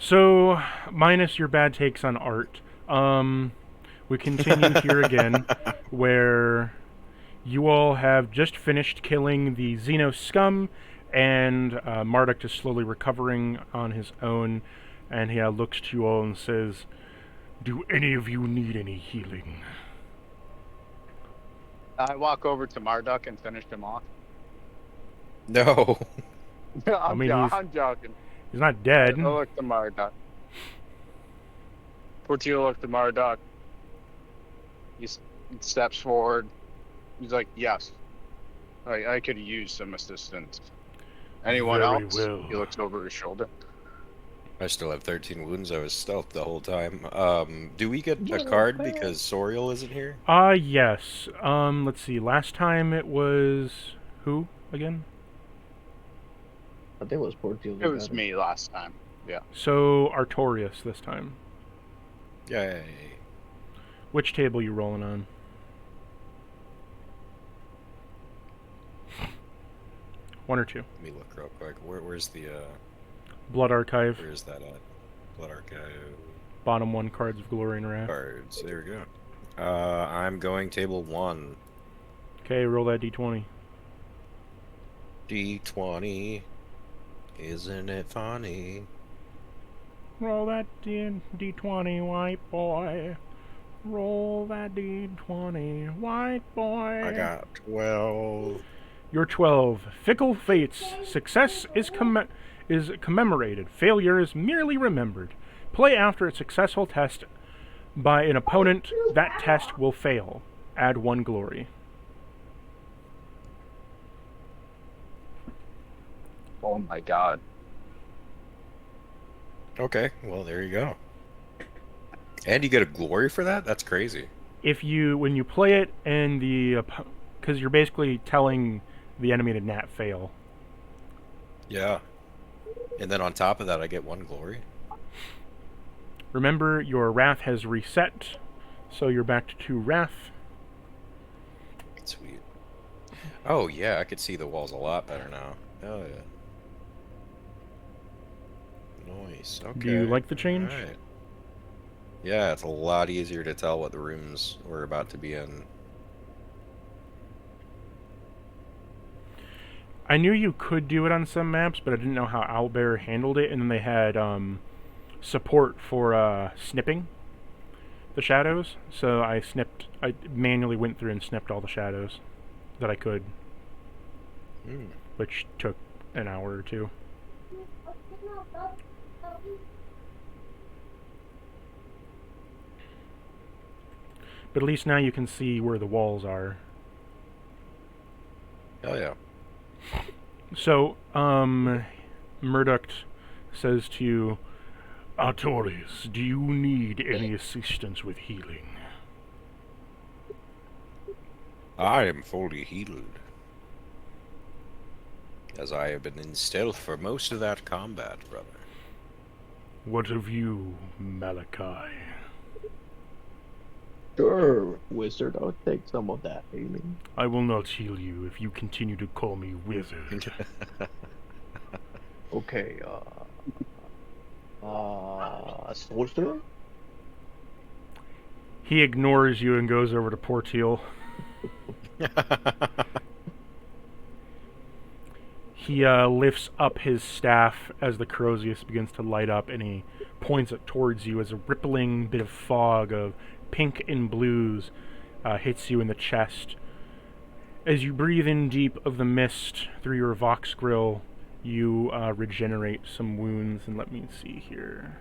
So, minus your bad takes on art, we continue here again, where you all have just finished killing the Xeno scum, and Marduk is slowly recovering on his own, and he looks to you all and says, "Do any of you need any healing?" I walk over to Marduk and finish him off. No. I'm joking. He's not dead. I look to Marduk. Portillo looks to Marduk. He steps forward. He's like, yes. I could use some assistance. Anyone Very else? well. He looks over his shoulder. I still have 13 wounds. I was stealth the whole time. Do we get a card because Soriel isn't here? Yes. Let's see. Last time it was... who, again? I think it was Portillo. It was me last time. Yeah. So, Artorias this time. Yay. Which table you rolling on? One or two? Let me look real quick. Where's the, Blood Archive. where's that at? Blood Archive. Bottom one, Cards of Glory and Wrath. Cards. There we go. I'm going table 1. Okay, roll that d20. D20. Isn't it funny? Roll that d20, white boy. Roll that d20, white boy. I got 12. You're 12. Fickle fates. Success is commemorated. Failure is merely remembered. Play after a successful test by an opponent. That test will fail. Add 1 glory. Oh my god. Okay, well, there you go. And you get a glory for that? That's crazy. If you, when you play it and because you're basically telling the enemy to nat fail. Yeah. And then on top of that, I get 1 glory. Remember, your wrath has reset, so you're back to 2 wrath. Sweet. Oh, yeah, I could see the walls a lot better now. Oh, yeah. Nice. Okay. Do you like the change? All right. Yeah, it's a lot easier to tell what the rooms we're about to be in. I knew you could do it on some maps, but I didn't know how Owlbear handled it, and then they had support for snipping the shadows, so I manually went through and snipped all the shadows that I could, which took an hour or 2. But at least now you can see where the walls are. Oh, yeah. So, Murdoch says to you, Artorias, do you need any assistance with healing? I am fully healed, as I have been in stealth for most of that combat, brother. What of you, Malachi? Sure, wizard, I'll take some of that healing. I will not heal you if you continue to call me wizard. Okay, sorcerer? He ignores you and goes over to Portil. He lifts up his staff as the Crozius begins to light up, and he points it towards you as a rippling bit of fog of pink and blues hits you in the chest. As you breathe in deep of the mist through your Vox grill, you regenerate some wounds, and let me see here.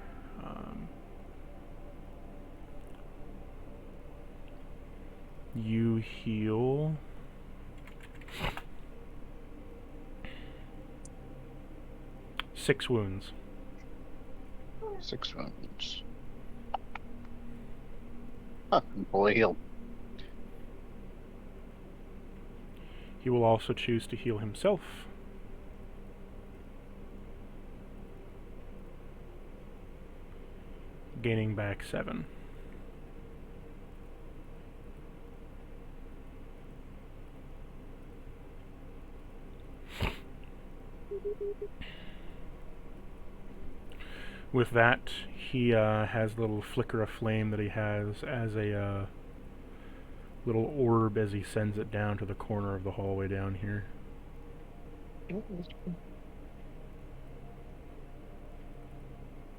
You heal 6 wounds. 6 wounds. Huh, I'm fully healed. He will also choose to heal himself. Gaining back 7. With that, he has a little flicker of flame that he has as a little orb as he sends it down to the corner of the hallway down here.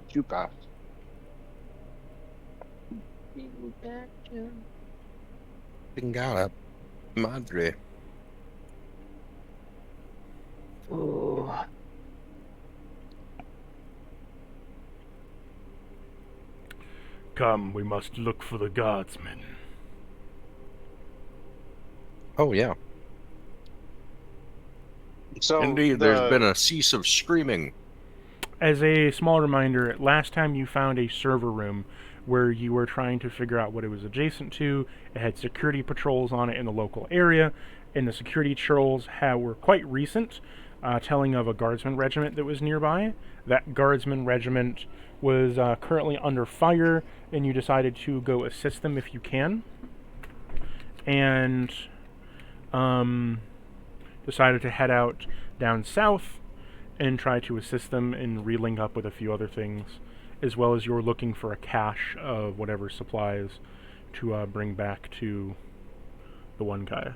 Chupa. Bengala. Madre. Oh. Come, we must look for the guardsmen. Oh, yeah. So Indeed, there's been a cease of screaming. As a small reminder, last time you found a server room where you were trying to figure out what it was adjacent to. It had security patrols on it in the local area, and the security patrols were quite recent, telling of a guardsman regiment that was nearby. That guardsman regiment was currently under fire, and you decided to go assist them if you can. And decided to head out down south and try to assist them in reeling up with a few other things, as well as you're looking for a cache of whatever supplies to bring back to the one guy.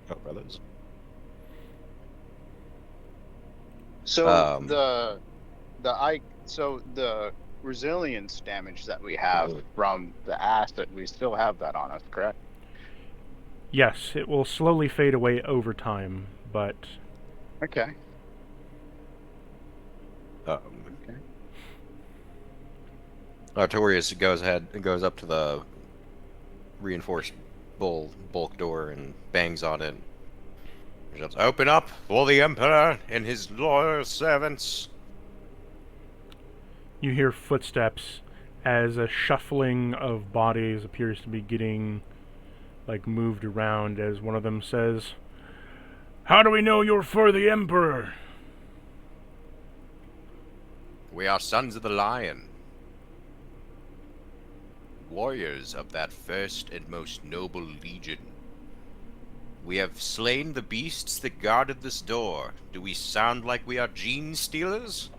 Oh, brothers. So the resilience damage that we have from the acid, we still have that on us, correct? Yes, it will slowly fade away over time, but Okay. Artorius goes ahead and goes up to the reinforced bulk door and bangs on it. He shouts, "Open up for the Emperor and his loyal servants." you hear footsteps as a shuffling of bodies appears to be getting moved around as one of them says, "How do we know you're for the Emperor?" We are sons of the Lion, warriors of that first and most noble legion. We have slain the beasts that guarded this door. Do we sound like we are Genestealers?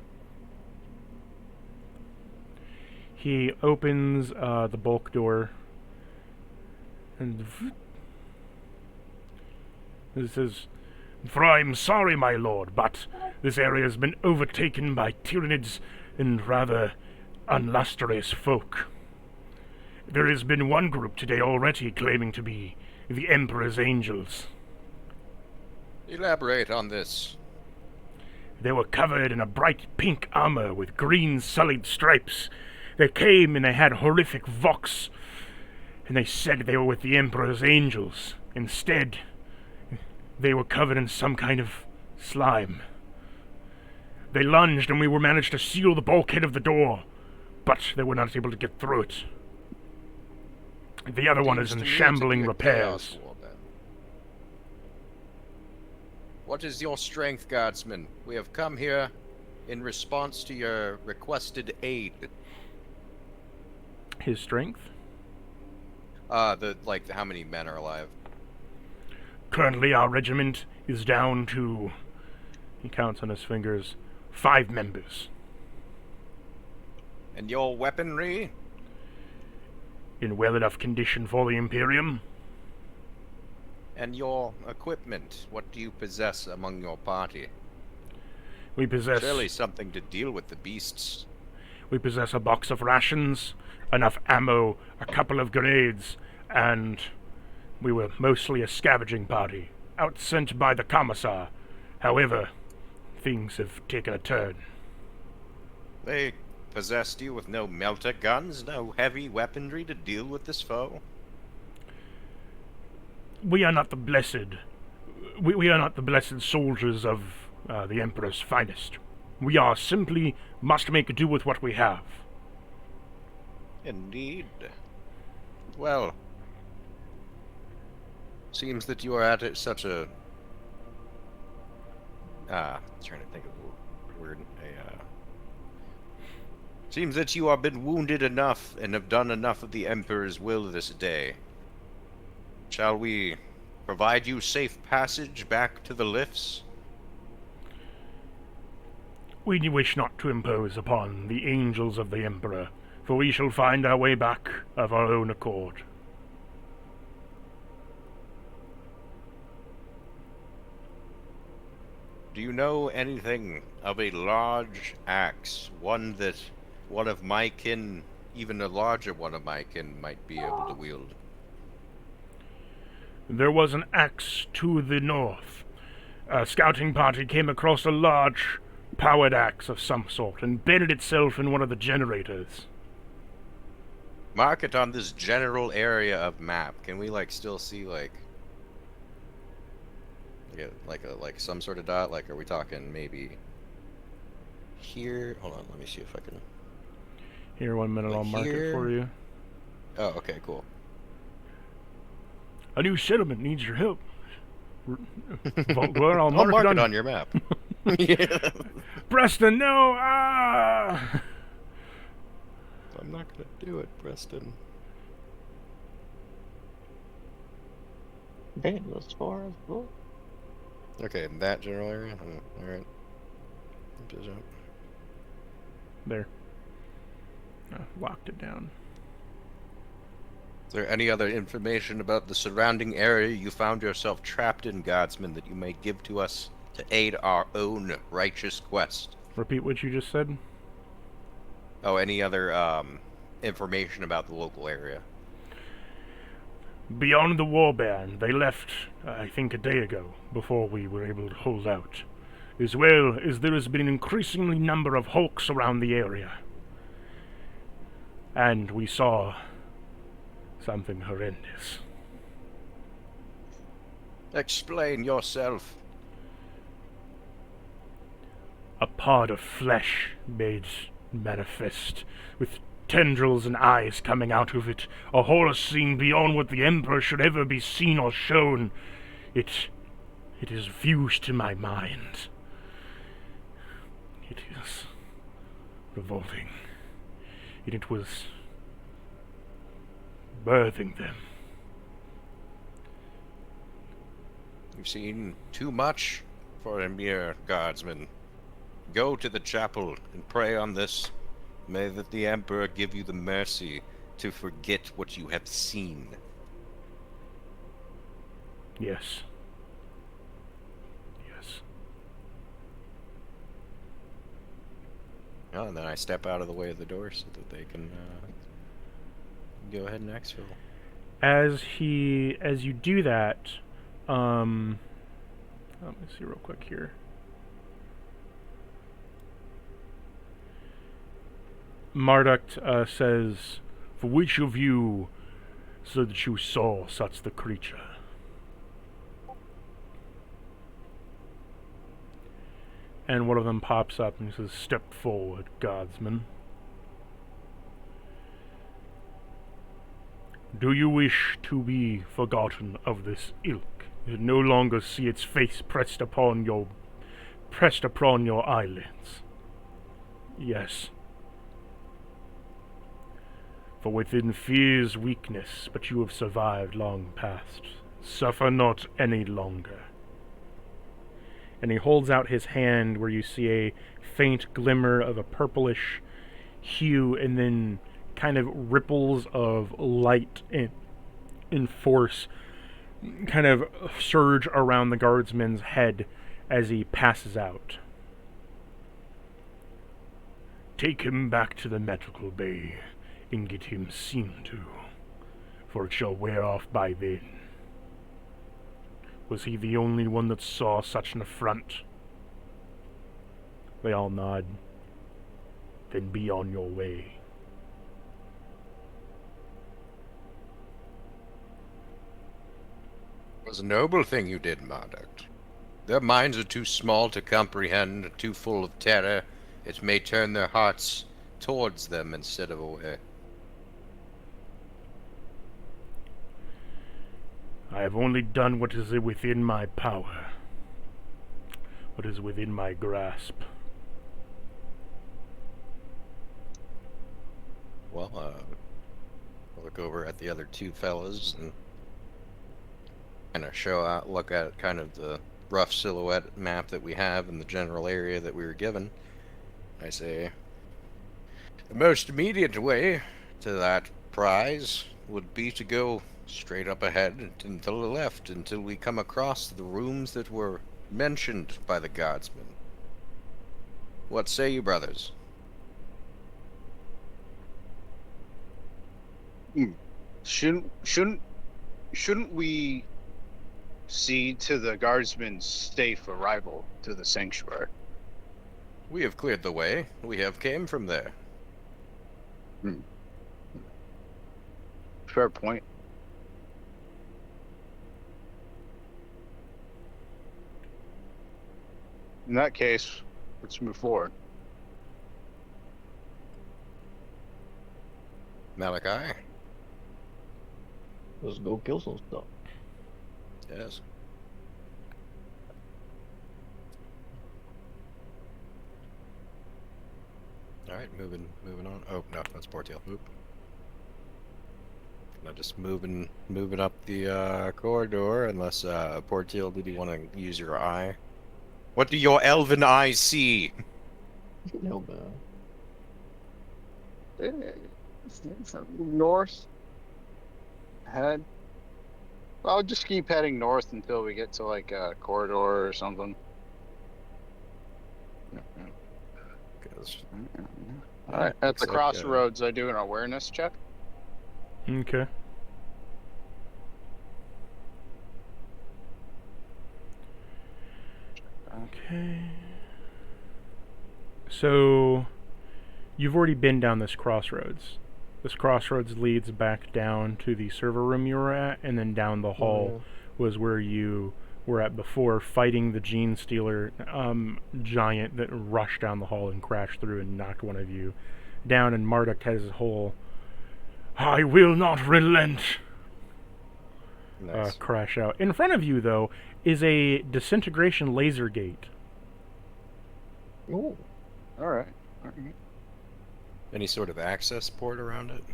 He opens the bulk door and he says, "For I'm sorry, my lord, but this area has been overtaken by Tyranids and rather unlustrous folk. There has been one group today already claiming to be the Emperor's angels. Elaborate on this. They were covered in a bright pink armor with green sullied stripes. They came and they had horrific vox, and they said they were with the Emperor's angels. Instead, they were covered in some kind of slime. They lunged and we were managed to seal the bulkhead of the door, but they were not able to get through it. The other one is in shambling repairs." What is your strength, guardsmen? We have come here in response to your requested aid. His strength? How many men are alive? Currently our regiment is down to, he counts on his fingers, 5 members. And your weaponry? In well enough condition for the Imperium. And your equipment? What do you possess among your party? We possess... Surely something to deal with the beasts. We possess a box of rations, enough ammo, a couple of grenades, and we were mostly a scavenging party, outsent by the Commissar. However, things have taken a turn. They possessed you with no melter guns, no heavy weaponry to deal with this foe? We are not the blessed. We are not the blessed soldiers of the Emperor's finest. We are simply must make do with what we have. Indeed. Well, seems that you are at such a... trying to think of a word. Seems that you have been wounded enough and have done enough of the Emperor's will this day. Shall we provide you safe passage back to the lifts? We wish not to impose upon the angels of the Emperor, for we shall find our way back of our own accord. Do you know anything of a large axe? One that one of my kin, even a larger one of my kin, might be able to wield? There was an axe to the north. A scouting party came across a large, powered axe of some sort, embedded itself in one of the generators. Mark it on this general area of map. Can we still see like some sort of dot? Are we talking maybe here? Hold on, let me see if I can. Here, 1 minute, I'll mark it for you. Oh, okay, cool. A new settlement needs your help. Well, I'll mark it on your map. Yeah. Preston, no! Ah! I'm not gonna do it, Preston. Damn, as far as well. Okay, in that general area? Alright. There. Locked it down. Is there any other information about the surrounding area you found yourself trapped in, Guardsman, that you may give to us to aid our own righteous quest? Repeat what you just said? Oh, any other information about the local area? Beyond the warband, they left, I think, a day ago, before we were able to hold out. As well as there has been an increasingly number of hulks around the area. And we saw something horrendous. Explain yourself. A pod of flesh made manifest, with tendrils and eyes coming out of it, a horror scene beyond what the Emperor should ever be seen or shown. It is fused to my mind. It is revolting. And it was birthing them. You've seen too much for a mere guardsman. Go to the chapel and pray on this. May that the Emperor give you the mercy to forget what you have seen. Yes. Yes. Oh, and then I step out of the way of the door so that they can go ahead and exfil. As you do that, let me see real quick here. Marduk says, "For which of you said that you saw such the creature?" And one of them pops up and he says, "Step forward, guardsman. Do you wish to be forgotten of this ilk, and no longer see its face pressed upon your eyelids?" Yes. For within fear's weakness, but you have survived long past. Suffer not any longer. And he holds out his hand where you see a faint glimmer of a purplish hue and then kind of ripples of light and force kind of surge around the guardsman's head as he passes out. Take him back to the medical bay and get him seen to, for it shall wear off by then. Was he the only one that saw such an affront? They all nod. Then be on your way. It was a noble thing you did, Marduk. Their minds are too small to comprehend, too full of terror. It may turn their hearts towards them instead of away. I have only done what is within my power, what is within my grasp. well, I'll look over at the other two fellas and kind of look at kind of the rough silhouette map that we have in the general area that we were given. I say, the most immediate way to that prize would be to go straight up ahead and to the left until we come across the rooms that were mentioned by the guardsmen. What say you, brothers? Shouldn't we see to the guardsman's safe arrival to the sanctuary? We have cleared the way. We have came from there. Fair point. In that case, let's move forward. Malachi? Let's go kill some stuff. Yes. Alright, moving on. Oh, no, that's Portiel. Oop. Not just moving up the corridor, unless Portiel, did you want to use your eye? What do your elven eyes see? No, man. North. Head. I'll just keep heading north until we get to like a corridor or something. Alright, at the crossroads, I do an awareness check. Okay. Okay. So, you've already been down this crossroads. This crossroads leads back down to the server room you were at, and then down the hall was where you were at before, fighting the Genestealer giant that rushed down the hall and crashed through and knocked one of you down, and Marduk has his whole "I will not relent" Nice. crash out. In front of you, though, is a disintegration laser gate. Oh, Alright. Any sort of access port around it?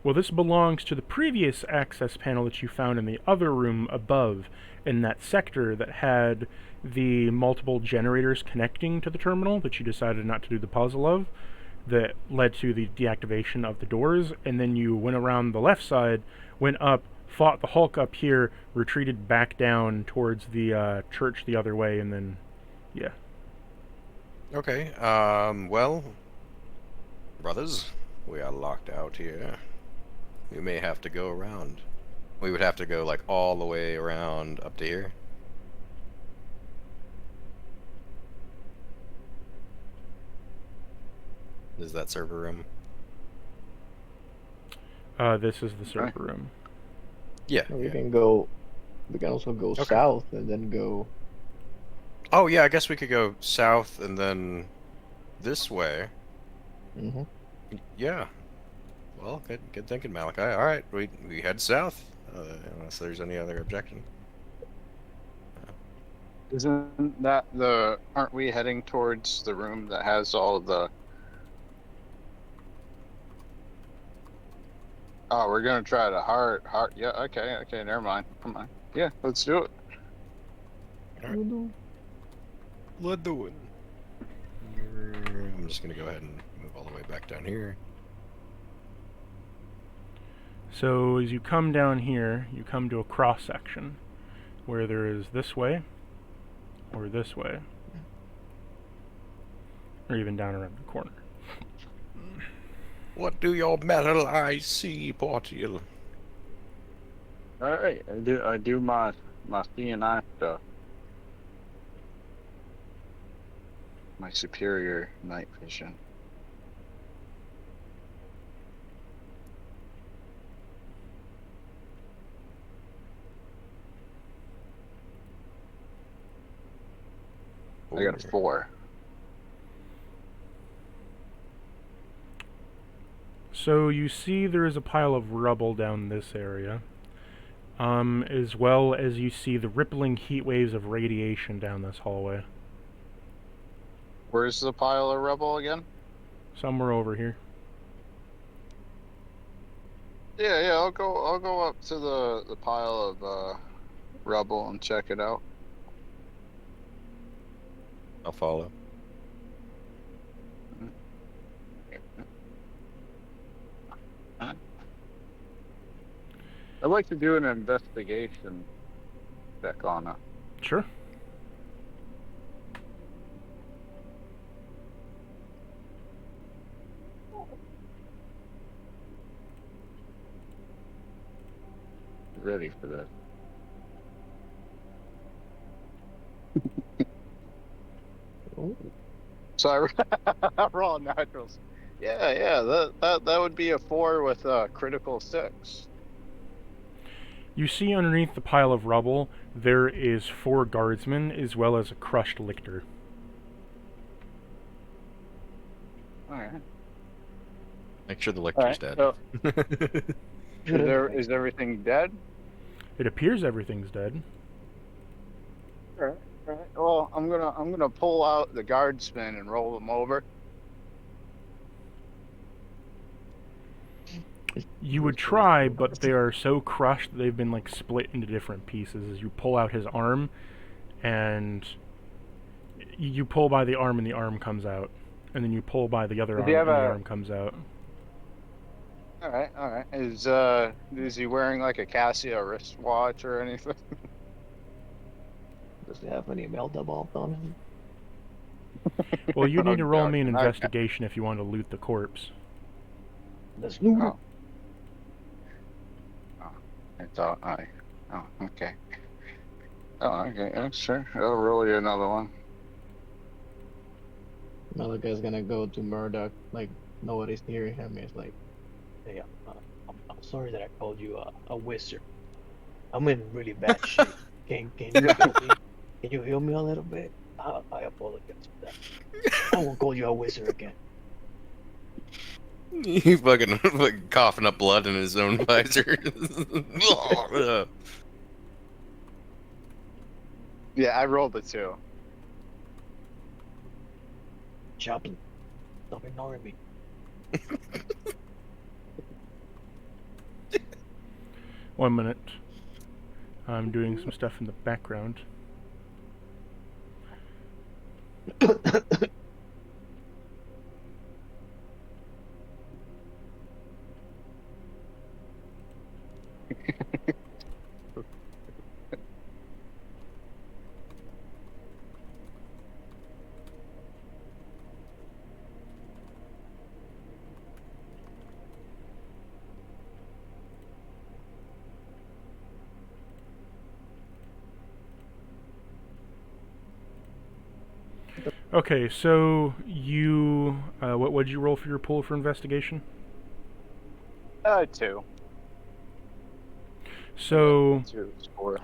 Well, this belongs to the previous access panel that you found in the other room above, in that sector that had the multiple generators connecting to the terminal that you decided not to do the puzzle of, that led to the deactivation of the doors, and then you went around the left side, went up, fought the Hulk up here, retreated back down towards the church the other way, and then, yeah. Okay, well, brothers, we are locked out here. We may have to go around. We would have to go, like, all the way around up to here. Is that server room? This is the server room. Yeah. we can go. We can also go south and then go. Oh, yeah, I guess we could go south and then this way. Mm-hmm. Yeah. Well, good thinking, Malachi. All right, we head south, unless there's any other objection. Isn't that aren't we heading towards the room that has all of the... Oh, we're gonna try to heart, yeah, okay, never mind, come on. Yeah, let's do it. Let's do it. I'm just gonna go ahead and move all the way back down here. So as you come down here, you come to a cross section where there is this way, or this way, or even down around the corner. What do your metal eyes see, Portiel? Alright, I do my CNI stuff. My superior night vision. I got a 4. So you see there is a pile of rubble down this area, as well as you see the rippling heat waves of radiation down this hallway. Where's the pile of rubble again? Somewhere over here. Yeah, I'll go. I'll go up to the pile of rubble and check it out. I'll follow. I'd like to do an investigation check on it. Sure. Ready for this. Oh, So I roll naturals. Yeah. That would be a 4 with a critical 6. You see underneath the pile of rubble, there is 4 guardsmen as well as a crushed lictor. All right. Make sure the lictor's dead. So is everything dead? It appears everything's dead. All right. Well, I'm gonna pull out the guardsmen and roll them over. You would try, but they are so crushed that they've been like split into different pieces as you pull out his arm, and you pull by the arm and the arm comes out, and then you pull by the other Does arm he and have the a- arm comes out. All right. Is he wearing like a Casio wristwatch or anything? does he have any meldabolt on him? Well, you need to roll me an Okay. investigation if you want to loot the corpse. Let's loot Oh. I thought I. Oh, okay. Oh, okay. Yeah, sure. I'll roll you another one. Another guy's gonna go to Murdoch, like nobody's hearing him. He's like, "Hey, I'm sorry that I called you a wizard. I'm in really bad shape. Can you help me? Can you heal me a little bit? I apologize for that. I won't call you a wizard again." He fucking coughing up blood in his own visor. Yeah, I rolled a 2. Chaplain, stop ignoring me. One minute. I'm doing some stuff in the background. Okay, so you, what would you roll for your pool for investigation? 2. So, 2 score.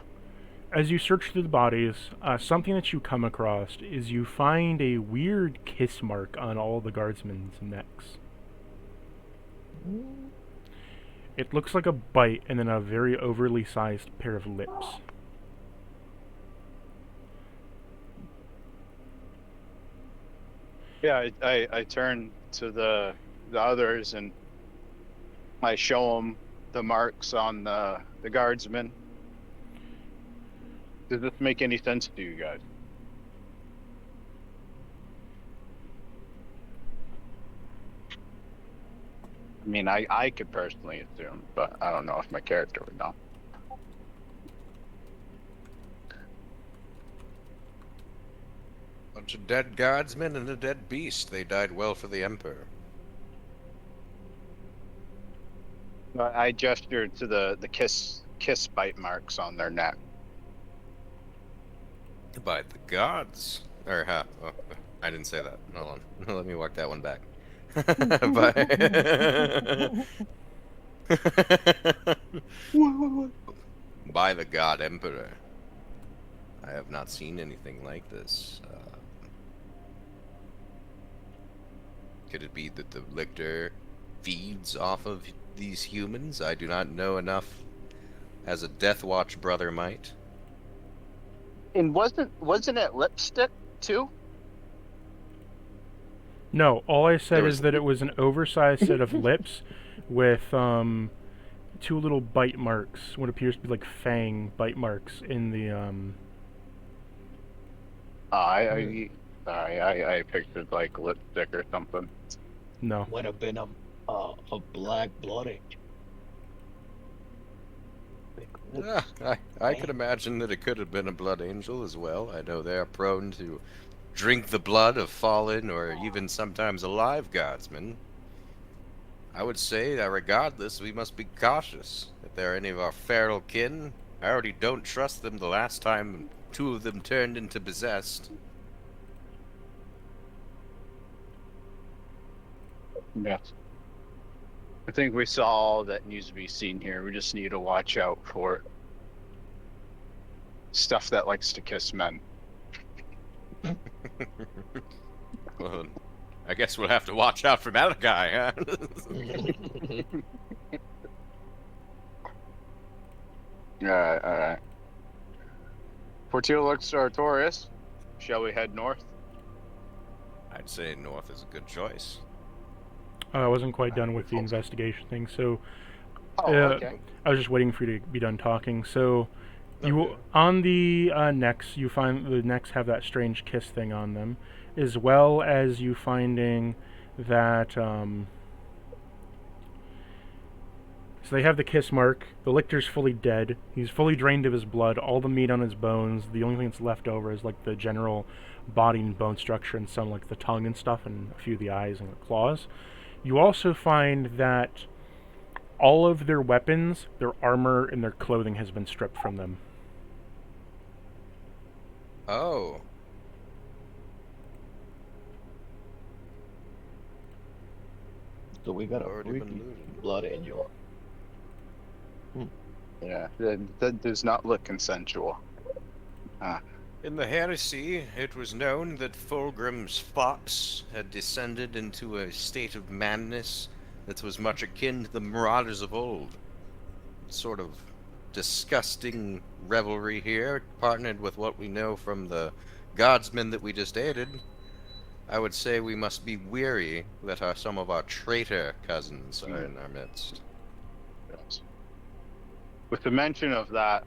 as you search through the bodies, something that you come across is you find a weird kiss mark on all the guardsmen's necks. It looks like a bite and then a very overly sized pair of lips. Yeah, I turn to the others and I show them the marks on the guardsmen. Does this make any sense to you guys? I mean, I could personally assume, but I don't know if my character would know. Bunch of dead guardsmen and a dead beast. They died well for the Emperor. I gestured to the kiss bite marks on their neck. By the gods. Or, oh, I didn't say that. Hold on. Let me walk that one back. By the god Emperor. I have not seen anything like this. Could it be that the lictor feeds off of these humans? I do not know enough as a Death Watch brother might. And wasn't it lipstick too? No, all I said There is was- that it was an oversized set of lips with two little bite marks, what appears to be like fang bite marks in the I pictured like lipstick or something. no. Would have been a black blood angel. Yeah, I could imagine that it could have been a blood angel as well. I know they are prone to drink the blood of fallen or even sometimes alive guardsmen. I would say that regardless, we must be cautious. If there are any of our feral kin, I already don't trust them the last time two of them turned into possessed. Yes. I think we saw all that needs to be seen here. We just need to watch out for stuff that likes to kiss men. Well, I guess we'll have to watch out for that guy, huh? Alright. Portillo looks Artorias. Shall we head north? I'd say north is a good choice. I wasn't quite done with the investigation thing, so Oh, okay. I was just waiting for you to be done talking. So, you Okay. on the necks, you find the necks have that strange kiss thing on them, as well as you finding that. So they have the kiss mark. The lictor's fully dead. He's fully drained of his blood. All the meat on his bones. The only thing that's left over is like the general body and bone structure, and some like the tongue and stuff, and a few of the eyes and the claws. You also find that all of their weapons, their armor, and their clothing has been stripped from them. Oh. So we got a Already been freaky looted. blood angel. Yeah, that does not look consensual. In the heresy, it was known that Fulgrim's fops had descended into a state of madness that was much akin to the marauders of old. Sort of disgusting revelry here, partnered with what we know from the guardsmen that we just aided. I would say we must be weary that some of our traitor cousins are in our midst. Yes. With the mention of that,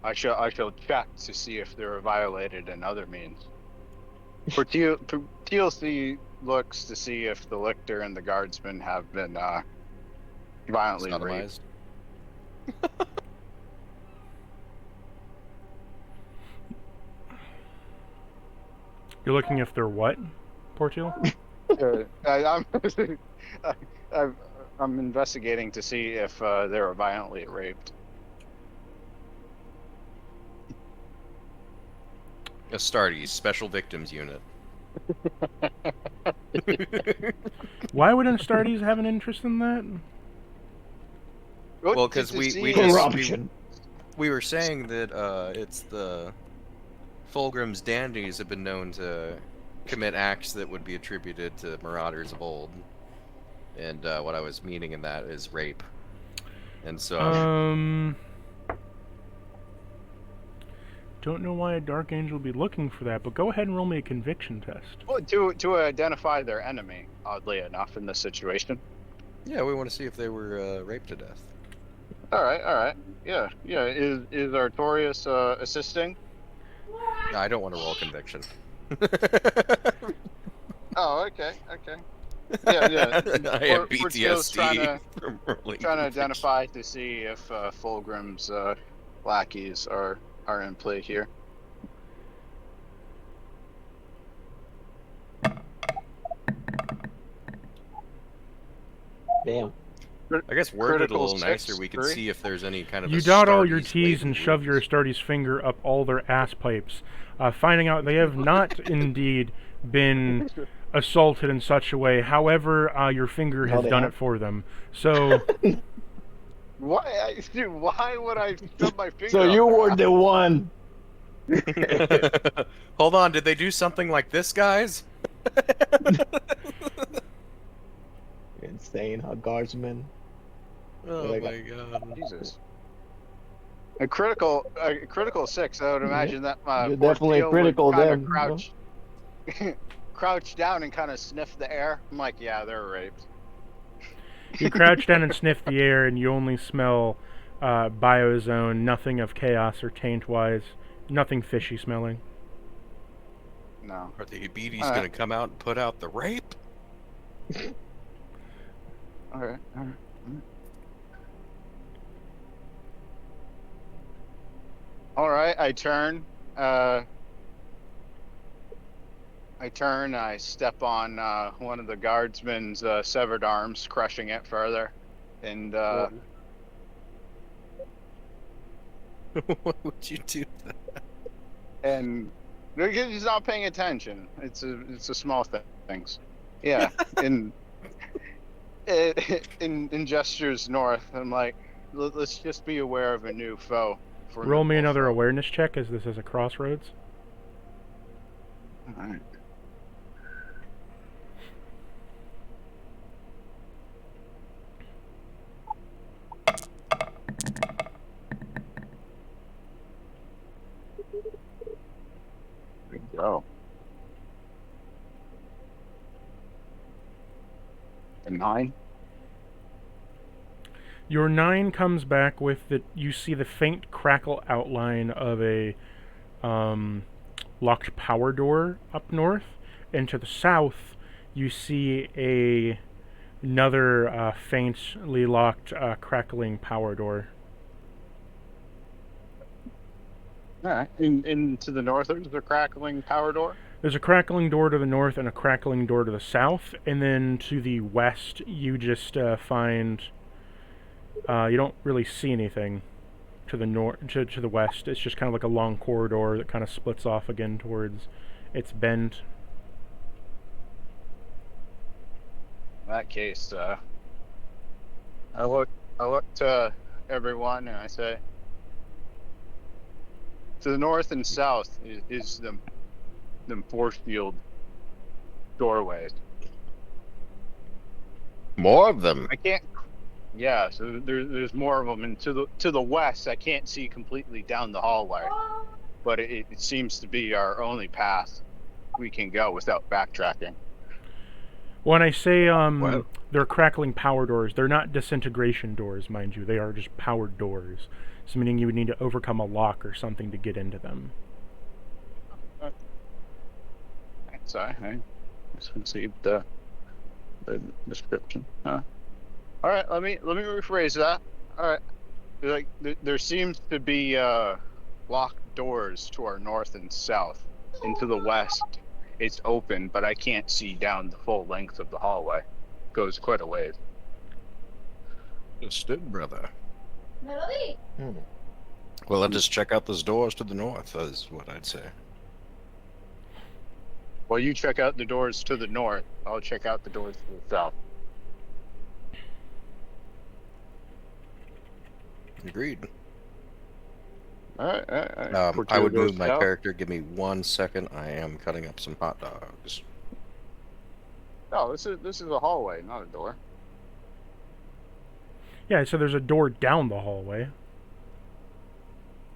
I shall check to see if they were violated in other means. For TLC looks to see if the lictor and the guardsmen have been violently raped. Sodomized. You're looking if they're what, Portil? I'm investigating to see if they were violently raped. Astartes, Special Victims Unit. Why would Astartes have an interest in that? Well, because we Corruption. we were saying that it's the Fulgrim's dandies have been known to commit acts that would be attributed to marauders of old, and what I was meaning in that is rape, and so Don't know why a Dark Angel would be looking for that, but go ahead and roll me a conviction test. Well, to identify their enemy, oddly enough, in this situation. yeah, we want to see if they were raped to death. All right. Yeah. Is Artorias assisting? No, I don't want to roll conviction. Oh, okay. Yeah. I have Portillo's PTSD from rolling trying to conviction. identify to see if Fulgrim's lackeys are in play here. Damn. I guess worded a Critical little nicer, 6, we can 3. see if there's any kind of You dot all your Astartes T's and latent shove your wounds. Astartes finger up all their ass pipes, finding out they have not indeed been assaulted in such a way. However, your finger No, has they done have. it for them. So, Why would I shove my finger? So up you their were ass? the one. Hold on, did they do something like this, guys? Insane, how guardsmen. Oh Like, my god. Jesus. A critical 6. I would imagine that You're definitely Portillo would critical kinda then, crouch, crouch down and kind of sniff the air. I'm like, yeah, they're raped. You crouch down and sniff the air, and you only smell biozone, nothing of chaos or taint-wise, nothing fishy smelling. No. Are the Beatties Alright. gonna come out and put out the rape? Alright. Alright, I turn. I step on one of the guardsmen's severed arms, crushing it further. And What would you do? and he's not paying attention. It's a small things. Yeah. in gestures north, I'm like, let's just be aware of a new foe. Roll me another foe. awareness check, as this is a crossroads. Alright. There we go. A 9. Your 9 comes back with that you see the faint crackle outline of a locked power door up north, and to the south you see another faintly locked crackling power door. Alright. In to the north, there's a crackling power door. There's a crackling door to the north and a crackling door to the south, and then to the west you just find you don't really see anything to the to the west. It's just kind of like a long corridor that kind of splits off again towards its bend. In that case, I look to everyone and I say, to the north and south is them force field doorways. More of them. I can't. Yeah, so there's more of them, and to the west, I can't see completely down the hallway, but it seems to be our only path we can go without backtracking. When I say they're crackling power doors, they're not disintegration doors, mind you. They are just powered doors. So meaning you would need to overcome a lock or something to get into them. So I just received the description. All right, let me rephrase that. All right, like there seems to be locked doors to our north and south. Into the west, it's open, but I can't see down the full length of the hallway. It goes quite a ways. Understood, brother. Melody. Well, let's just check out those doors to the north, is what I'd say. Well, you check out the doors to the north. I'll check out the doors to the south. Agreed. All right. I would move my character. Give me 1 second. I am cutting up some hot dogs. No, this is a hallway, not a door. Yeah, so there's a door down the hallway.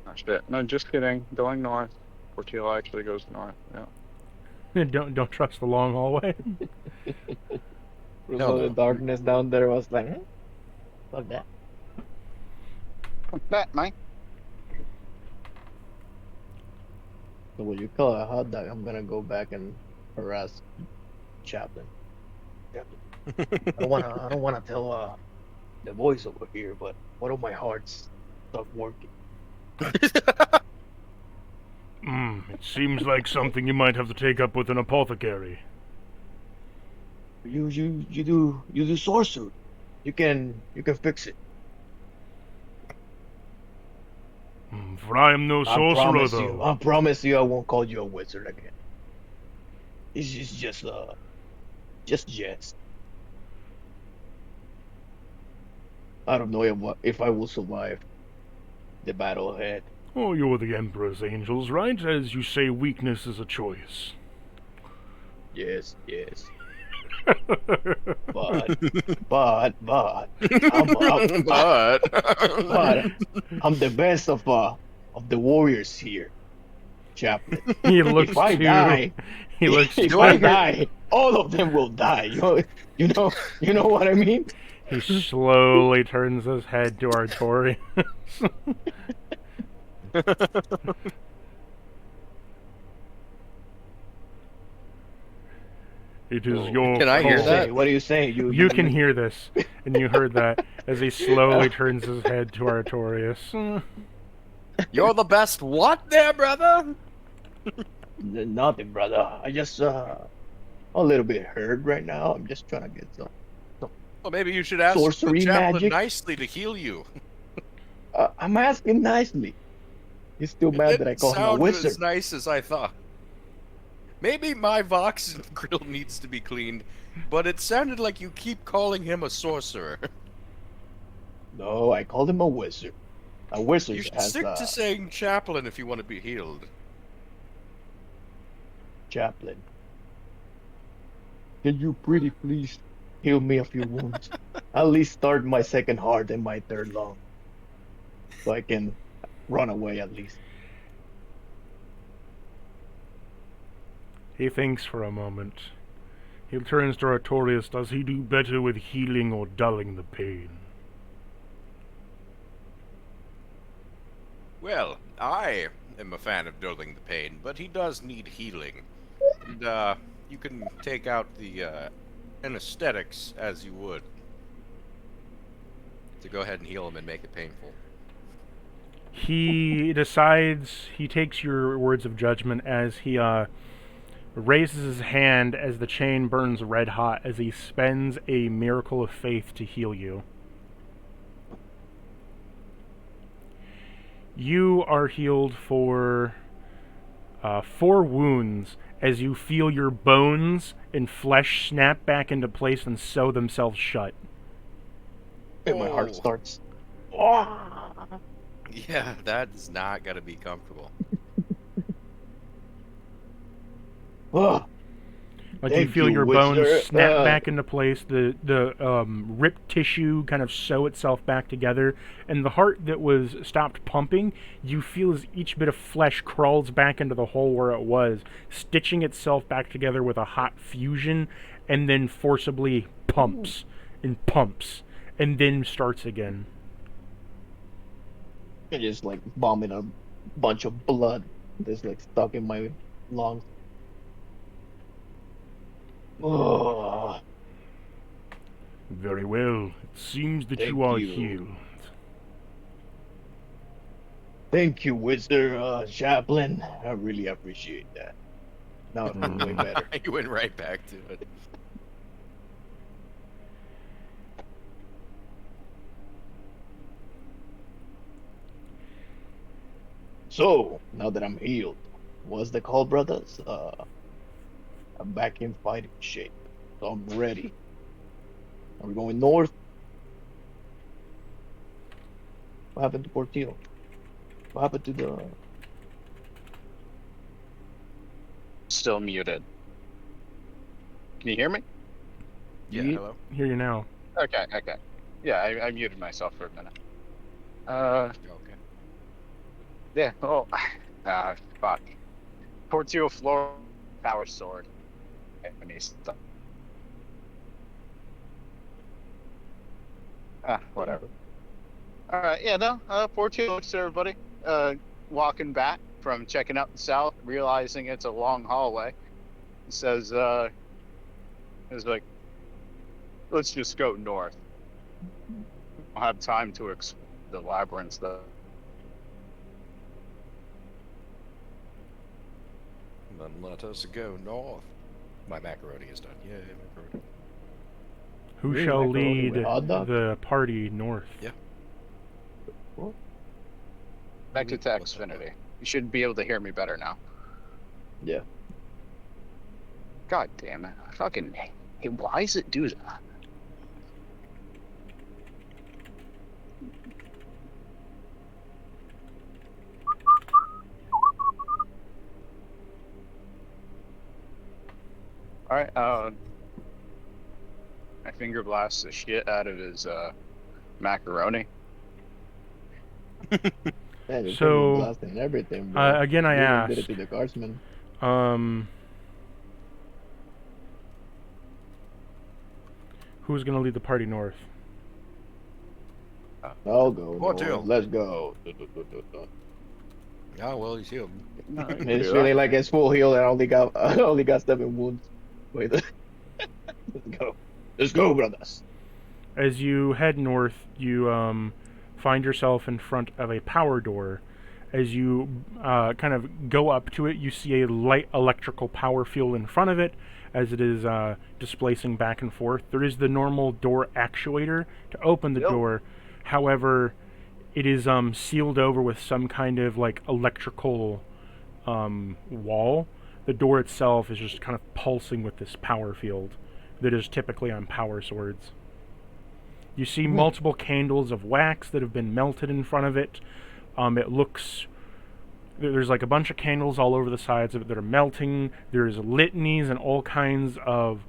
Oh, shit. No, just kidding. Going north. Portilla actually goes north. Yeah. Don't trust the long hallway. So the darkness down there was like, fuck that. What's that, Mike? So what you call a hot dog, I'm gonna go back and harass Chaplain. I don't wanna tell the voice over here, but one of my hearts stopped working. It seems like something you might have to take up with an apothecary. You do sorcery. You can fix it. For I am no sorcerer, though. I promise you I won't call you a wizard again. It's just jest. I don't know if I will survive the battle ahead. Oh, you're the Emperor's angels, right? As you say, weakness is a choice. Yes. But I'm the best of the warriors here, Chaplain. He looks If I to die, he looks if to I die, all of them will die. You know what I mean? He slowly turns his head to Artorias. It is Oh, your Can I hear call. that? What are you saying? You can hear this, and you heard that as he slowly turns his head to Artorias. You're the best what there, brother? Nothing, brother. I just a little bit hurt right now. I'm just trying to get some Well, maybe you should ask the sorcery chaplain magic. nicely to heal you. I'm asking nicely. He's still It mad that I didn't call him a sound wizard. as nice as I thought. Maybe my Vox grill needs to be cleaned, but it sounded like you keep calling him a sorcerer. No, I called him a wizard. A wizard You should has stick a to saying chaplain if you want to be healed. chaplain. Can you pretty please heal me of your wounds? At least start my second heart and my third lung, so I can run away at least. He thinks for a moment. He turns to Artorias. Does he do better with healing or dulling the pain? Well, I am a fan of dulling the pain, but he does need healing. And, you can take out the, anesthetics as you would. To go ahead and heal him and make it painful. He decides, he takes your words of judgment as he raises his hand as the chain burns red hot as he spends a miracle of faith to heal you. You are healed for 4 wounds as you feel your bones and flesh snap back into place and sew themselves shut. And my heart Oh. starts. Yeah, that is not gonna be comfortable. Oh, Like you Thank feel you, your bones wizard. snap back into place, the ripped tissue kind of sew itself back together, and the heart that was stopped pumping, you feel as each bit of flesh crawls back into the hole where it was, stitching itself back together with a hot fusion, and then forcibly pumps and pumps, and then starts again. I just like vomit a bunch of blood that's like stuck in my lungs. Oh, Very well. It seems that Thank you are you. healed. thank you, wizard, chaplain. I really appreciate that. Now I feel way better. You went right back to it. So now that I'm healed, what's the call, brothers? I'm back in fighting shape, so I'm ready. Are we going north? What happened to Portillo? What happened to the? Still muted. Can you hear me? Yeah, Ye- hello? Hear you now. Okay. Yeah, I muted myself for a minute. Okay. Yeah. Oh, fuck. Portio floor power sword. And he's stuck. Whatever. All right. Yeah. No. Portio looks to everybody. Walking back from checking out the south, realizing it's a long hallway. He says, "Is like, let's just go north. I'll have time to explore the labyrinths, though." Then let us go north. My macaroni is done. Yay, macaroni. Who Really, shall macaroni lead with hot dog? the party north? Yeah. Back to Xfinity. You should be able to hear me better now. Yeah. God damn it. Fucking, hey, why does it do that? Alright, I finger blast the shit out of his, macaroni. Man, you're So, blasting and everything, bro. Again, I You even did it asked. to the guardsman. Who's gonna lead the party north? I'll go. What No, deal? let's go. Oh, well, he's healed. No, you can It's do really that. like it's full heal and I only got 7 wounds. Wait, let's go. Let's go, brothers. As you head north, you find yourself in front of a power door. As you kind of go up to it, you see a light electrical power field in front of it as it is displacing back and forth. There is the normal door actuator to open the Yep. door. However, it is sealed over with some kind of like electrical wall. The door itself is just kind of pulsing with this power field that is typically on power swords. You see multiple candles of wax that have been melted in front of it. It looks... There's like a bunch of candles all over the sides of it that are melting. There's litanies and all kinds of...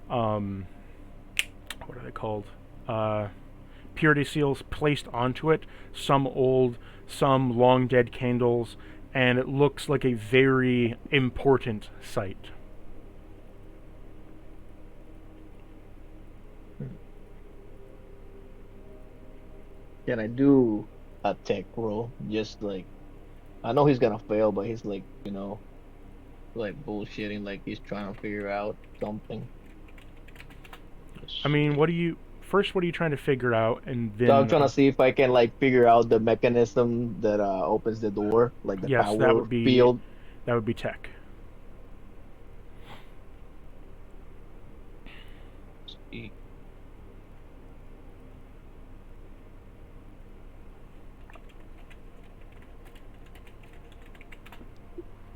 what are they called? Purity seals placed onto it. Some old, some long dead candles. And it looks like a very important site. Can I do a tech roll? Just like, I know he's gonna fail, but he's like, like bullshitting, like he's trying to figure out something. I mean, what are you trying to figure out? And then So I'm trying to see if I can like figure out the mechanism that opens the door, like the yes, power that would be field. tech.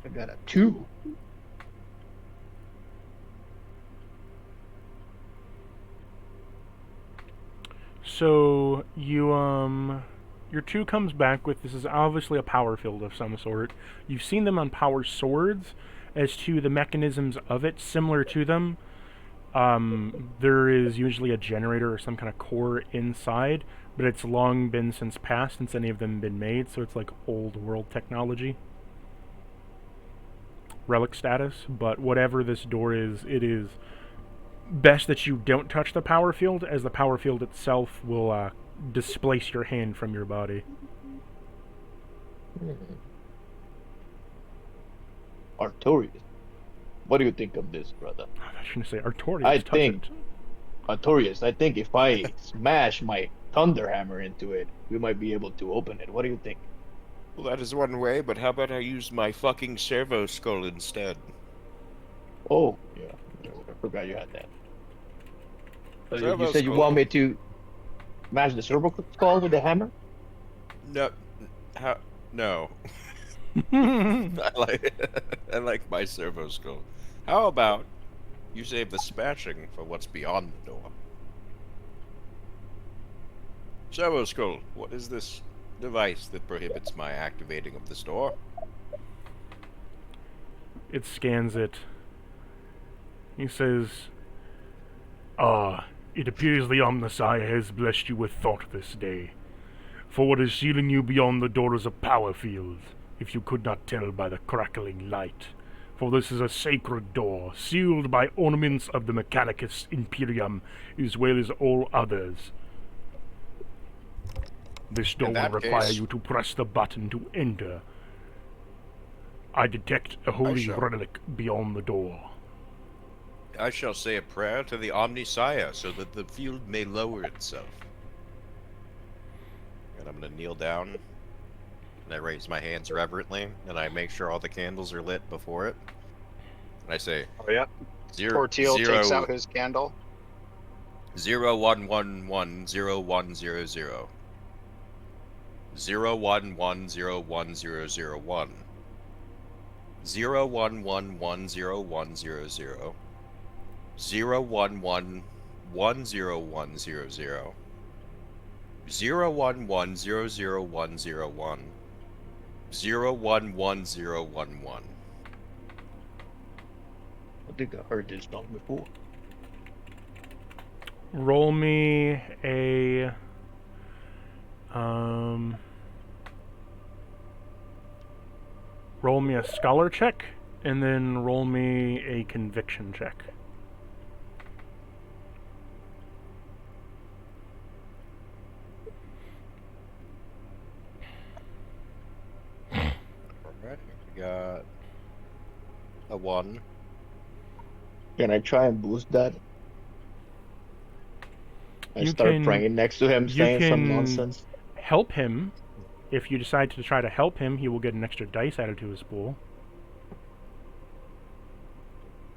I got a 2. So you your 2 comes back with, this is obviously a power field of some sort. You've seen them on power swords. As to the mechanisms of it, similar to them, there is usually a generator or some kind of core inside, but it's long been since passed since any of them been made, so it's like old world technology. Relic status, but whatever this door is, it is best that you don't touch the power field, as the power field itself will displace your hand from your body. Artorias. What do you think of this, brother? I shouldn't say Artorias. I touch think it. Artorias, I think if I smash my thunder hammer into it, we might be able to open it. What do you think? Well, that is one way, but how about I use my fucking servo skull instead? Oh, yeah. I forgot you had that. Servo You said you skull. want me to smash the servo skull with the hammer? No, no. I like my servo skull. How about you save the smashing for what's beyond the door? Servo skull, what is this device that prohibits my activating of this door? It scans it. He says, it appears the Omnissiah has blessed you with thought this day. For what is sealing you beyond the door is a power field, if you could not tell by the crackling light. For this is a sacred door, sealed by ornaments of the Mechanicus Imperium, as well as all others. This door In will that require case- you to press the button to enter. I detect a holy shall. relic beyond the door. I shall say a prayer to the Omnissiah so that the field may lower itself. And I'm gonna kneel down, and I raise my hands reverently, and I make sure all the candles are lit before it. And I say, Oh yeah. Portiel takes out his candle. 0111010000. 0111010001. 01110100. 01110100. 01100101. 011011. I think I heard this song before. Roll me a roll me a scholar check, and then roll me a conviction check. Alright, we got a 1. Can I try and boost that? I You start can- praying next to him, you saying some can- nonsense. Help him. If you decide to try to help him, he will get an extra dice added to his pool.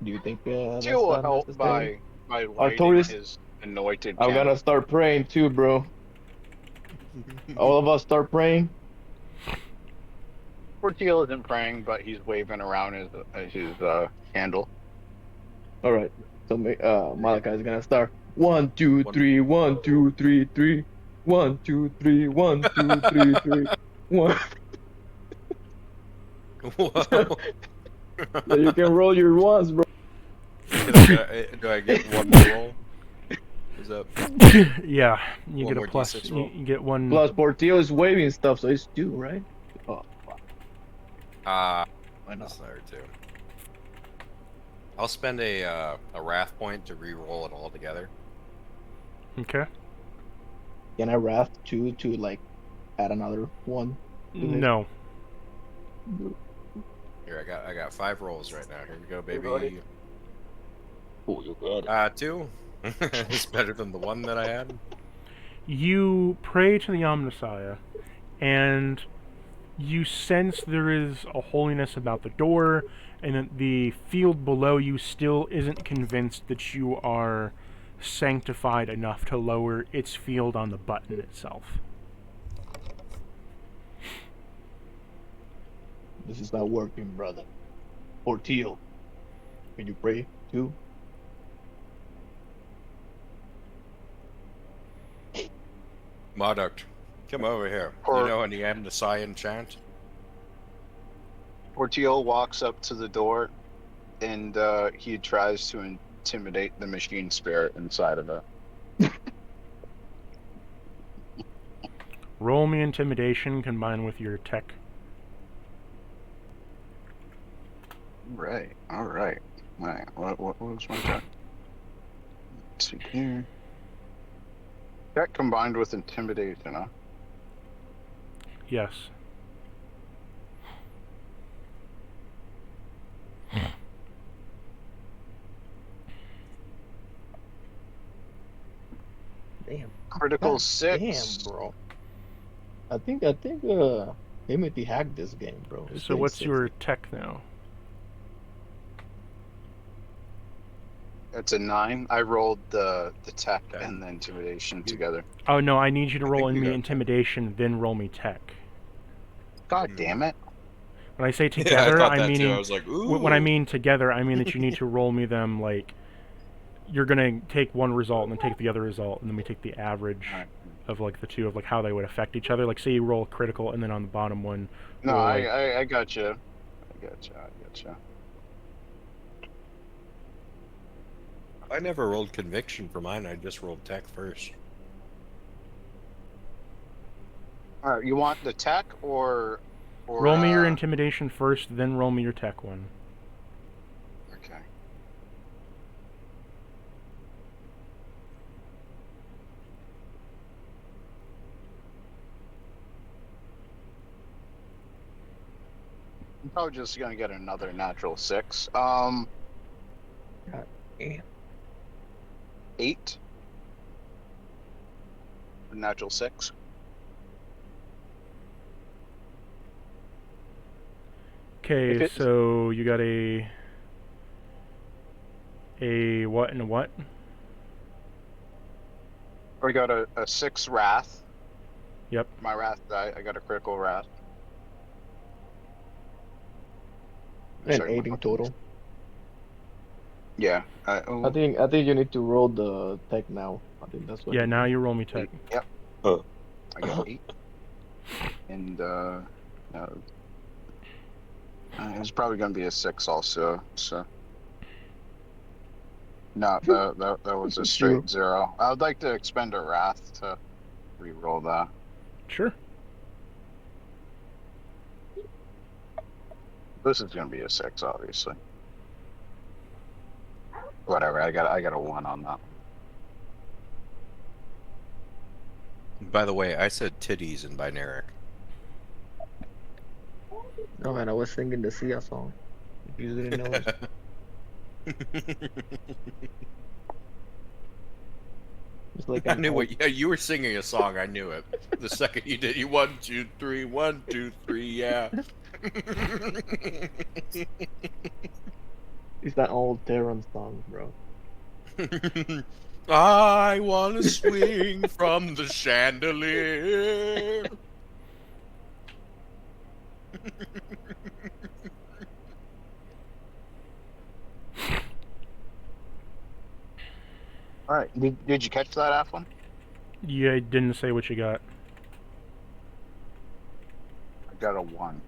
Do you think that's Teal will not help necessary? by lighting Artorias- his anointed I'm candle. gonna start praying too, bro. All of us start praying. Teal isn't praying, but he's waving around his candle. All right. So Malachi is gonna start. 1, 2, 3. 1, 2, 3, 3. 1, 2, 3. 1, 2, 3, 3. 1. Whoa. So you can roll your ones, bro. Do I get one more roll? Is that Yeah, you One get a more plus. D6 You, roll. you get one. Plus, Portillo is waving stuff, so it's 2, right? Oh, fuck. Why Why not? there too? I'll spend a wrath point to re-roll it all together. Okay. Can I wrath 2 to, like, add another 1? No. Here, I got 5 rolls right now. Here we go, baby. got it. Oh, you got it. 2. It's better than the 1 that I had. You pray to the Omnissiah, and you sense there is a holiness about the door, and that the field below you still isn't convinced that you are sanctified enough to lower its field on the button itself. This is not working, brother. Portillo, can you pray too? Marduk, come over here. Or- You know any Amnesian chant? Teal walks up to the door, and he tries to intimidate the machine spirit inside of it. Roll me intimidation combined with your tech. Right. All right. What was my check? Let's see here. Check combined with intimidation, huh? Yes. Damn. Critical God 6. Damn, bro. I think Timothy hacked this game, bro. It's So getting what's 60. your tech now? It's a 9. I rolled the tech Okay. and the intimidation together. Oh no, I need you to I roll think in you me got intimidation, then roll me tech. God damn it. When I say Yeah, I together, thought I'm that too. meaning I was like, ooh. when I mean together, I mean that you need to roll me them like you're gonna take one result and then take the other result, and then we take the average Alright. of like the two of like how they would affect each other. Like say you roll a critical, and then on the bottom one, No, roll, like, I got you. I got you. I never rolled conviction for mine. I just rolled tech first. All right, you want the tech or roll me your intimidation first, then roll me your tech one. Okay. I'm probably just gonna get another natural 6. Damn. 8. Natural 6. Okay, If it- so you got a what and a what? We got a 6 wrath. Yep. My wrath die. I got a critical wrath. And Sorry, 8 in total. Yeah. I think you need to roll the tech now. I think that's what. Yeah, now you roll me tech. Yep. I got 8. And it's probably gonna be a 6 also. So. No, that was a straight 0. I would like to expend a wrath to re-roll that. Sure. This is gonna be a 6, obviously. Whatever. I got a 1 on that. By the way, I said titties in binaric. No man, I was singing the Sia song. If you didn't notice. It's like I an knew old. what. Yeah, you were singing a song. I knew it. The second you did, you 1, 2, 3, 1, 2, 3, yeah. It's that old Terran song, bro. I wanna swing from the chandelier. All right. Did you catch that, Athlon? Yeah, it didn't say what you got. I got a 1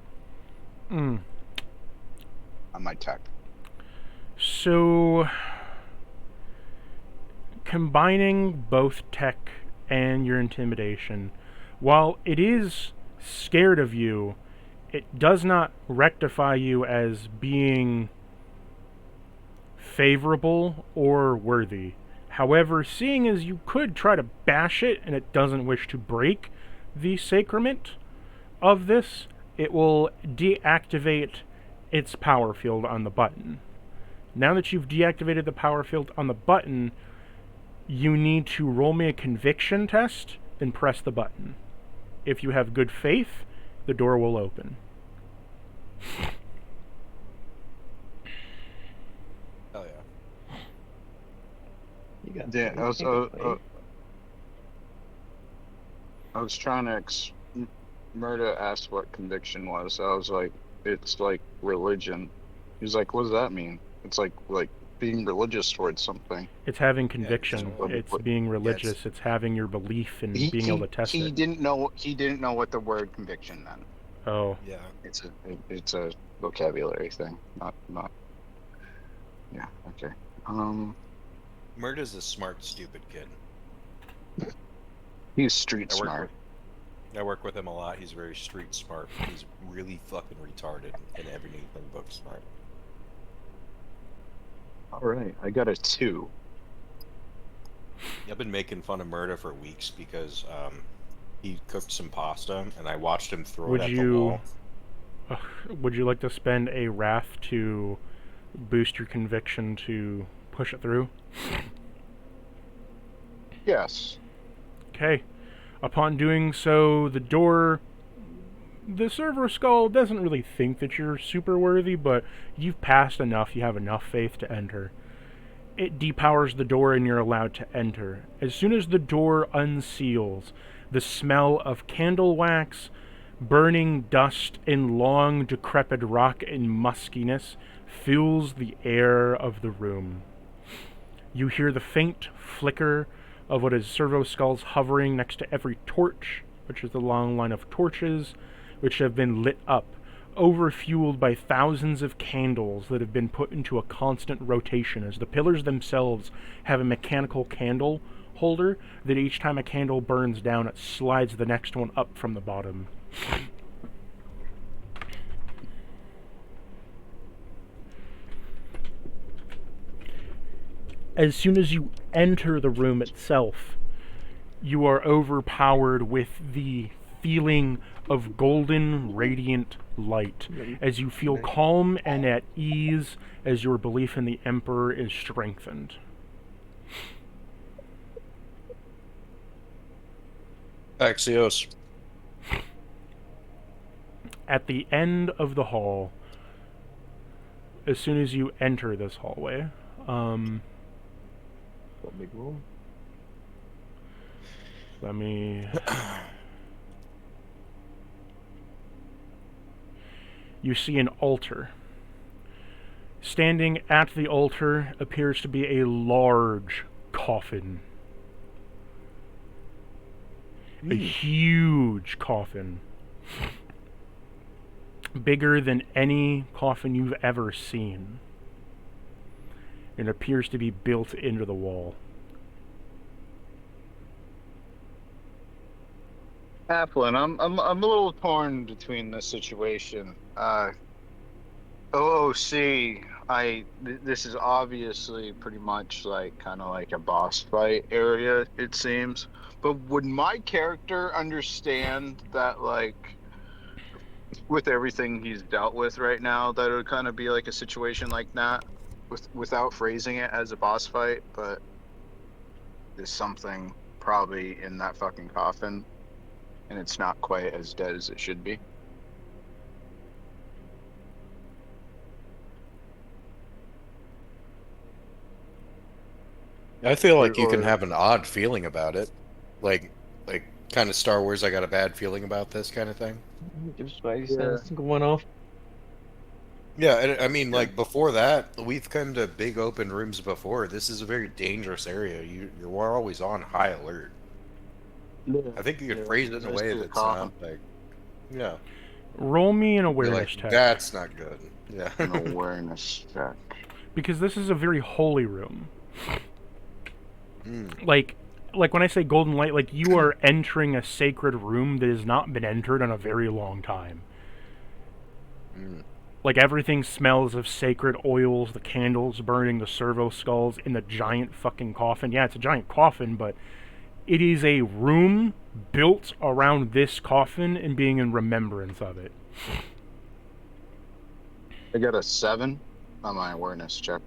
Mm. on my tech. So, combining both tech and your intimidation, while it is scared of you, it does not rectify you as being favorable or worthy. However, seeing as you could try to bash it and it doesn't wish to break the sacrament of this, it will deactivate its power field on the button. Now that you've deactivated the power field on the button, you need to roll me a conviction test and press the button. If you have good faith, the door will open. Hell yeah. You got Yeah, faith, you got faith. I was trying to. Murda asked what conviction was. I was like, it's like religion. He's like, what does that mean? It's like being religious towards something. It's having conviction. Yeah, It's being religious. It's having your belief and being able to test he it. didn't know. He didn't know what the word conviction meant. Oh. Yeah. It's a vocabulary thing, not. Yeah. Okay. Murda's a smart, stupid kid. He's street smart. I work with him a lot. He's very street smart. He's really fucking retarded and everything but smart. All right, I got a 2. I've been making fun of Murda for weeks because he cooked some pasta and I watched him throw it at the wall. Would you like to spend a wrath to boost your conviction to push it through? Yes. Okay. Upon doing so, the server skull doesn't really think that you're super worthy, but you've passed enough, you have enough faith to enter. It depowers the door and you're allowed to enter. As soon as the door unseals, the smell of candle wax, burning dust, and long decrepit rock and muskiness fills the air of the room. You hear the faint flicker of what is servo skulls hovering next to every torch, which is the long line of torches which have been lit up, overfueled by thousands of candles that have been put into a constant rotation, as the pillars themselves have a mechanical candle holder that each time a candle burns down, it slides the next one up from the bottom. As soon as you enter the room itself, you are overpowered with the feeling of golden, radiant light, as you feel calm and at ease as your belief in the Emperor is strengthened. Axios. At the end of the hall, as soon as you enter this hallway, Big room. let me... You see an altar. Standing at the altar appears to be a large coffin. A huge coffin. Bigger than any coffin you've ever seen. It appears to be built into the wall. Applin, I'm a little torn between this situation. OOC, this is obviously pretty much like kind of like a boss fight area, it seems. But would my character understand that, like, with everything he's dealt with right now, that would kind of be like a situation like that, without phrasing it as a boss fight, but there's something probably in that fucking coffin, and it's not quite as dead as it should be. I feel like you can Or- have an odd feeling about it, like kind of Star Wars. I got a bad feeling about this kind of thing. Your spidey Yeah. sense going off. Yeah, and I mean, Yeah. like before that, we've come to big open rooms before. This is a very dangerous area. You're always on high alert. I think you could phrase it in a way that's not like, yeah. Roll me an You're awareness like, check. that's not good. Yeah. An awareness check. Because this is a very holy room. Mm. Like when I say golden light, like you are entering a sacred room that has not been entered in a very long time. Mm. Like everything smells of sacred oils, the candles burning, the servo skulls in the giant fucking coffin. Yeah, it's a giant coffin, but it is a room built around this coffin and being in remembrance of it. I got a 7 on my awareness check.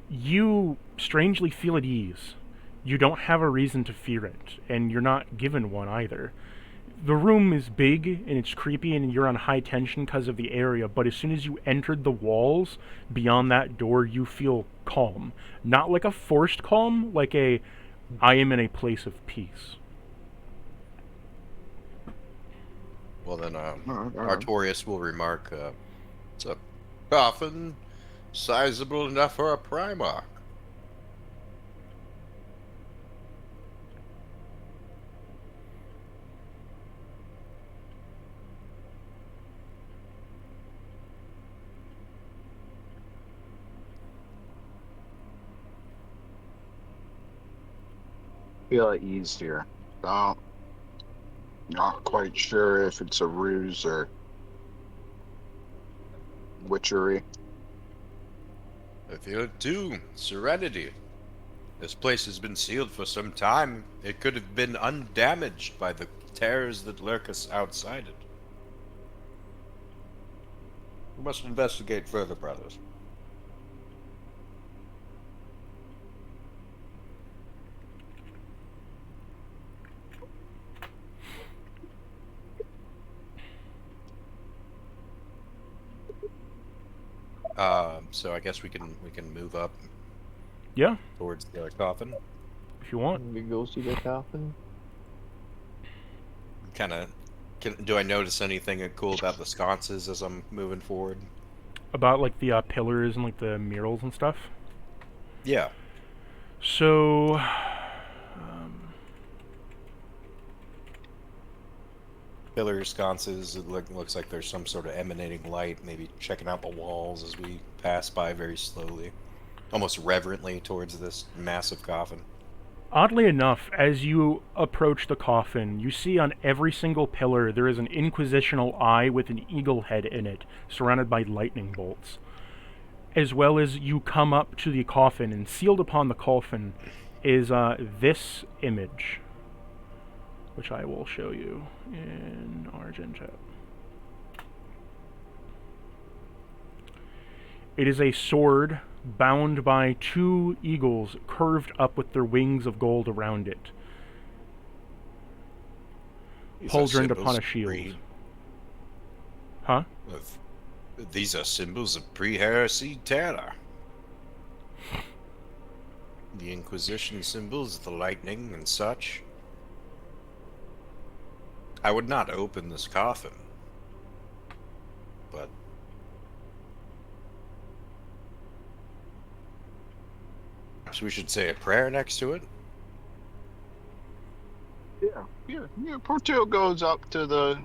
You strangely feel at ease. You don't have a reason to fear it, and you're not given one either. The room is big, and it's creepy, and you're on high tension because of the area, but as soon as you entered the walls, beyond that door, you feel calm. Not like a forced calm, like a, I am in a place of peace. Well then, Alright. Artorias will remark, it's a coffin sizable enough for a Primarch. Feel at ease here. Not quite sure if it's a ruse or witchery. I feel it too. Serenity. This place has been sealed for some time. It could have been undamaged by the terrors that lurk us outside it. We must investigate further, brothers. So I guess we can move up Yeah, towards the coffin. if you want. We go see the coffin. Kind of. Do I notice anything cool about the sconces as I'm moving forward? About like the pillars and like the murals and stuff. Yeah. So, Pillars, sconces. It looks like there's some sort of emanating light. Maybe checking out the walls as we pass by very slowly, almost reverently towards this massive coffin. oddly enough, as you approach the coffin, you see on every single pillar there is an inquisitional eye with an eagle head in it, surrounded by lightning bolts. As well as you come up to the coffin, and sealed upon the coffin is this image, which I will show you in Argentet. It is a sword bound by 2 eagles curved up with their wings of gold around it, These are pauldroned symbols upon a of shield. Huh? These are symbols of pre-heresy Terra. The Inquisition symbols, the lightning and such. I would not open this coffin, but perhaps we should say a prayer next to it. Yeah. Portillo goes up to the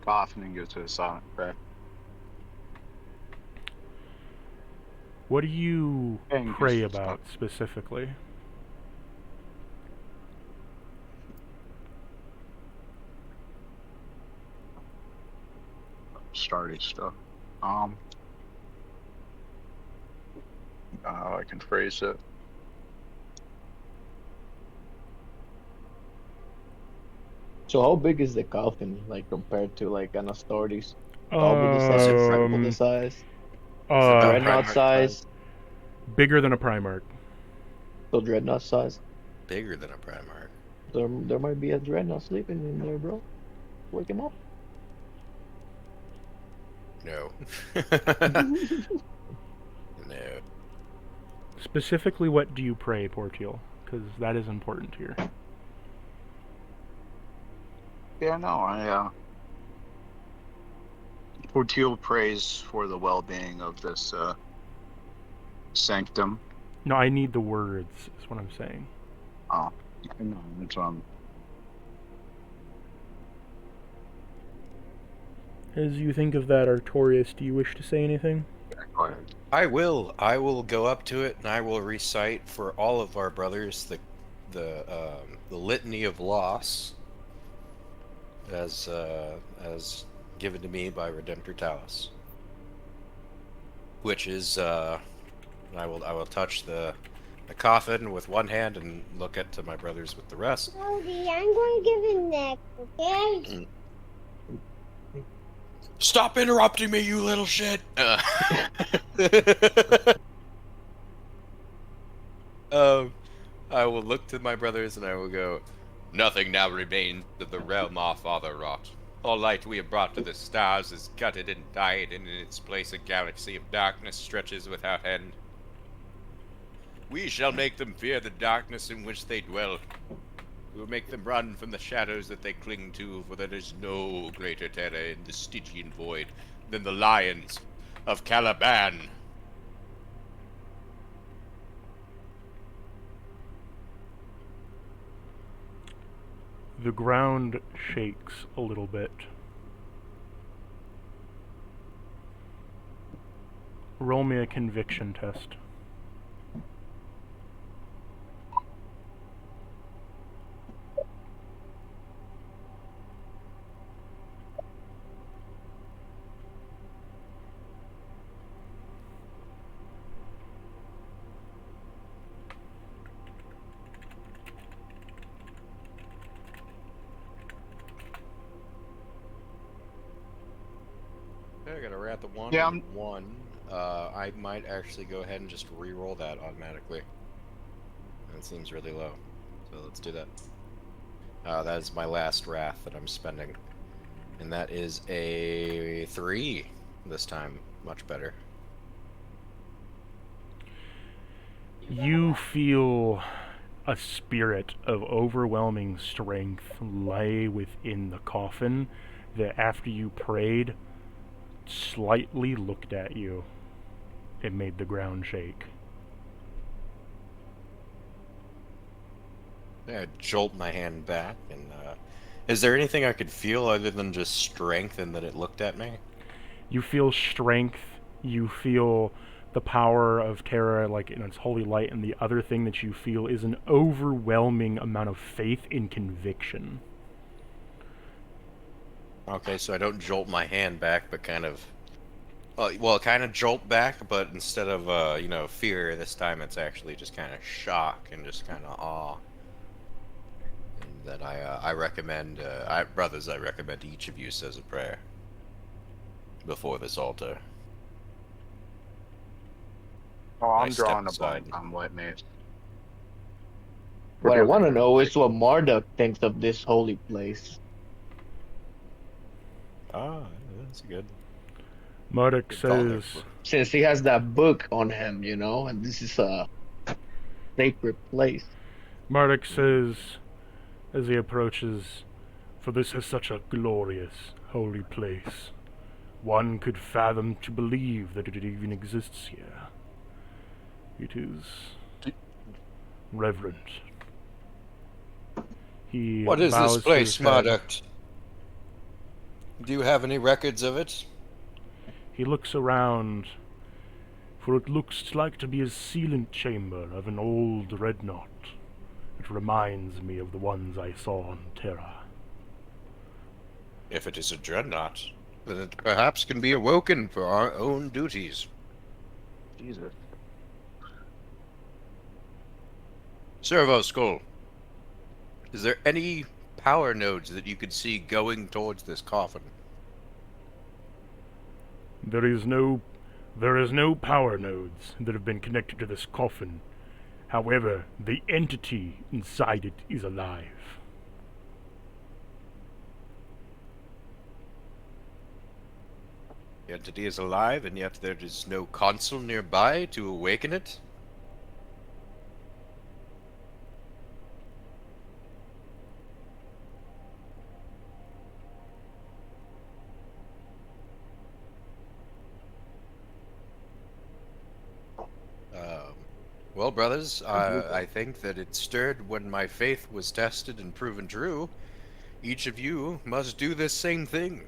coffin and gives it a silent prayer. What do you And pray gives it about specifically? Starty stuff. I can phrase it. So how big is the coffin, like compared to like an Astartes? Double the Is it size, pri- triple the Um, size, is it about uh, dreadnought Primarch size? size, bigger than a Primarch. so dreadnought size. Bigger than a Primarch. There might be a dreadnought sleeping in there, bro. Wake him up. No. No. Specifically, what do you pray, Portiel? Because that is important here. Yeah, no, Portiel prays for the well-being of this sanctum. No, I need the words, is what I'm saying. Oh, no, that's As you think of that, Artorias, do you wish to say anything? go ahead. I will go up to it and I will recite for all of our brothers the litany of loss as given to me by Redemptor Talos, which is I will touch the coffin with one hand and look at to my brothers with the rest. Cody, I'm going to give it next, okay? Stop interrupting me, you little shit! I will look to my brothers and I will go, nothing now remains of the realm our father wrought. All light we have brought to the stars is gutted and died, and in its place a galaxy of darkness stretches without end. We shall make them fear the darkness in which they dwell. We will make them run from the shadows that they cling to, for there is no greater terror in the Stygian void than the lions of Caliban. The ground shakes a little bit. Roll me a conviction test. I got a rat the one. Yeah, and one. I might actually go ahead and just re-roll that automatically. That seems really low, so let's do that. That is my last wrath that I'm spending, and that is a 3 this time. Much better. You feel a spirit of overwhelming strength lay within the coffin that, after you prayed, slightly looked at you. It made the ground shake. I jolt my hand back, and is there anything I could feel other than just strength and that it looked at me? You feel strength, you feel the power of Terra, like in its holy light, and the other thing that you feel is an overwhelming amount of faith and conviction. Okay, so I don't jolt my hand back, but kind of... well, kind of jolt back, but instead of, fear, this time it's actually just kind of shock and just kind of awe. And that I recommend, brothers, I recommend each of you says a prayer before this altar. Oh, I'm I step drawing a aside. blank on what maze. What I want to know is what Marduk thinks of this holy place. Ah, that's good. Marduk Good call there. says, Since he has that book on him, and this is a sacred place. Marduk says, as he approaches, "For this is such a glorious, holy place. One could fathom to believe that it even exists here. It is reverent." He What is bows this to place, his head. Marduk? Do you have any records of it? He looks around, for it looks like to be a sealant chamber of an old dreadnought. It reminds me of the ones I saw on Terra. If it is a dreadnought, then it perhaps can be awoken for our own duties. Jesus. Servo Skull, is there any power nodes that you could see going towards this coffin? There is no power nodes that have been connected to this coffin. However, the entity inside it is alive. The entity is alive, and yet there is no console nearby to awaken it? Well, brothers, I think that it stirred when my faith was tested and proven true. Each of you must do this same thing.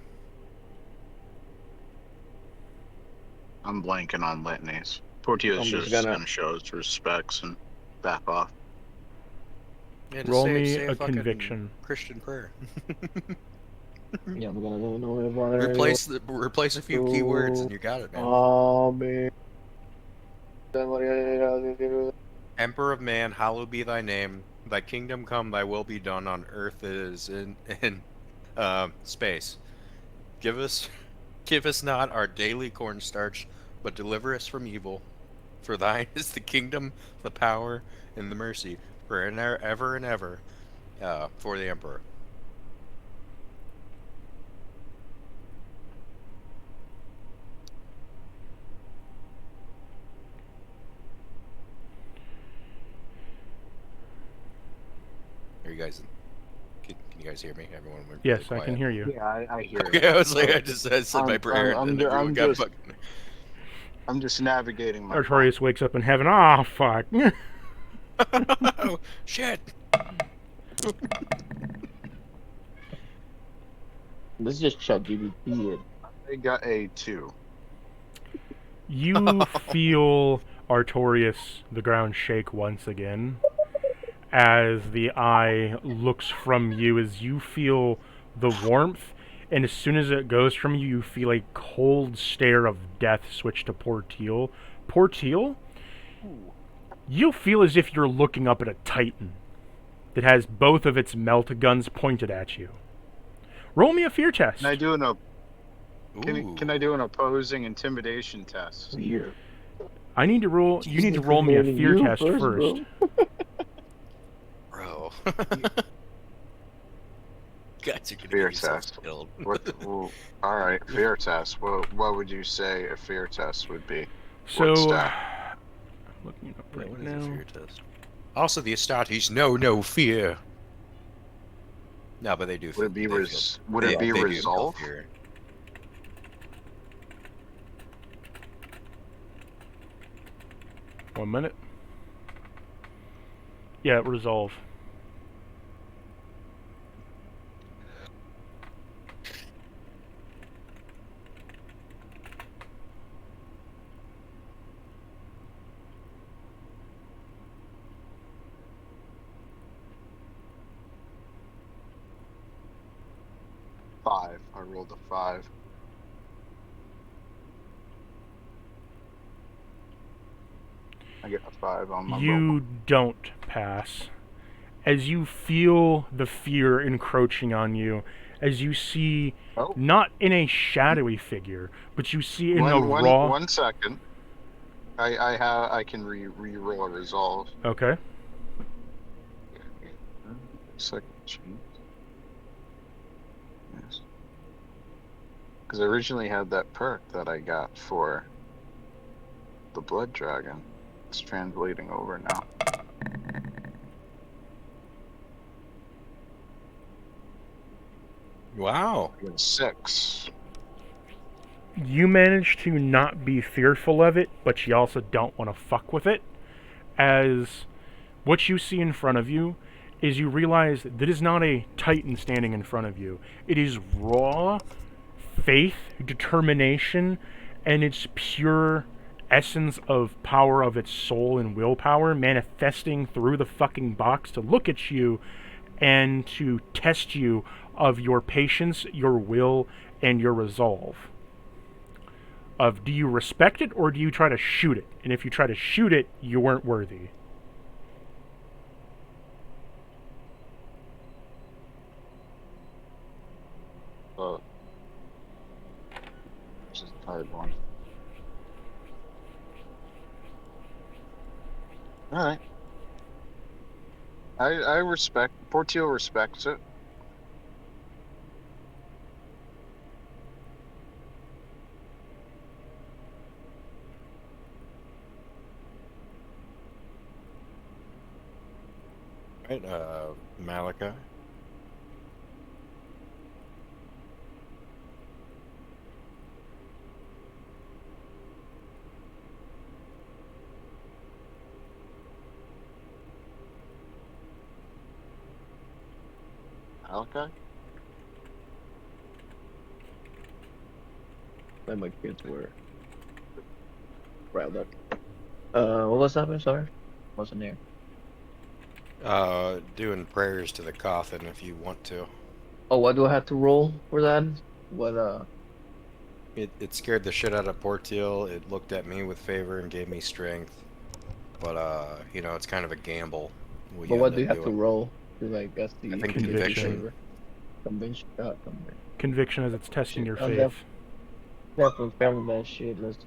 I'm blanking on litanies. Portillo's I'm just just gonna... gonna- show his respects and back off. Yeah, just Roll say me a a fucking conviction. Christian prayer. Yeah, we're gonna know everybody. Replace a few key words and you got it, man. Amen. Emperor of man, hallowed be thy name. Thy kingdom come, thy will be done on earth as in space. Give us not our daily cornstarch, but deliver us from evil. For thine is the kingdom, the power, and the mercy, for ever and ever, for the emperor. Are you guys? Can you guys hear me? Everyone went Yes, really I can quiet. hear you. Yeah, I hear Okay, I was like, I said my prayer, and then everyone got fucking. I'm just navigating my... Artorias wakes up in heaven. Ah, fuck. Oh, shit! This is just ChatGPT. I got a 2. You feel Artorias, the ground, shake once again as the eye looks from you, as you feel the warmth, and as soon as it goes from you, you feel a cold stare of death switch to Portil. Portil, you feel as if you're looking up at a titan that has both of its melt guns pointed at you. Roll me a fear test. Can I do an Ooh. can I do an opposing intimidation test? Weird. I need to roll. You need to roll me a fear test first. Bro. Guys are gonna Fear get yourselves test. killed. Well, all right, fear test. What would you say a fear test would be? So, What stat? I'm looking up Wait, right what is a now. fear test? Also, the Astartes know no fear. No, but they do. Would it be they feel- would they- it be they do feel resolve? fear. One minute. Yeah, resolve. Five. I rolled a 5. I get a 5 on my roll. You don't pass. As you feel the fear encroaching on you, as you see, Oh. not in a shadowy figure, but you see in a One raw... 1 second. I can re-roll a resolve. Okay. Second change. Yes. Because I originally had that perk that I got for the blood dragon. It's translating over now. Wow. I got a 6. You manage to not be fearful of it, but you also don't want to fuck with it, as what you see in front of you is you realize that is not a titan standing in front of you. It is raw faith, determination, and its pure essence of power of its soul and willpower manifesting through the fucking box to look at you and to test you of your patience, your will, and your resolve. Of, do you respect it or do you try to shoot it? And if you try to shoot it, you weren't worthy. but this is a tired one. All right. I respect Portillo respects it. Right, Malachi. Malachi? Like my kids were riled up. What was happening? Sorry, wasn't there. Doing prayers to the coffin if you want to. Oh, what do I have to roll for that? What It scared the shit out of Portil. It looked at me with favor and gave me strength. But you know, it's kind of a gamble. But what do you have to roll? Like that's the I think conviction. Conviction. Conviction as it's testing your I'm faith. Definitely found that shit. Let's.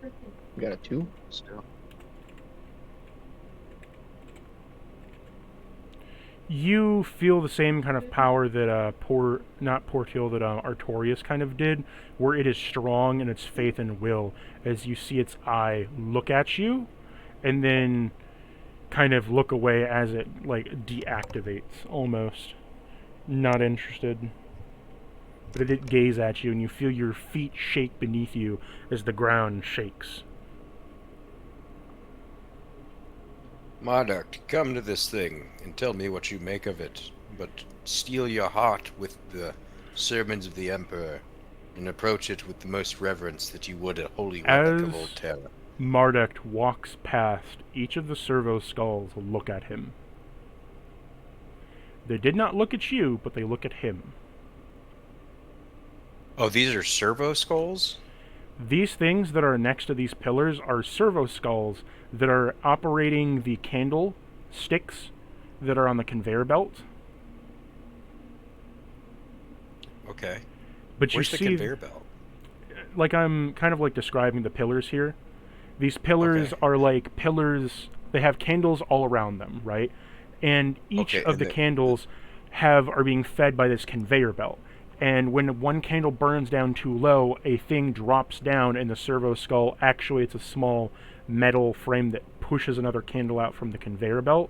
You got a 2? Still. You feel the same kind of power that not Portil, that Artorias kind of did, where it is strong in its faith and will, as you see its eye look at you, and then kind of look away as it like deactivates almost. Not interested. But it did gaze at you, and you feel your feet shake beneath you as the ground shakes. Marduk, come to this thing and tell me what you make of it, but steel your heart with the sermons of the Emperor, and approach it with the most reverence that you would a holy relic of old Terra. Marduk walks past, each of the servo skulls look at him. They did not look at you, but they look at him. Oh, these are servo skulls? These things that are next to these pillars are servo skulls that are operating the candle sticks that are on the conveyor belt. Okay. But Where's you the see, conveyor belt? like I'm kind of like describing the pillars here. These pillars Okay. are like pillars, they have candles all around them, right? And each Okay, of and the candles are being fed by this conveyor belt. And when one candle burns down too low, a thing drops down, and the servo skull actuates a small metal frame that pushes another candle out from the conveyor belt,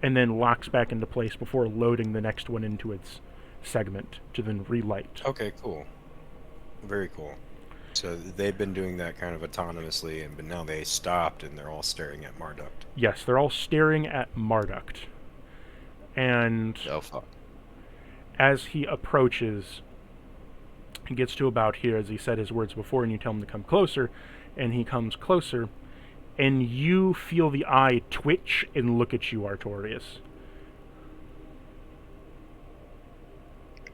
and then locks back into place before loading the next one into its segment to then relight. Okay, cool. Very cool. So they've been doing that kind of autonomously, but now they stopped and they're all staring at Marduk. Yes, they're all staring at Marduk. And Oh, fuck. as he approaches, he gets to about here, as he said his words before, and you tell him to come closer, and he comes closer, and you feel the eye twitch and look at you, Artorias.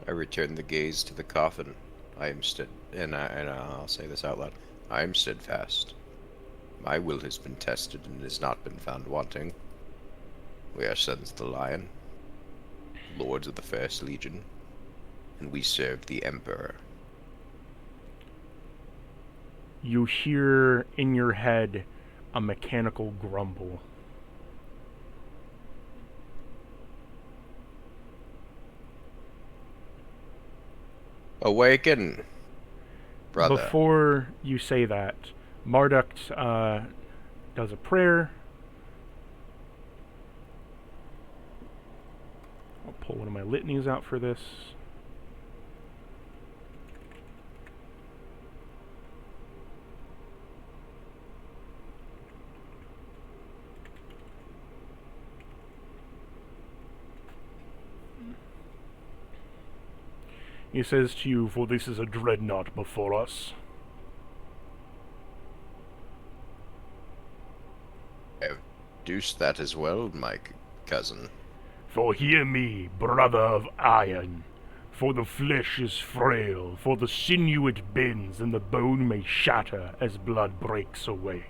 I return the gaze to the coffin. I am I'll say this out loud. I am steadfast. My will has been tested and has not been found wanting. We are sons of the Lion, lords of the First Legion, and we serve the Emperor. You hear in your head a mechanical grumble. Awaken, brother. Before you say that, Marduk does a prayer. I'll pull one of my litanies out for this. He says to you, "For this is a dreadnought before us." I've deduced that as well, my cousin. "For hear me, brother of iron, for the flesh is frail, for the sinew it bends, and the bone may shatter as blood breaks away.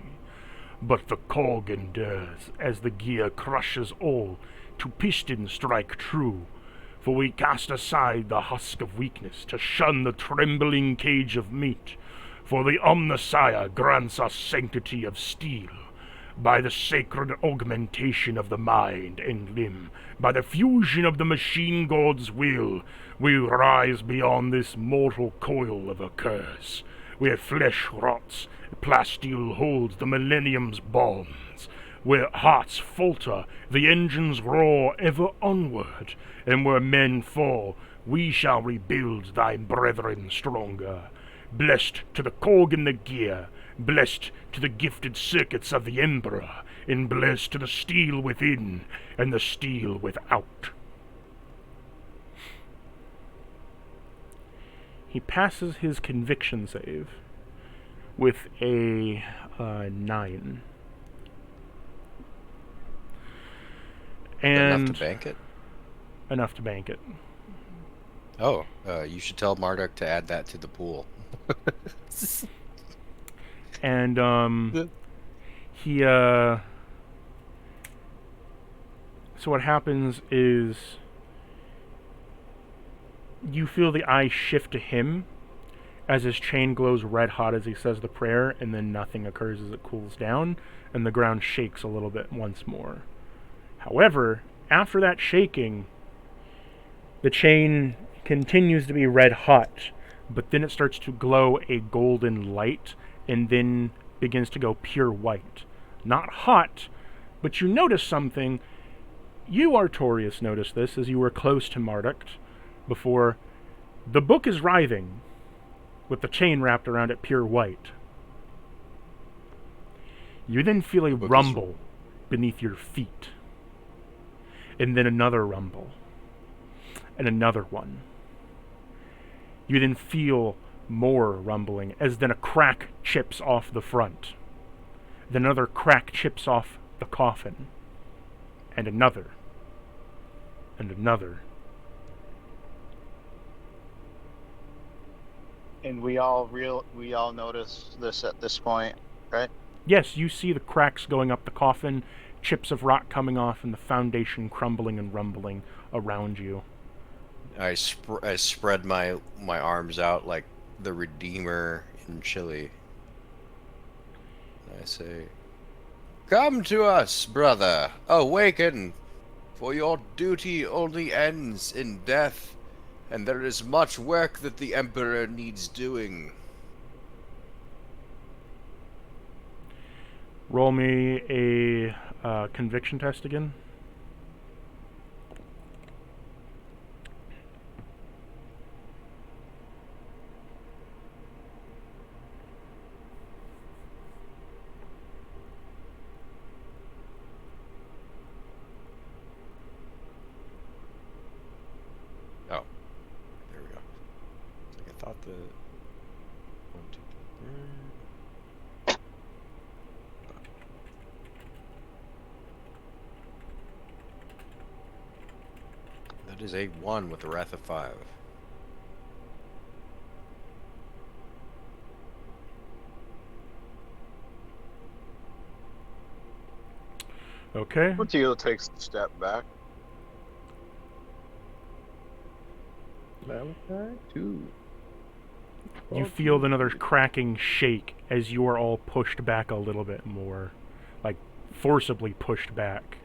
But the cog endures, as the gear crushes all, to piston strike true. For we cast aside the husk of weakness to shun the trembling cage of meat. For the Omnissiah grants us sanctity of steel. By the sacred augmentation of the mind and limb, by the fusion of the machine god's will, we rise beyond this mortal coil of a curse, where flesh rots, plasteel holds the millennium's bonds, where hearts falter, the engines roar ever onward, and where men fall, we shall rebuild thy brethren stronger. Blessed to the cog and the gear, blessed to the gifted circuits of the Emperor, and blessed to the steel within and the steel without. He passes his conviction save with a 9. And Enough to bank it? Enough to bank it. Oh, you should tell Marduk to add that to the pool. And he so what happens is you feel the eyes shift to him as his chain glows red hot as he says the prayer, and then nothing occurs as it cools down, and the ground shakes a little bit once more. However, after that shaking, the chain continues to be red hot, but then it starts to glow a golden light, and then begins to go pure white. Not hot, but you notice something. You, Artorius, noticed this as you were close to Marduk before. The book is writhing, with the chain wrapped around it pure white. You then feel a rumble beneath your feet. And then another rumble. And another one. You then feel more rumbling as then a crack chips off the front. Then another crack chips off the coffin. And another. And another. And we all notice this at this point, right? Yes, you see the cracks going up the coffin, chips of rock coming off, and the foundation crumbling and rumbling around you. I spread my arms out like the Redeemer in Chile. I say, "Come to us, brother, awaken, for your duty only ends in death, and there is much work that the Emperor needs doing." Roll me a conviction test again. Oh, there we go. It's like I thought the 1, 2, 3. That is a 1 with a wrath of 5. Okay. Portillo takes a step back. Malachi 2. You feel another cracking shake as you are all pushed back a little bit more. Like, forcibly pushed back.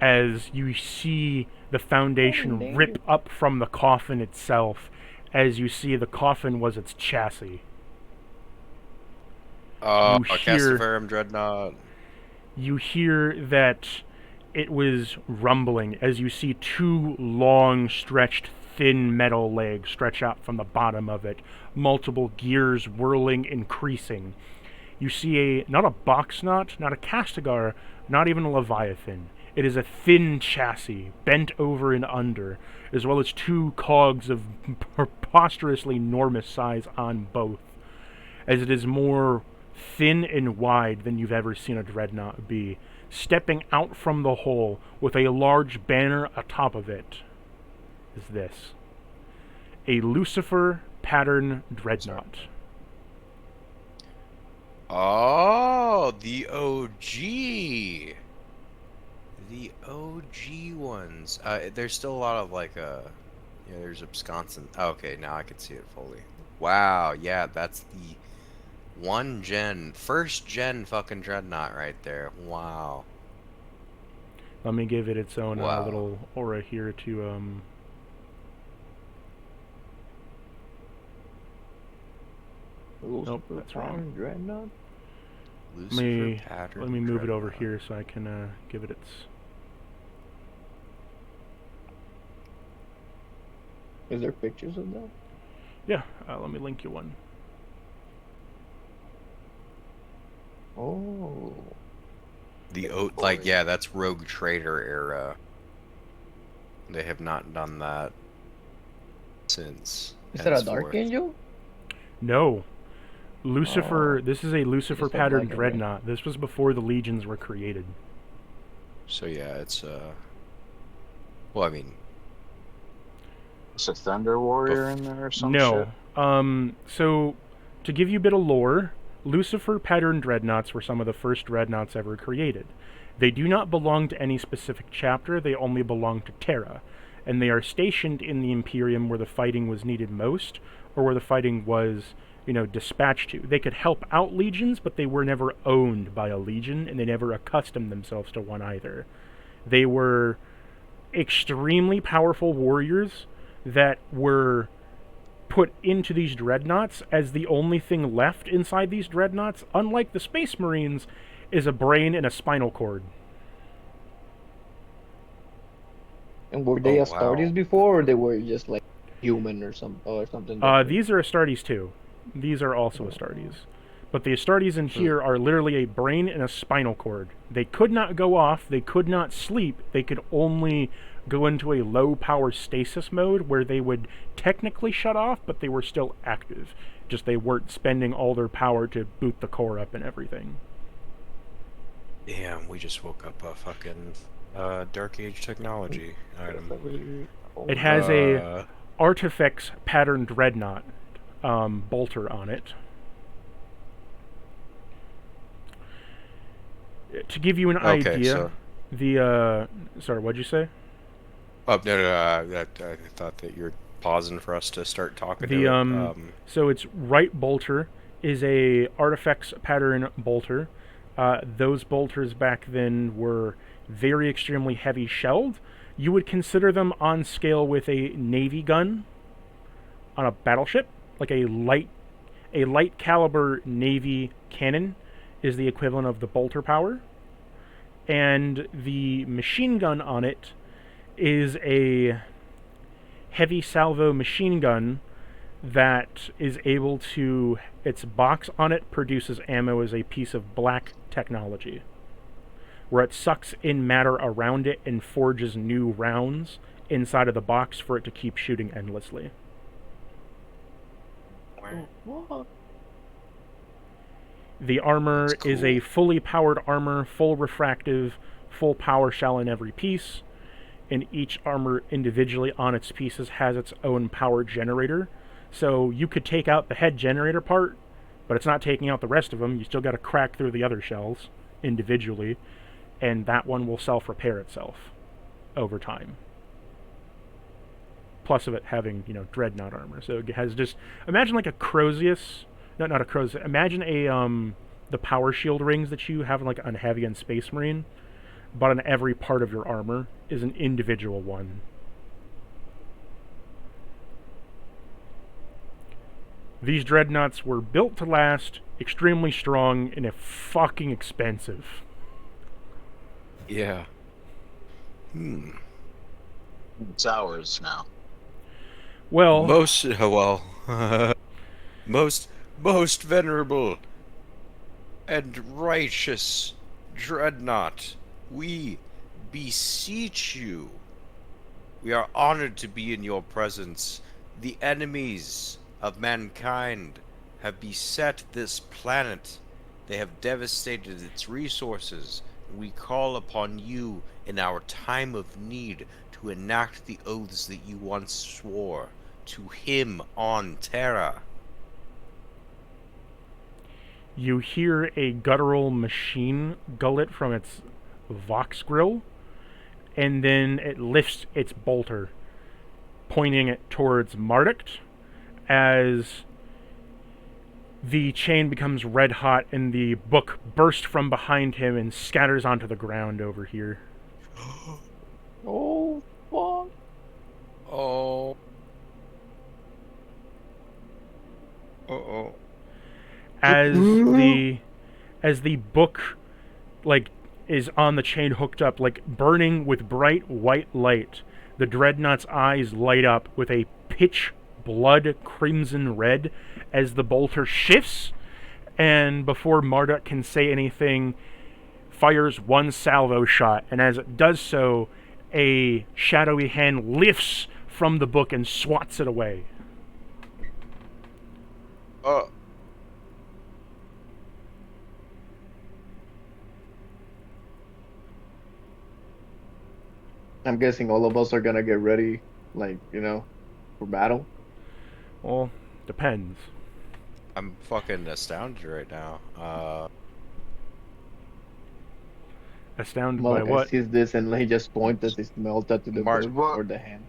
As you see the foundation rip up from the coffin itself, as you see the coffin was its chassis. Oh, You a hear- Castiferum Dreadnought. You hear that it was rumbling as you see two long, stretched, thin metal legs stretch out from the bottom of it, multiple gears whirling, increasing. You see not a box knot, not a castigar, not even a leviathan. It is a thin chassis, bent over and under, as well as two cogs of preposterously enormous size on both, as it is more thin and wide than you've ever seen a dreadnought be, stepping out from the hole with a large banner atop of it is this. A Lucifer pattern dreadnought. Oh, the OG. G ones. There's still a lot of like yeah, there's Wisconsin. Oh, okay, now I can see it fully. Wow, yeah, that's the first gen fucking dreadnought right there. Wow. Let me give it its own Wow. little aura here to Nope, that's wrong. Dreadnought? Lucifer Let me move it over dreadnought. here so I can give it its. Is there pictures of that? Yeah, let me link you one. Oh. Like, yeah, that's Rogue Trader era. They have not done that since. Is that a henceforth. Dark Angel? No, Lucifer. Oh. This is a Lucifer Just a pattern black and white. dreadnought. This was before the legions were created. So yeah, it's well, I mean, Is a Thunder Warrior in there or some shit? No. So to give you a bit of lore, Lucifer pattern dreadnoughts were some of the first dreadnoughts ever created. They do not belong to any specific chapter. They only belong to Terra, and they are stationed in the Imperium where the fighting was needed most, or where the fighting was, dispatched to. They could help out legions, but they were never owned by a legion, and they never accustomed themselves to one either. They were extremely powerful warriors that were put into these dreadnoughts as the only thing left inside these dreadnoughts, unlike the Space Marines, is a brain and a spinal cord. And were they Oh, Astartes wow. before, or they were just like human or something? different? These are Astartes too. These are also Astartes. But the Astartes in here are literally a brain and a spinal cord. They could not go off, they could not sleep, they could only go into a low power stasis mode where they would technically shut off, but they were still active. Just they weren't spending all their power to boot the core up and everything. damn, we just woke up a fucking Dark Age technology item. It has a artifacts pattern dreadnought bolter on it. To give you an Okay, idea, so- the sorry, what'd you say? Oh no, I thought that you're pausing for us to start talking. The to it. So its right bolter is a artifacts pattern bolter. Those bolters back then were very extremely heavy shelled. You would consider them on scale with a navy gun on a battleship, like a light caliber navy cannon is the equivalent of the bolter power, and the machine gun on it is a heavy salvo machine gun that is able to, its box on it produces ammo as a piece of black technology, where it sucks in matter around it and forges new rounds inside of the box for it to keep shooting endlessly. What? The armor That's is cool. a fully powered armor, full refractive, full power shell in every piece, and each armor individually on its pieces has its own power generator. So you could take out the head generator part, but it's not taking out the rest of them. You still got to crack through the other shells individually, and that one will self-repair itself over time. Plus of it having, dreadnought armor. So it has just, imagine like a Crozius, not a Crozius, imagine the power shield rings that you have like on Heavy and Space Marine, but on every part of your armor is an individual one. These dreadnoughts were built to last, extremely strong, and fucking expensive. Yeah. It's ours now. Well, Most venerable and righteous dreadnought, we beseech you. We are honored to be in your presence. The enemies of mankind have beset this planet. They have devastated its resources. We call upon you in our time of need to enact the oaths that you once swore to him on Terra. you hear a guttural machine gullet from its Vox grill, and then it lifts its bolter, pointing it towards Marduk, as the chain becomes red hot and the book bursts from behind him and scatters onto the ground over here. Oh, fuck. Oh. Uh-oh. As the book, like, is on the chain hooked up, like, burning with bright white light, the dreadnought's eyes light up with a pitch blood crimson red as the bolter shifts, and before Marduk can say anything, fires one salvo shot, and as it does so, a shadowy hand lifts from the book and swats it away. I'm guessing all of us are gonna get ready, like, for battle. Well, depends. I'm fucking astounded right now. Astounded by Malachi what? sees this and he just points as it's melted to the Mark, book or the hand.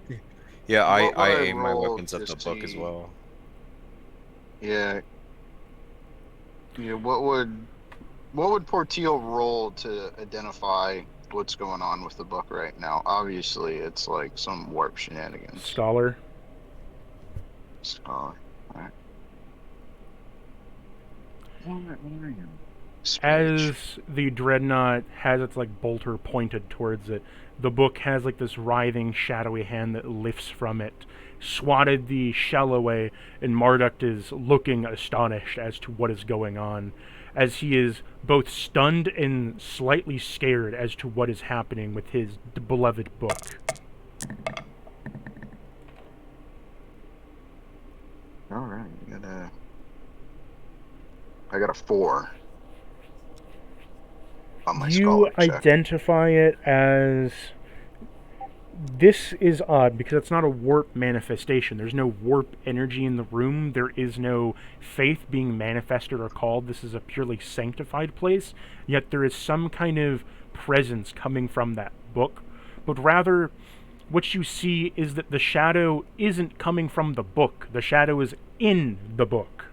Yeah, What would I I aim my roll weapons at to the book as see- well. Yeah. Yeah. What would Portillo roll to identify what's going on with the book right now? Obviously, it's like some warp shenanigans. Scholar. Alright. As the dreadnought has its like bolter pointed towards it, the book has like this writhing, shadowy hand that lifts from it, swatted the shell away, and Marduk is looking astonished as to what is going on, as he is both stunned and slightly scared as to what is happening with his beloved book. Alright, I got a 4 on my You scholar check. identify it as... This is odd because it's not a warp manifestation. There's no warp energy in the room. There is no faith being manifested or called. This is a purely sanctified place. Yet there is some kind of presence coming from that book. But rather, what you see is that the shadow isn't coming from the book. The shadow is in the book.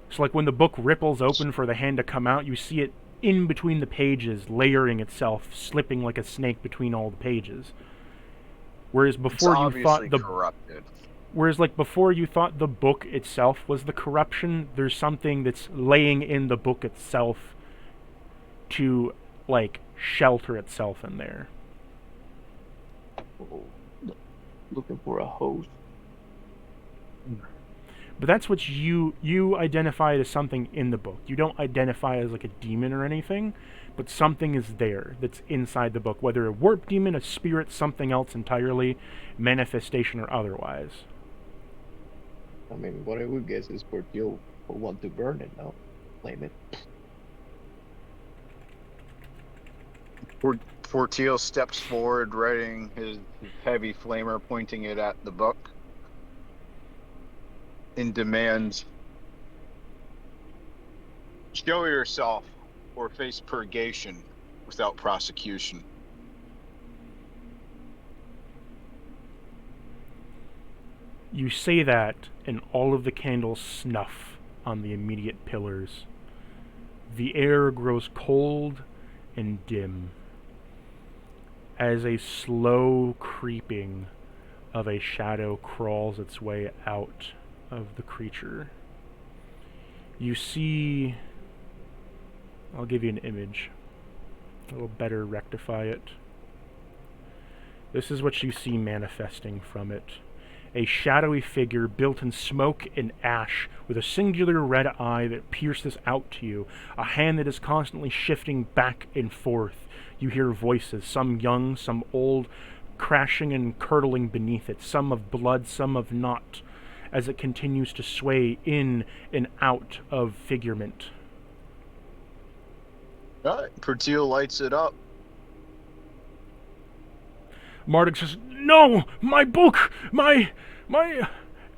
So like when the book ripples open for the hand to come out, you see it in between the pages, layering itself, slipping like a snake between all the pages. Whereas before you thought the corrupted. Whereas like before you thought the book itself was the corruption, there's something that's laying in the book itself to like shelter itself in there. Oh, looking for a host. But that's what you identify as something in the book. You don't identify as like a demon or anything, but something is there that's inside the book, whether a warp demon, a spirit, something else entirely, manifestation or otherwise. I mean, what I would guess is Portillo will want to burn it now. Flame it. Portillo steps forward, riding his heavy flamer, pointing it at the book, and demands, "Show yourself or face purgation without prosecution." You say that, and all of the candles snuff on the immediate pillars. The air grows cold and dim as a slow creeping of a shadow crawls its way out of the creature. You see... I'll give you an image. It'll better rectify it. This is what you see manifesting from it. A shadowy figure built in smoke and ash with a singular red eye that pierces out to you. A hand that is constantly shifting back and forth. You hear voices, some young, some old, crashing and curdling beneath it. Some of blood, some of not, as it continues to sway in and out of figurement. Portillo lights it up. Marduk says, "No! My book! My...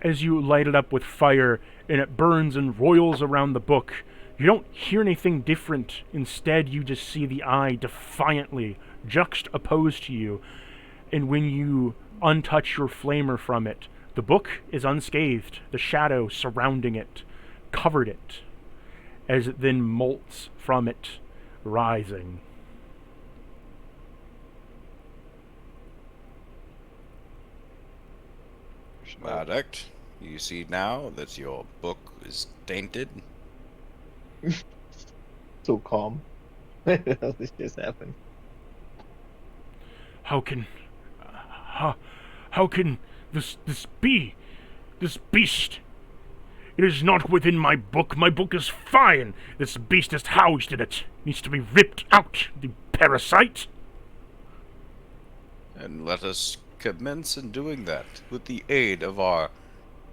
As you light it up with fire, and it burns and roils around the book, You don't hear anything different. Instead, you just see the eye defiantly juxtaposed to you. And when you untouch your flamer from it, the book is unscathed. The shadow surrounding it covered it, as it then molts from it, rising. Addict, you see now that your book is tainted. So calm. This just happened. How can this be? This beast? It is not within my book. My book is fine. This beast is housed in it. Needs to be ripped out, the parasite. And let us commence in doing that with the aid of our...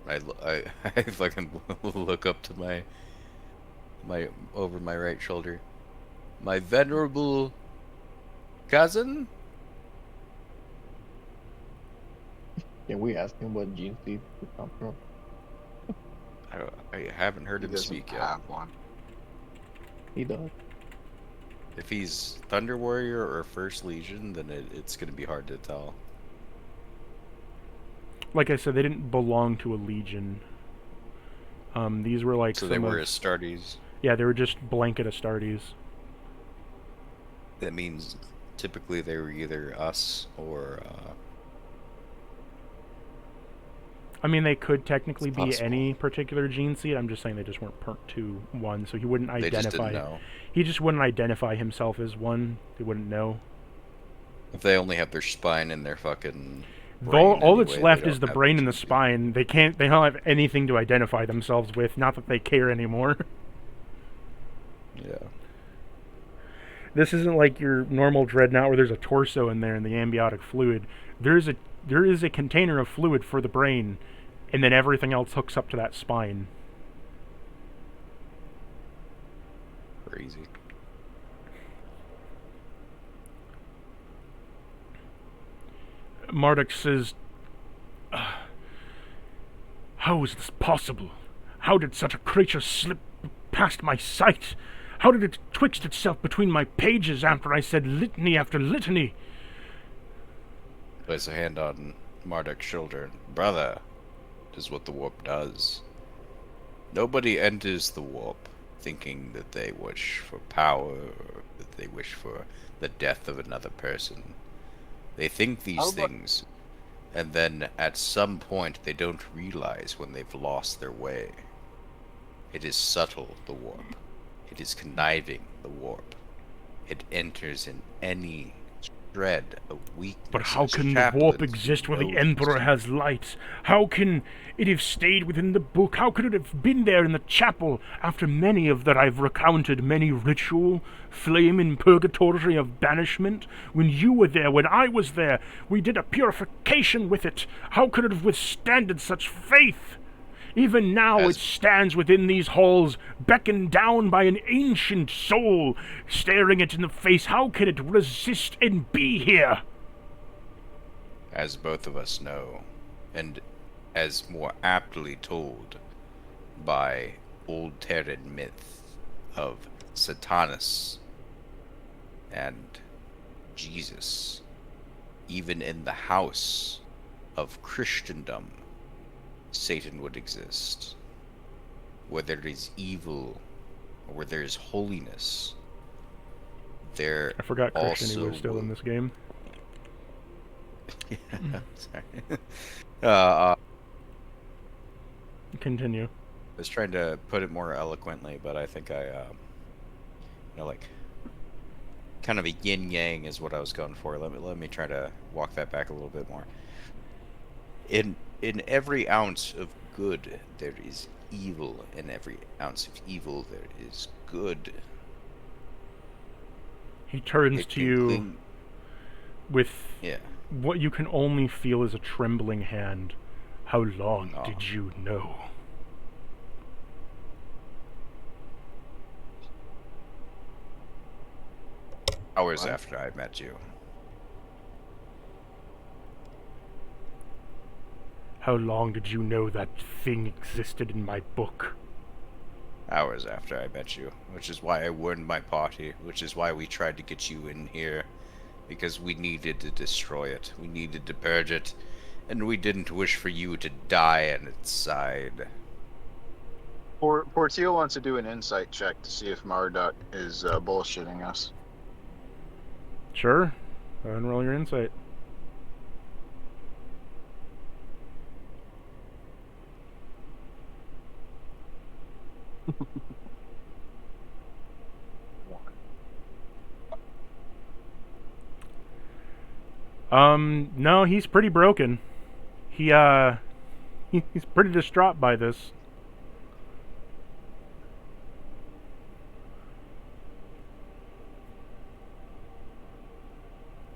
I fucking look up to my over my right shoulder. My venerable cousin? Can we ask him what gene seed he come from? I haven't heard He him doesn't speak yet. have one. He does. If he's Thunder Warrior or First Legion, then it's going to be hard to tell. Like I said, they didn't belong to a legion. These were like So some they were of, Astartes. yeah, they were just blanket Astartes. That means typically they were either us or... I mean, they could technically It's be possible. any particular gene seed. I'm just saying they just weren't perked to one, so he wouldn't they just identify. didn't know. He just wouldn't identify himself as one. They wouldn't know. If they only have their spine and their fucking... All brain that's anyway, left they is the don't have brain and the gene seed. spine. They can't. They don't have anything to identify themselves with. Not that they care anymore. Yeah. This isn't like your normal dreadnought where there's a torso in there and the amniotic fluid. There is a container of fluid for the brain, and then everything else hooks up to that spine. Crazy. Marduk says, how is this possible? How did such a creature slip past my sight? How did it twixt itself between my pages after I said litany after litany? Place a hand on Marduk's shoulder. Brother, is what the warp does. Nobody enters the warp thinking that they wish for power or that they wish for the death of another person. They think these things, and then at some point they don't realize when they've lost their way. It is subtle, the warp. It is conniving, the warp. It enters in any shred of weakness. But how as can the warp chaplains exist where the knows Emperor has light? How can it have stayed within the book? How could it have been there in the chapel after many of that I've recounted, many ritual, flame in purgatory of banishment? When you were there, when I was there, we did a purification with it. How could it have withstanded such faith? Even now it stands within these halls, beckoned down by an ancient soul, staring it in the face. How can it resist and be here? As both of us know, and as more aptly told by old Terran myth of Satanus and Jesus, even in the house of Christendom, Satan would exist. Where there is evil, or where there is holiness, there I forgot Christian also was still in will- this game. Sorry. Continue. I was trying to put it more eloquently, but I think I, like, kind of a yin yang is what I was going for. Let me try to walk that back a little bit more. In every ounce of good, there is evil. In every ounce of evil, there is good. He turns It to can you cling- with Yeah. what you can only feel is a trembling hand. How long Oh. did you know? Hours What? after I met you. How long did you know that thing existed in my book? Hours after I met you, which is why I warned my party, which is why we tried to get you in here, because we needed to destroy it, we needed to purge it, and we didn't wish for you to die on its side. Portil wants to do an insight check to see if Marduk is bullshitting us. Sure. Go ahead and roll your insight. No, he's pretty broken. He's pretty distraught by this.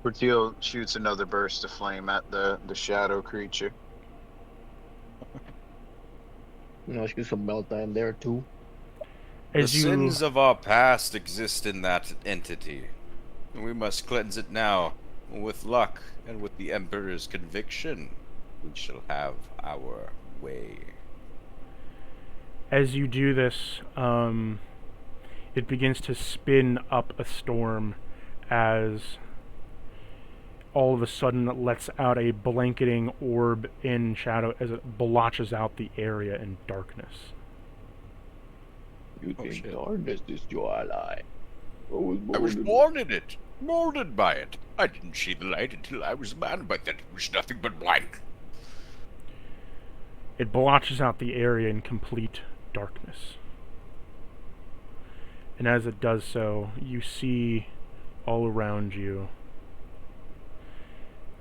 Portil shoots another burst of flame at the shadow creature. You know, shoot some meltdown there too. The sins of our past exist in that entity, and we must cleanse it now. With luck, and with the Emperor's conviction, we shall have our way. As you do this, it begins to spin up a storm as all of a sudden it lets out a blanketing orb in shadow as it blotches out the area in darkness. You Oh, think shit. darkness is your ally? I was born in it, molded by it. I didn't see the light until I was a man, but then it was nothing but blank. It blotches out the area in complete darkness. And as it does so, you see all around you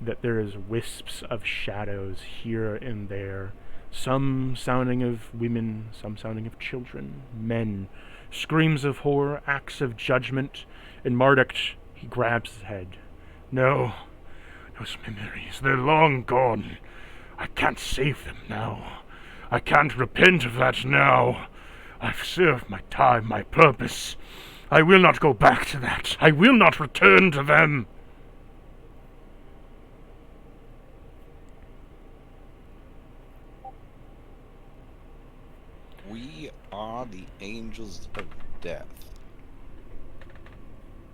that there is wisps of shadows here and there, some sounding of women, some sounding of children, men, screams of horror, acts of judgment, and Marduk, he grabs his head. No, those memories, they're long gone. I can't save them now. I can't repent of that now. I've served my time, my purpose. I will not go back to that. I will not return to them. We are the angels of death.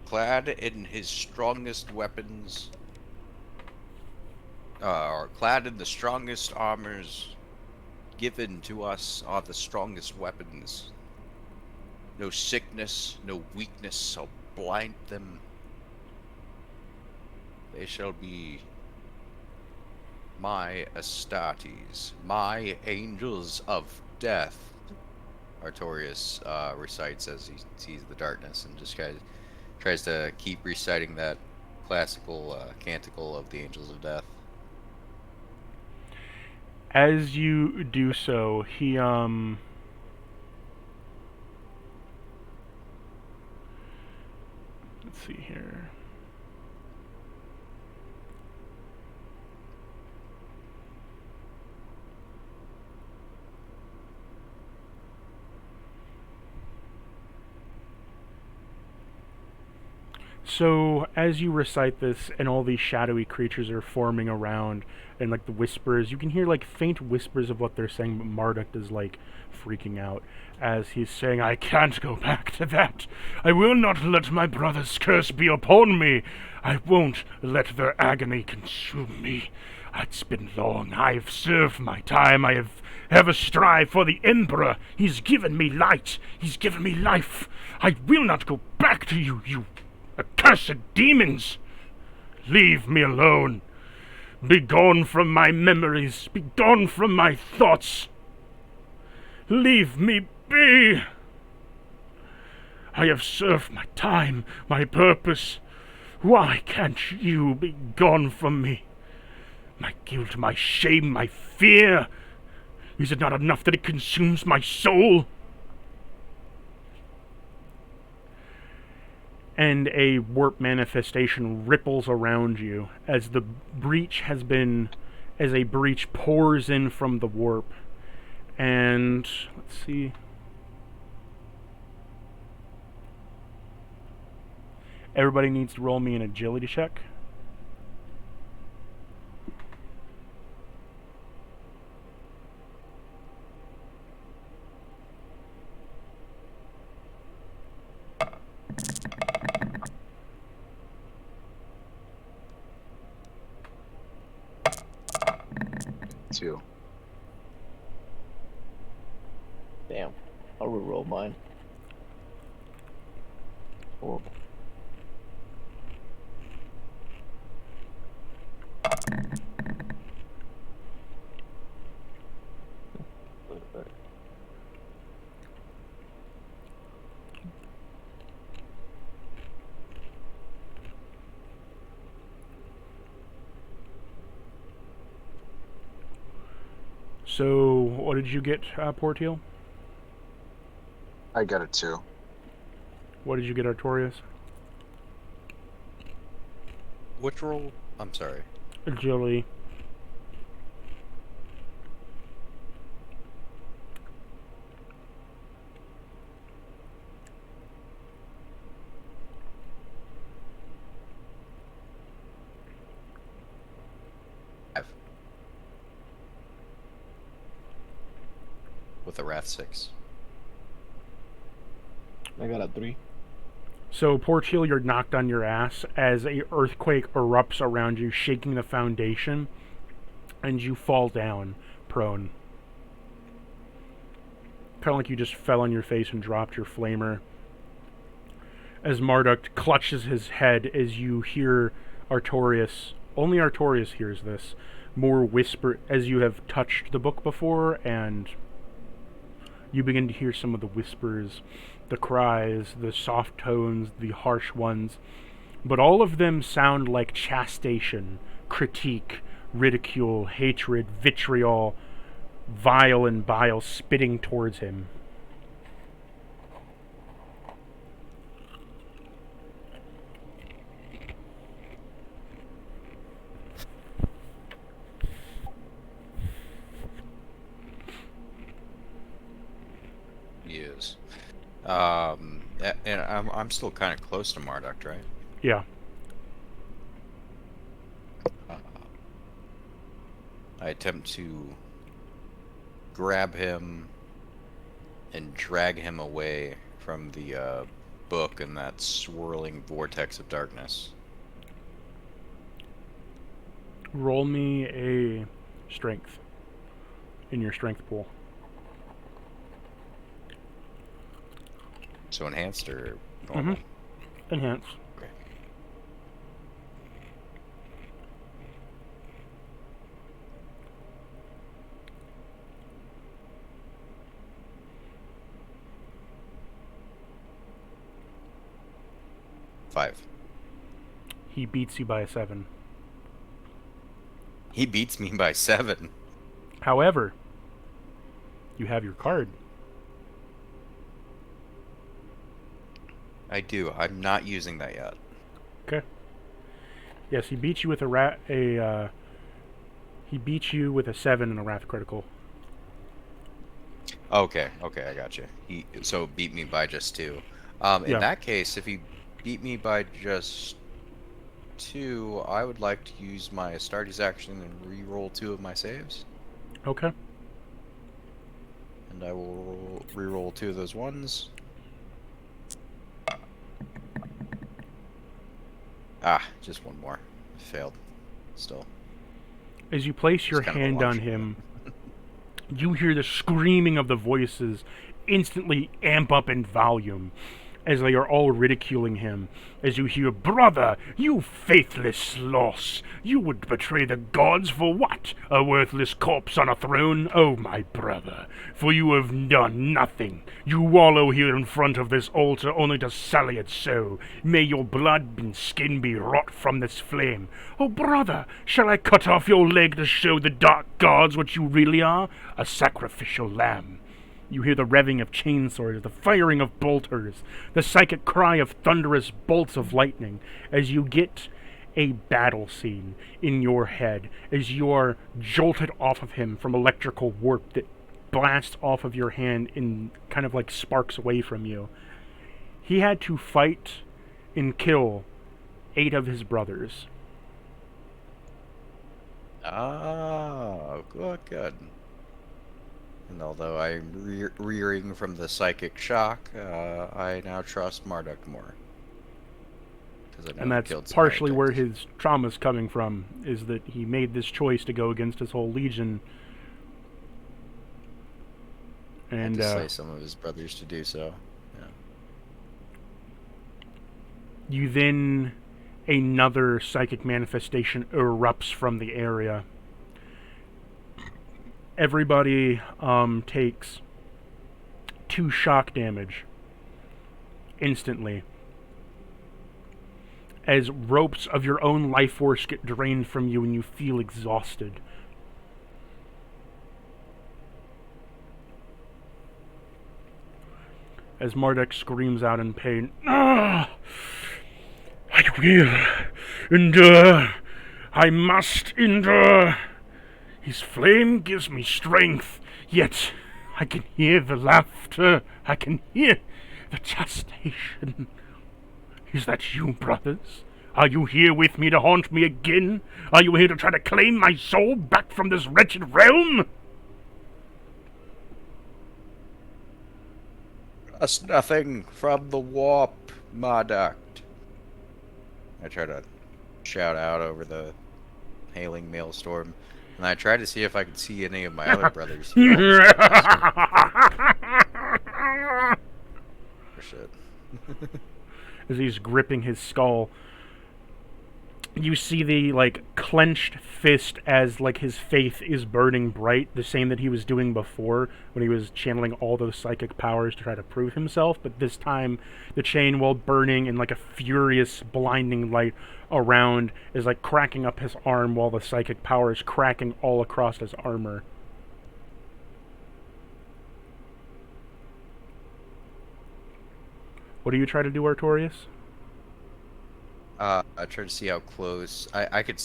Clad in his strongest weapons, or clad in the strongest armors given to us are the strongest weapons. No sickness, no weakness shall blind them. They shall be my Astartes, my angels of death. Artorias recites as he sees the darkness and just tries to keep reciting that classical canticle of the angels of death. As you do so, he let's see here. So, as you recite this, and all these shadowy creatures are forming around, and like the whispers, you can hear like faint whispers of what they're saying, but Marduk is like freaking out as he's saying, I can't go back to that. I will not let my brother's curse be upon me. I won't let their agony consume me. It's been long. I've served my time. I have ever strive for the Emperor. He's given me light. He's given me life. I will not go back to you, you accursed demons! Leave me alone. Be gone from my memories. Be gone from my thoughts. Leave me be. I have served my time, my purpose. Why can't you be gone from me? My guilt, my shame, my fear. Is it not enough that it consumes my soul? And a warp manifestation ripples around you as the breach as a breach pours in from the warp. And let's see. Everybody needs to roll me an agility check. 2. Damn. I'll reroll mine. Horrible. So, what did you get, Porteal? I got a 2. What did you get, Artorias? Which roll? I'm sorry. Agility. With a Wrath 6. I got a 3. So, Porteal, you're knocked on your ass as a earthquake erupts around you, shaking the foundation, and you fall down, prone. Kind of like you just fell on your face and dropped your flamer. As Marduk clutches his head as you hear Artorias, only Artorias hears this, more whisper as you have touched the book before, and you begin to hear some of the whispers, the cries, the soft tones, the harsh ones, but all of them sound like chastisement, critique, ridicule, hatred, vitriol, vile and bile spitting towards him. Yes. And I'm still kind of close to Marduk, right? Yeah. I attempt to grab him and drag him away from the book and that swirling vortex of darkness. Roll me a strength in your strength pool. So enhanced or normal? Enhance. Okay. Five. He beats you by a 7. He beats me by 7. However, you have your card. I do. I'm not using that yet. Okay. Yes, he beats you with he beats you with a 7 in a Wrath critical. Okay, I got you. He beat me by just 2. In Yeah. that case, if he beat me by just 2, I would like to use my Astartes action and re-roll 2 of my saves. Okay. And I will re-roll 2 of those ones. Just one more. Failed. Still. As you place your It's kind of a hand long on shot. him, you hear the screaming of the voices instantly amp up in volume as they are all ridiculing him. As you hear, "Brother, you faithless loss! You would betray the gods for what? A worthless corpse on a throne? Oh, my brother, for you have done nothing. You wallow here in front of this altar only to sully it so. May your blood and skin be rot from this flame. Oh, brother, shall I cut off your leg to show the dark gods what you really are? A sacrificial lamb." You hear the revving of chainswords, the firing of bolters, the psychic cry of thunderous bolts of lightning, as you get a battle scene in your head, as you are jolted off of him from electrical warp that blasts off of your hand and kind of like sparks away from you. He had to fight and kill 8 of his brothers. Good. And although I'm rearing from the psychic shock, I now trust Marduk more. And that's partially where his trauma's coming from, is that he made this choice to go against his whole legion And to slay some of his brothers to do so. Yeah. you then... Another psychic manifestation erupts from the area. Everybody takes 2 shock damage instantly, as ropes of your own life force get drained from you and you feel exhausted. As Marduk screams out in pain, "Ah! I will endure. I must endure. His flame gives me strength, yet I can hear the laughter. I can hear the chastisement. Is that you, brothers? Are you here with me to haunt me again? Are you here to try to claim my soul back from this wretched realm?" Us nothing from the warp, Marduk. I try to shout out over the hailing maelstrom, and I try to see if I could see any of my other brothers. Shit. As he's gripping his skull, you see the, clenched fist as, his faith is burning bright, the same that he was doing before when he was channeling all those psychic powers to try to prove himself, but this time the chain, while burning in, a furious, blinding light around, is, cracking up his arm while the psychic power is cracking all across his armor. What do you try to do, Artorias? I try to see how close I could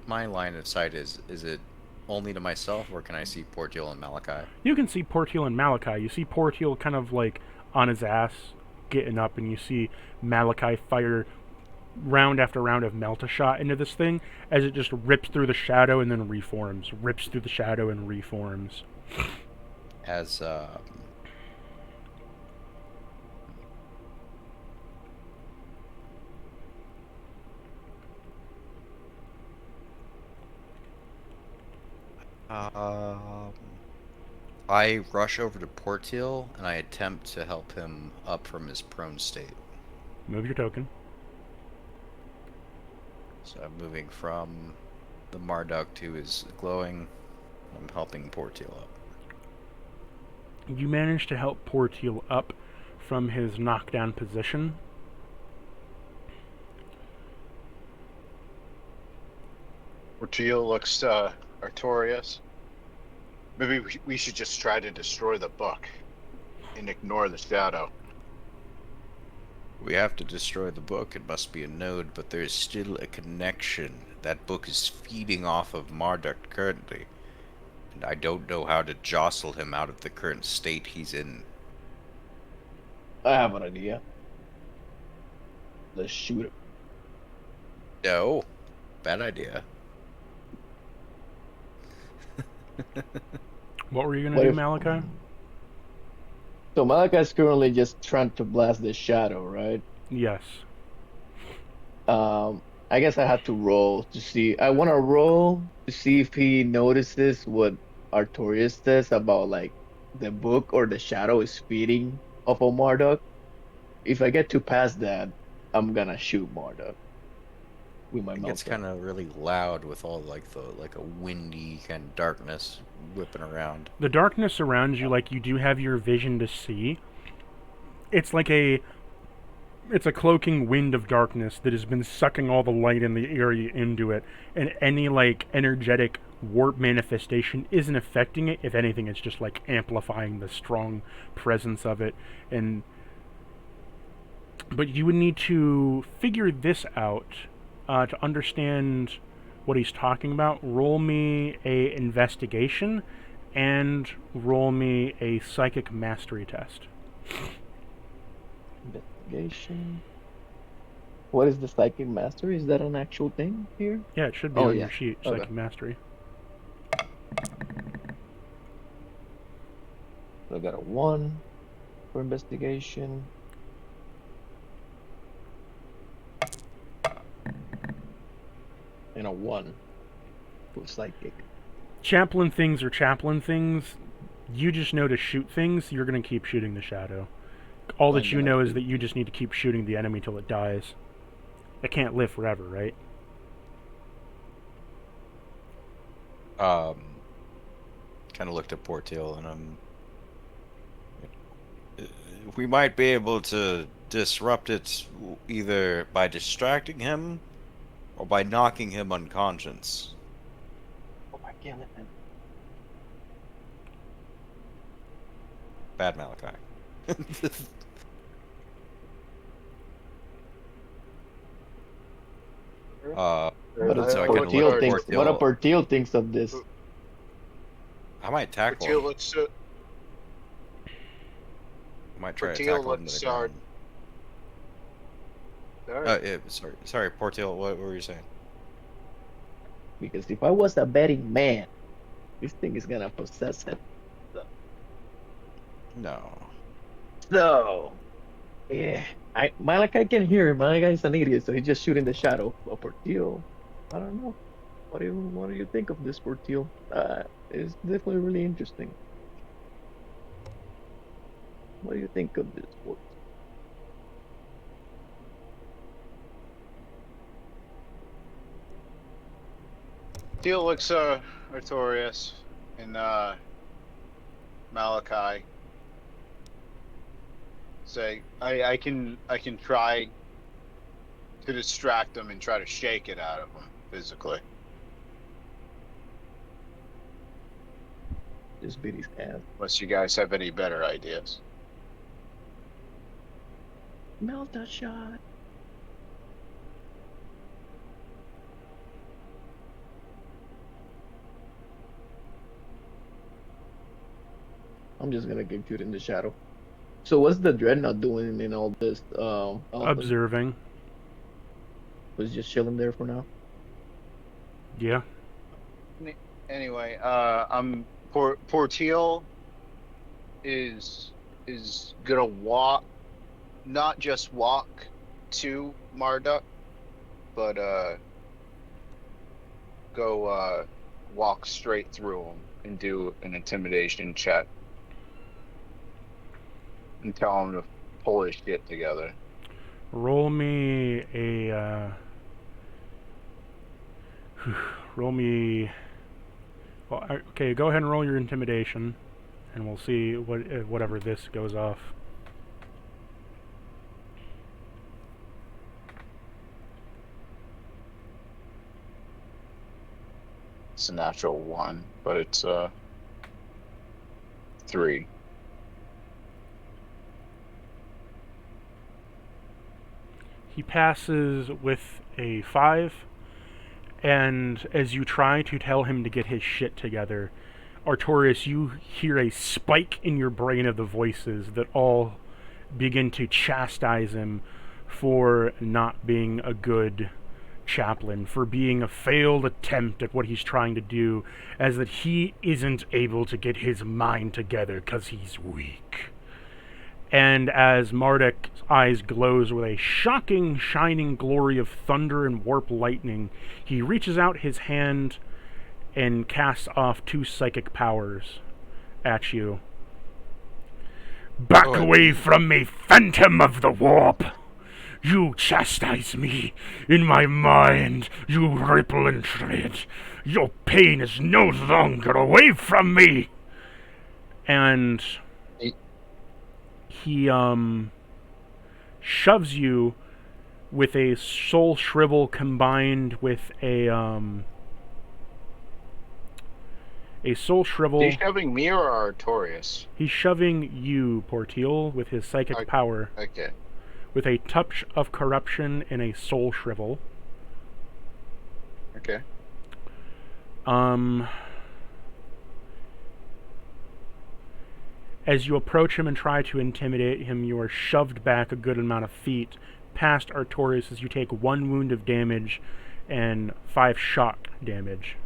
my line of sight is it only to myself, or can I see Portiel and Malachi? You can see Portiel and Malachi. You see Portiel kind of on his ass, getting up, and you see Malachi fire round after round of melt a shot into this thing as it just rips through the shadow and then reforms. Rips through the shadow and reforms. As I rush over to Portiel and I attempt to help him up from his prone state. Move your token. So I'm moving from the Marduk to his glowing. I'm helping Portiel up. You manage to help Portiel up from his knockdown position. Portiel looks Artorias. Maybe we should just try to destroy the book and ignore the shadow. We have to destroy the book. It must be a node, but there is still a connection. That book is feeding off of Marduk currently. And I don't know how to jostle him out of the current state he's in. I have an idea. Let's shoot him. No. Bad idea. What were you going What to do, if- Malachi? So Malachi's currently just trying to blast this shadow, right? Yes. I guess I have to roll to see. I want to roll to see if he notices what Artorias says about the book or the shadow is feeding off of Marduk. If I get to past that, I'm gonna shoot Marduk with my It gets mouth. kind of really loud with all a windy kind of darkness whipping around. The darkness around you, you do have your vision to see. It's it's a cloaking wind of darkness that has been sucking all the light in the area into it, and any energetic warp manifestation isn't affecting it. If anything, it's just amplifying the strong presence of it. But you would need to figure this out to understand what he's talking about. Roll me a investigation and roll me a psychic mastery test. Investigation. What is the psychic mastery? Is that an actual thing here? Yeah, it should be Oh, on yeah. your sheet, Okay. psychic mastery. So I got a 1 for investigation. And a 1 for psychic. Chaplain things are chaplain things. You just know to shoot things, you're going to keep shooting the shadow. All that you know is that you just need to keep shooting the enemy till it dies. It can't live forever, right? Kind of looked at Portil, and we might be able to disrupt it either by distracting him or by knocking him unconscious. Oh my god. Bad Malachi. What a so I kinda Portil looked at thinks. What a Portil. Portil thinks of this. I might tackle Portil him. looks I might try to Portil tackle him to looks the ground. Alright. Sorry, Portil. What were you saying? Because if I was a betting man, this thing is gonna possess him. No. So, yeah, Malachi can hear him. Malachi's an idiot, so he's just shooting the shadow. But Portil, I don't know. What do you think of this Portil? It's definitely really interesting. What do you think of this Portil? Portil looks Artorias and Malachi. Say, I can try to distract him and try to shake it out of him physically. Just beat his ass. Unless you guys have any better ideas. Melt a shot. I'm just gonna get cute in the shadow. So what's the Dreadnought doing in all this? Alton? Observing. Was just chilling there for now. Yeah. Anyway, Portil is gonna walk, not just walk to Marduk, but go walk straight through him and do an intimidation check and tell him to pull his shit together. Roll me a roll me. Well, okay, go ahead and roll your intimidation, and we'll see whatever this goes off. It's a natural 1, but it's 3. He passes with a 5, and as you try to tell him to get his shit together, Artorias, you hear a spike in your brain of the voices that all begin to chastise him for not being a good chaplain, for being a failed attempt at what he's trying to do, as that he isn't able to get his mind together because he's weak. And as Marduk's eyes glows with a shocking, shining glory of thunder and warp lightning, he reaches out his hand and casts off 2 psychic powers at you. Back away from me, phantom of the warp! You chastise me in my mind, you ripple and tread. Your pain is no longer away from me! And he shoves you with a soul shrivel combined with a soul shrivel. Is he shoving me or Artorias? He's shoving you, Portil, with his psychic power. Okay. With a touch of corruption and a soul shrivel. Okay. As you approach him and try to intimidate him, you are shoved back a good amount of feet past Artorias as you take 1 wound of damage and 5 shock damage.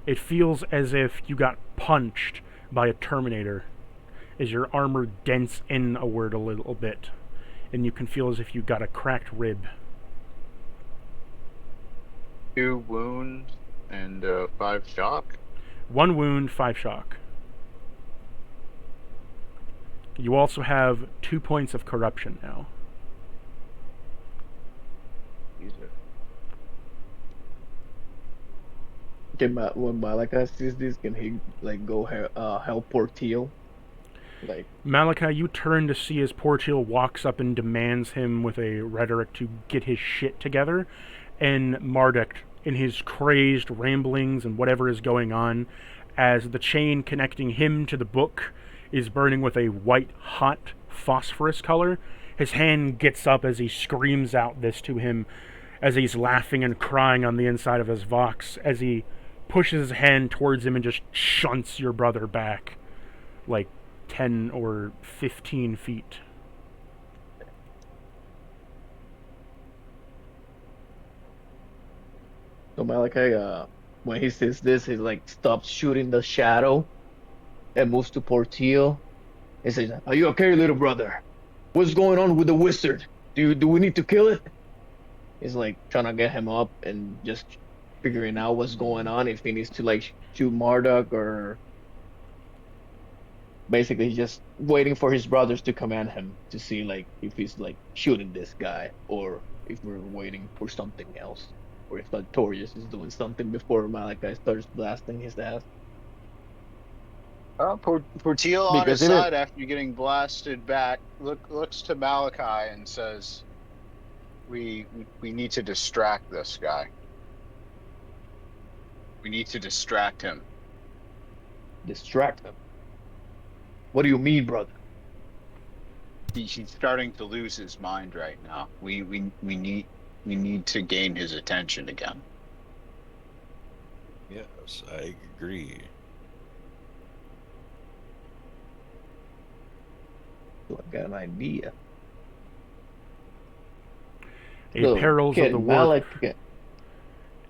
It feels as if you got punched by a Terminator as your armor dents inward a little bit, and you can feel as if you got a cracked rib. 2 wounds and 5 shock? 1 wound, 5 shock. You also have 2 points of corruption now. Can when Malachi sees this, can he like go help Portil? Like Malachi, you turn to see as Portil walks up and demands him with a rhetoric to get his shit together, and Marduk, in his crazed ramblings and whatever is going on, as the chain connecting him to the book is burning with a white, hot phosphorus color, his hand gets up as he screams out this to him, as he's laughing and crying on the inside of his vox, as he pushes his hand towards him and just shunts your brother back like 10 or 15 feet. so Malachi, when he sees this, he like stops shooting the shadow and moves to Portil. He says, "Are you okay, little brother? What's going on with the wizard? Do we need to kill it?" He's like trying to get him up and just figuring out what's going on, if he needs to like shoot Marduk, or basically just waiting for his brothers to command him to see like if he's like shooting this guy, or if we're waiting for something else, or if Artorius is doing something before Malachi starts blasting his ass. Portil on his Because even- side, after getting blasted back, looks to Malachi and says, we need to distract this guy. We need to distract him. Distract him. What do you mean, brother? He's starting to lose his mind right now. We need to gain his attention again. Yes, I agree. So I got an idea. A Perils of the Warp. Malachi,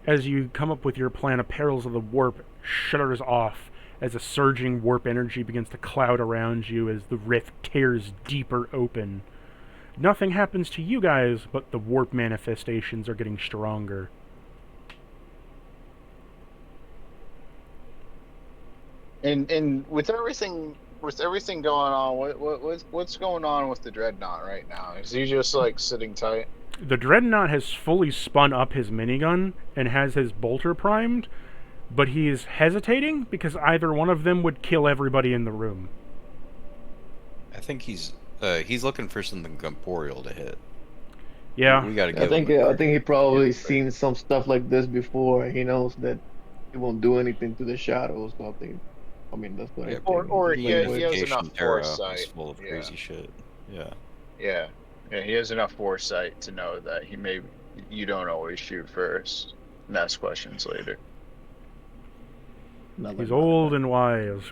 As you come up with your plan, a Perils of the Warp shudders off as a surging warp energy begins to cloud around you as the rift tears deeper open. Nothing happens to you guys, but the warp manifestations are getting stronger. And with everything going on, what's going on with the Dreadnought right now? Is he just like sitting tight? The Dreadnought has fully spun up his minigun and has his bolter primed, but he is hesitating because either one of them would kill everybody in the room. I think he's looking for something corporeal to hit. Yeah. We gotta I get think him. I think he probably seen some stuff like this before. He knows that he won't do anything to the shadows. So I mean that's what I think. Or He's he like, has wait. enough Terra foresight. is full of Yeah. crazy shit. Yeah. Yeah, he has enough foresight to know that you don't always shoot first and ask questions later. Not like He's that. old and wise.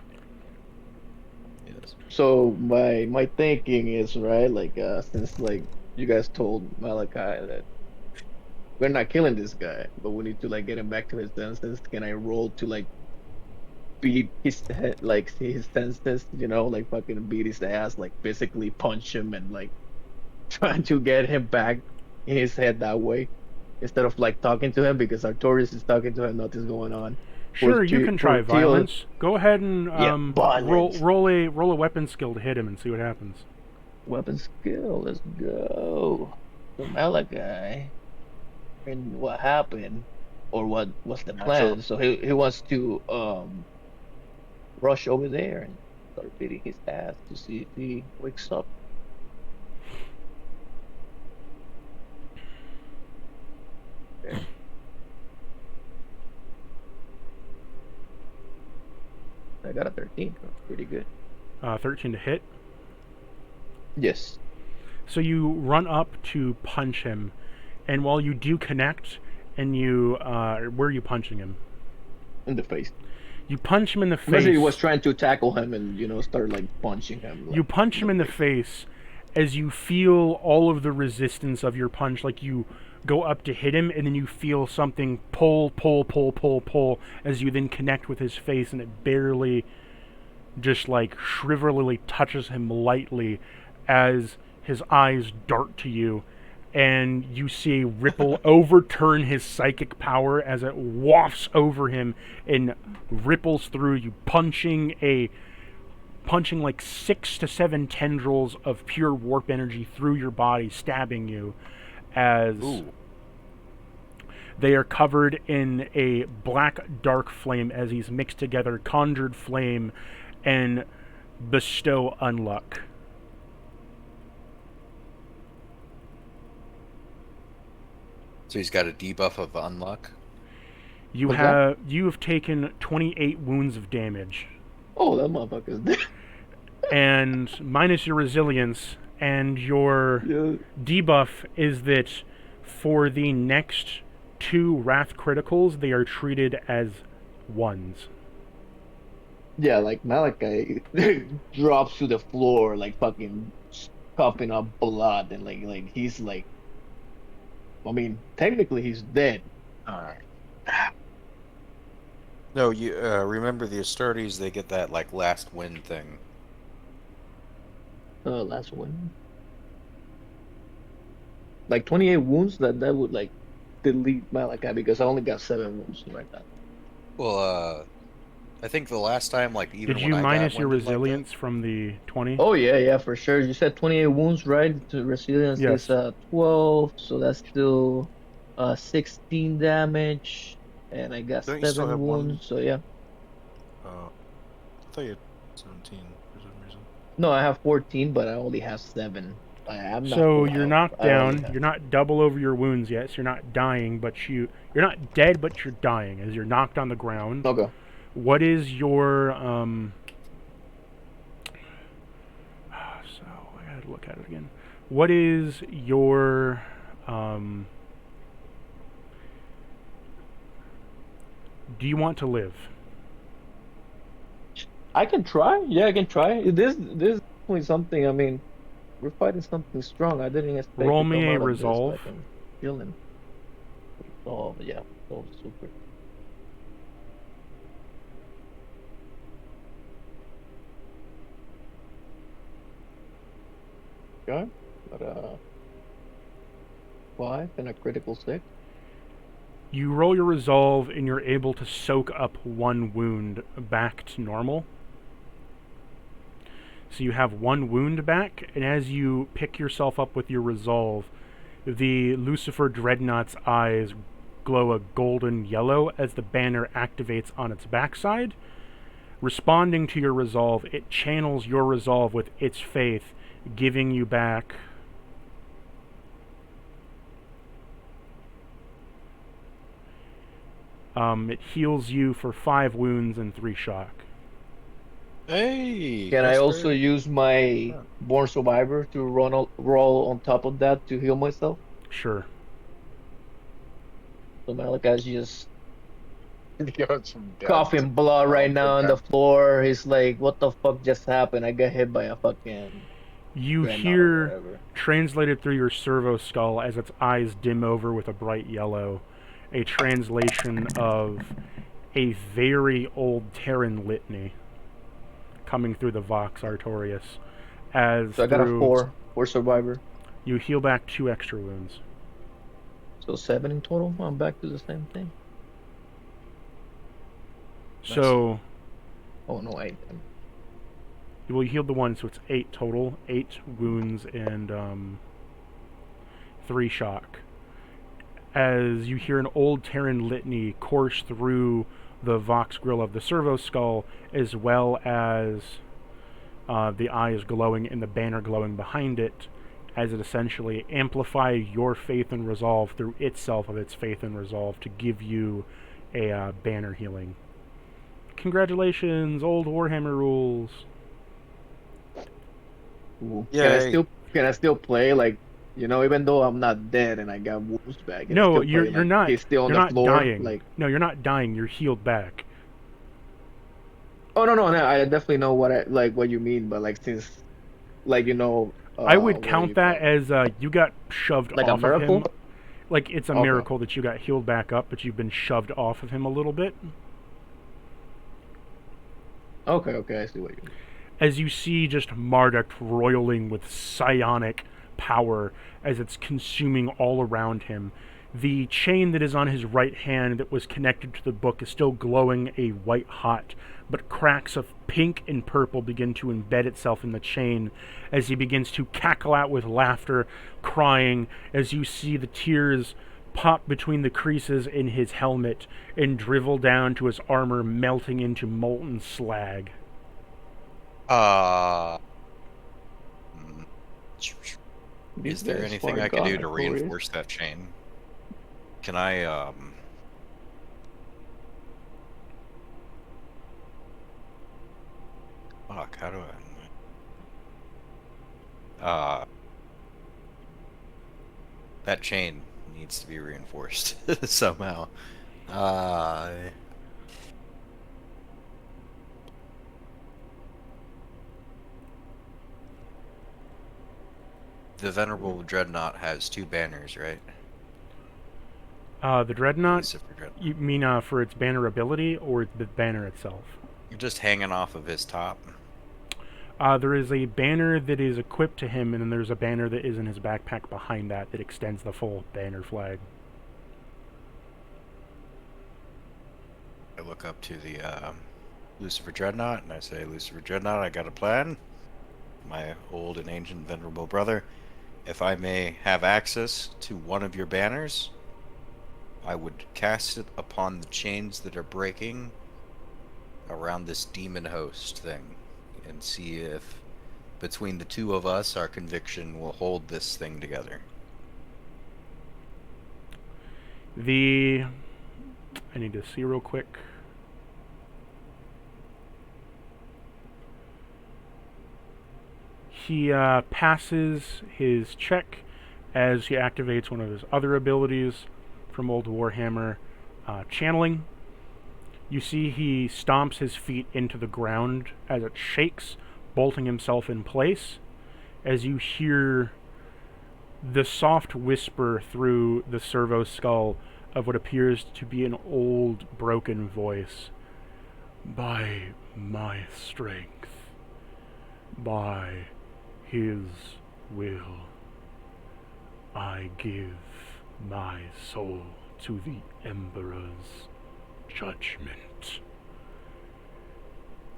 Yes. So my thinking is right, like since like you guys told Malachi that we're not killing this guy, but we need to like get him back to his senses. Can I roll to like beat his head, like see his senses, like fucking beat his ass, like physically punch him and like trying to get him back in his head that way, instead of like talking to him, because Artorius is talking to him, nothing's going on. Sure, you can try Portil- violence. Go ahead and violence. roll a weapon skill to hit him and see what happens. Weapon skill, let's go. So Malachi, and what happened, or what's the plan? So he wants to rush over there and start beating his ass to see if he wakes up. Okay. I got a 13. That's pretty good. 13 to hit. Yes. So you run up to punch him, and while you do connect, and you where are you punching him? In the face. You punch him in the face. Imagine he was trying to tackle him and start like punching him. You punch him in the face as you feel all of the resistance of your punch, like you go up to hit him, and then you feel something pull as you then connect with his face, and it barely just like shrivelly touches him lightly as his eyes dart to you and you see Ripple overturn his psychic power as it wafts over him and ripples through you, punching like 6 to 7 tendrils of pure warp energy through your body, stabbing you as they are covered in a black dark flame as he's mixed together conjured flame and bestow unluck. So he's got a debuff of unluck. You What's have taken 28 wounds of damage. Oh, that motherfucker's dead. And minus your resilience, and your debuff is that for the next 2 wrath criticals, they are treated as 1s. Yeah, like Malachi drops to the floor like fucking coughing up blood, and like he's like, I mean, technically he's dead. Alright. No, you remember the Astartes, they get that like last win thing. Last one. Like 28 wounds, that would like delete Malachi because I only got 7 wounds right now. Well, I think the last time, like, even Did when you I minus got your winded like that- resilience from the 20? Oh yeah, for sure. You said 28 wounds, right? The resilience Yes. is 12, so that's still 16 damage, and I got Don't you still 7 have one? wounds. So yeah. I thought you had 17 for some reason. No, I have 14, but I only have 7. I'm not So full you're health. knocked I only down. have- You're not double over your wounds yet, so you're not dying, but you're not dead, but you're dying as you're knocked on the ground. Okay. What is your so I gotta look at it again. What is your do you want to live? I can try. Yeah, I can try. This is definitely something. I mean, we're fighting something strong. I didn't expect. Roll to me come a out of this resolve. like and kill him. Oh yeah, oh super. Okay, but 5 and a critical 6. You roll your resolve and you're able to soak up 1 wound back to normal. So you have 1 wound back, and as you pick yourself up with your resolve, the Lucifer Dreadnought's eyes glow a golden yellow as the banner activates on its backside. Responding to your resolve, it channels your resolve with its faith, giving you back it heals you for 5 wounds and 3 shock. Hey! Can I that's also fair. use my Born Survivor to roll on top of that to heal myself? Sure. So Malachi's just Got some dead. coughing blood right Oh, now on okay. the floor. He's like, what the fuck just happened? I got hit by a fucking You Dreadnought or hear, whatever. translated through your servo skull as its eyes dim over with a bright yellow, a translation of a very old Terran litany coming through the Vox Artorias. As So I got a through- 4 Survivor. You heal back 2 extra wounds. So 7 in total. I'm back to the same thing. So Oh no, 8. you healed the 1, so it's 8 total. 8 wounds and 3 shock. As you hear an old Terran litany course through the Vox grill of the servo skull, as well as the eyes glowing and the banner glowing behind it, as it essentially amplifies your faith and resolve through itself of its faith and resolve to give you a banner healing. Congratulations, old Warhammer rules. Ooh. Yay. Can I still play, like, you know, even though I'm not dead and I got wounds back? Can I No, still you're play, you're like, not. He's still on You're the not floor. dying. Like, No, you're not dying. You're healed back. oh no, I definitely know what you mean, but like since, like, you know, I would what do count you that call it? as you got shoved Like a off of miracle? him. Like it's a Okay. miracle that you got healed back up, but you've been shoved off of him a little bit. Okay, I see what you mean. As you see just Marduk roiling with psionic power as it's consuming all around him. The chain that is on his right hand that was connected to the book is still glowing a white hot, but cracks of pink and purple begin to embed itself in the chain as he begins to cackle out with laughter, crying, as you see the tears pop between the creases in his helmet and drivel down to his armor, melting into molten slag. Is there guys anything far I could do gone, to Corey. reinforce that chain? Can I, fuck, how do I... That chain needs to be reinforced somehow. The Venerable Dreadnought has 2 banners, right? The Dreadnought, Lucifer Dreadnought. you mean for its banner ability or the banner itself? Just hanging off of his top. There is a banner that is equipped to him, and then there's a banner that is in his backpack behind that extends the full banner flag. I look up to the Lucifer Dreadnought, and I say, Lucifer Dreadnought, I got a plan. My old and ancient venerable brother, if I may have access to one of your banners, I would cast it upon the chains that are breaking around this demon host thing, and see if between the two of us our conviction will hold this thing together. I need to see real quick. He passes his check as he activates one of his other abilities from Old Warhammer, Channeling. You see he stomps his feet into the ground as it shakes, bolting himself in place, as you hear the soft whisper through the servo skull of what appears to be an old, broken voice. By my strength, by his will, I give my soul to the Emperor's judgment.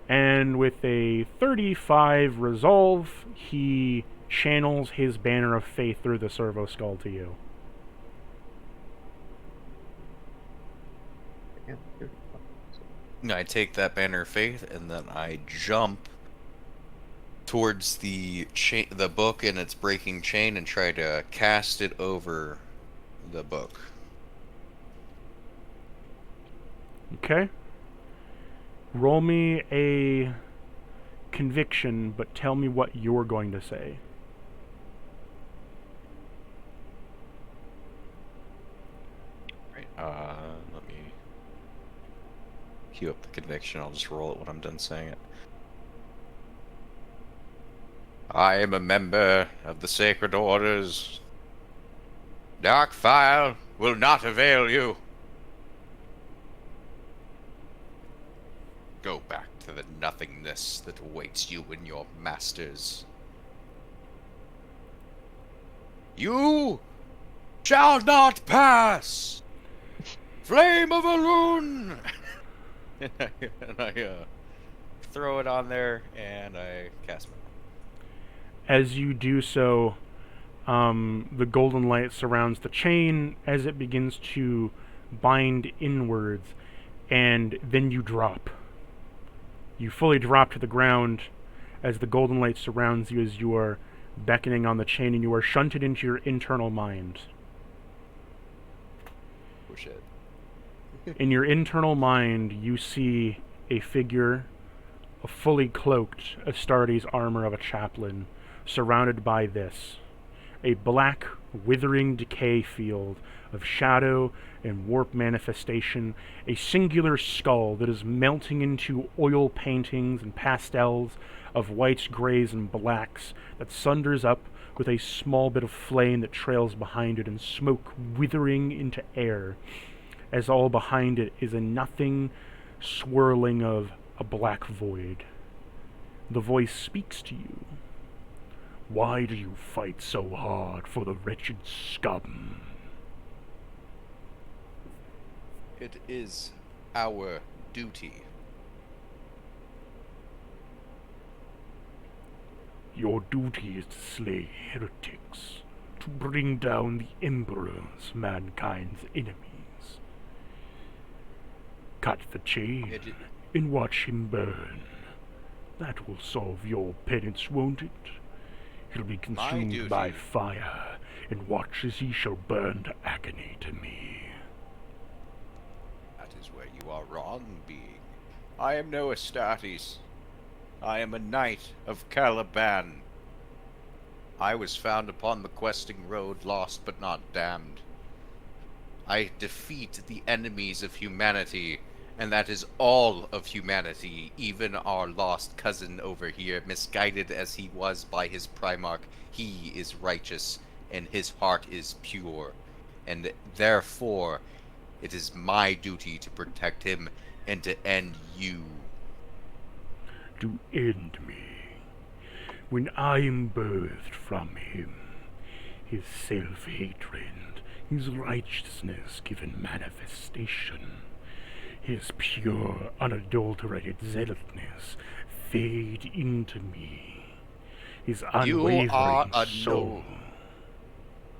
And with a 35 resolve, he channels his banner of faith through the servo skull to you. I take that banner of faith, and then I jump towards the book and its breaking chain and try to cast it over the book. Okay. Roll me a conviction, but tell me what you're going to say. Right. Let me queue up the conviction. I'll just roll it when I'm done saying it. I am a member of the Sacred Orders. Dark fire will not avail you. Go back to the nothingness that awaits you and your masters. You shall not pass! Flame of Elune! and I throw it on there, and I cast my... As you do so, the golden light surrounds the chain as it begins to bind inwards, and then you drop. You fully drop to the ground as the golden light surrounds you as you are beckoning on the chain, and you are shunted into your internal mind. Oh shit. In your internal mind, you see a figure, a fully cloaked Astartes armor of a chaplain, surrounded by this, a black, withering decay field of shadow and warp manifestation, a singular skull that is melting into oil paintings and pastels of whites, grays, and blacks that sunders up with a small bit of flame that trails behind it and smoke withering into air, as all behind it is a nothing swirling of a black void. The voice speaks to you. Why do you fight so hard for the wretched scum? It is our duty. Your duty is to slay heretics, to bring down the emperors, mankind's enemies. Cut the chain and watch him burn. That will solve your penance, won't it? He'll be consumed by fire, and watch as he shall burn to agony to me. That is where you are wrong, being. I am no Astartes. I am a knight of Caliban. I was found upon the questing road, lost but not damned. I defeat the enemies of humanity, and that is all of humanity, even our lost cousin over here, misguided as he was by his Primarch. He is righteous, and his heart is pure, and therefore it is my duty to protect him and to end you. To end me. When I am birthed from him, his self-hatred, his righteousness given manifestation, his pure, unadulterated zealotness fade into me, his unwavering soul.